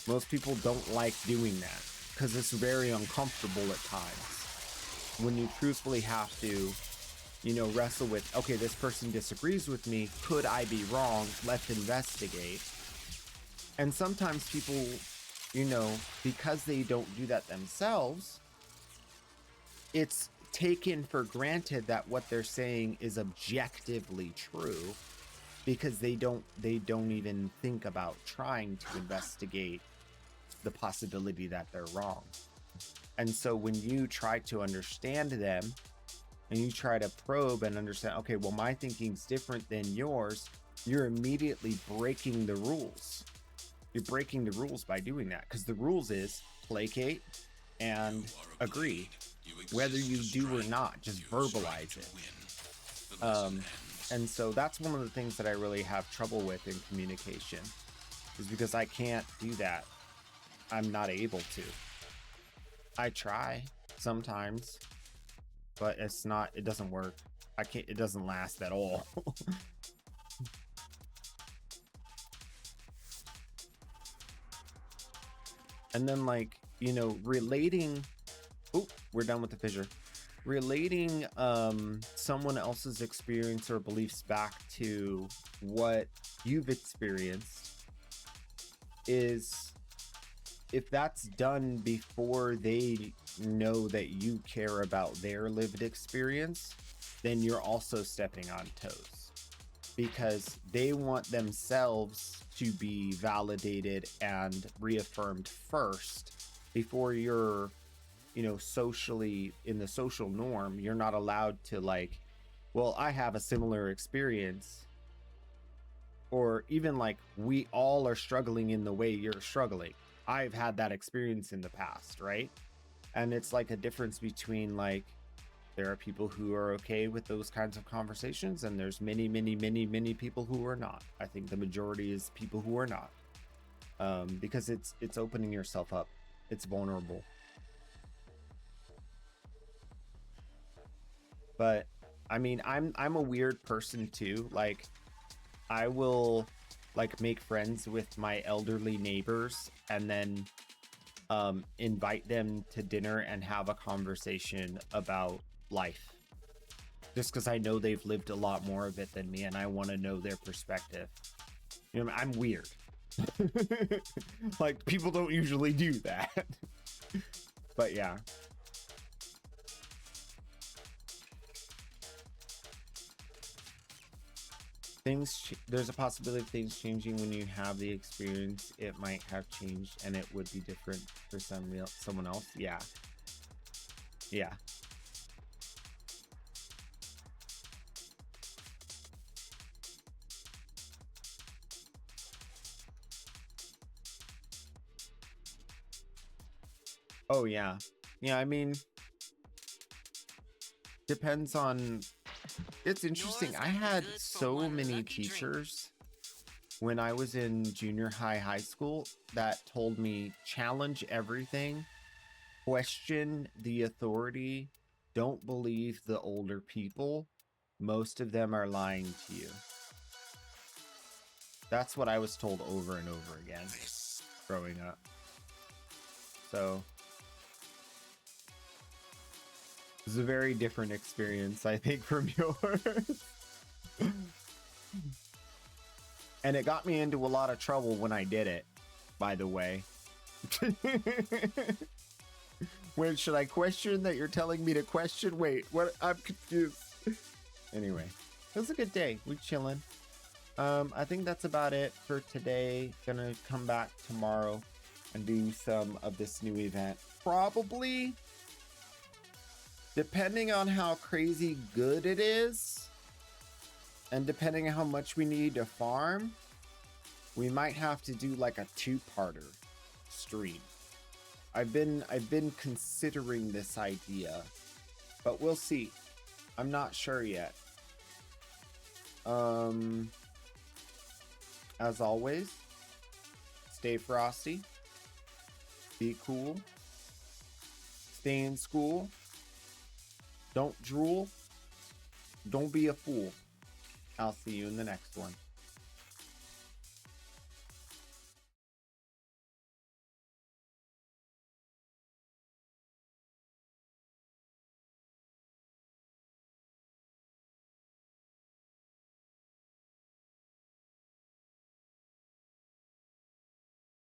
Most people don't like doing that because it's very uncomfortable at times. When you truthfully have to, you know, wrestle with, okay, this person disagrees with me. Could I be wrong? Let's investigate. And sometimes people, you know, because they don't do that themselves, it's taken for granted that what they're saying is objectively true, because they don't even think about trying to investigate the possibility that they're wrong. And so when you try to understand them and you try to probe and understand, okay, well, my thinking's different than yours, you're immediately breaking the rules. You're breaking the rules by doing that, because the rules is placate and agree. Whether you do or not, just verbalize it. And so that's one of the things that I really have trouble with in communication, is because I can't do that. I'm not able to. I try sometimes, but it doesn't work. It doesn't last at all. And then, like, you know, relating, we're done with the fissure. Relating someone else's experience or beliefs back to what you've experienced is, if that's done before they know that you care about their lived experience, then you're also stepping on toes, because they want themselves to be validated and reaffirmed first before you're, you know, socially, in the social norm, you're not allowed to, like, well, I have a similar experience, or even like, we all are struggling in the way you're struggling. I've had that experience in the past, right? And it's like a difference between, like, there are people who are okay with those kinds of conversations, and there's many, many, many, many people who are not. I think the majority is people who are not, because it's opening yourself up. It's vulnerable. But I mean, I'm a weird person too. Like, I will, like, make friends with my elderly neighbors and then invite them to dinner and have a conversation about life, just because I know they've lived a lot more of it than me, and I want to know their perspective. You know, I'm weird. Like, people don't usually do that. But yeah. There's a possibility of things changing when you have the experience. It might have changed and it would be different for someone else. Yeah. Oh yeah. I mean, depends on, it's interesting. I had so many teachers when I was in junior high school that told me challenge everything, question the authority, don't believe the older people. Most of them are lying to you. That's what I was told over and over again growing up. So it's a very different experience, I think, from yours. And it got me into a lot of trouble when I did it, by the way. Wait, should I question that you're telling me to question? Wait, what? I'm confused. Anyway, it was a good day. We're chilling. I think that's about it for today. Gonna come back tomorrow and do some of this new event. Probably, depending on how crazy good it is, and depending on how much we need to farm, we might have to do like a two-parter stream. I've been considering this idea, but we'll see. I'm not sure yet. As always, stay frosty, be cool, stay in school, don't drool, don't be a fool. I'll see you in the next one.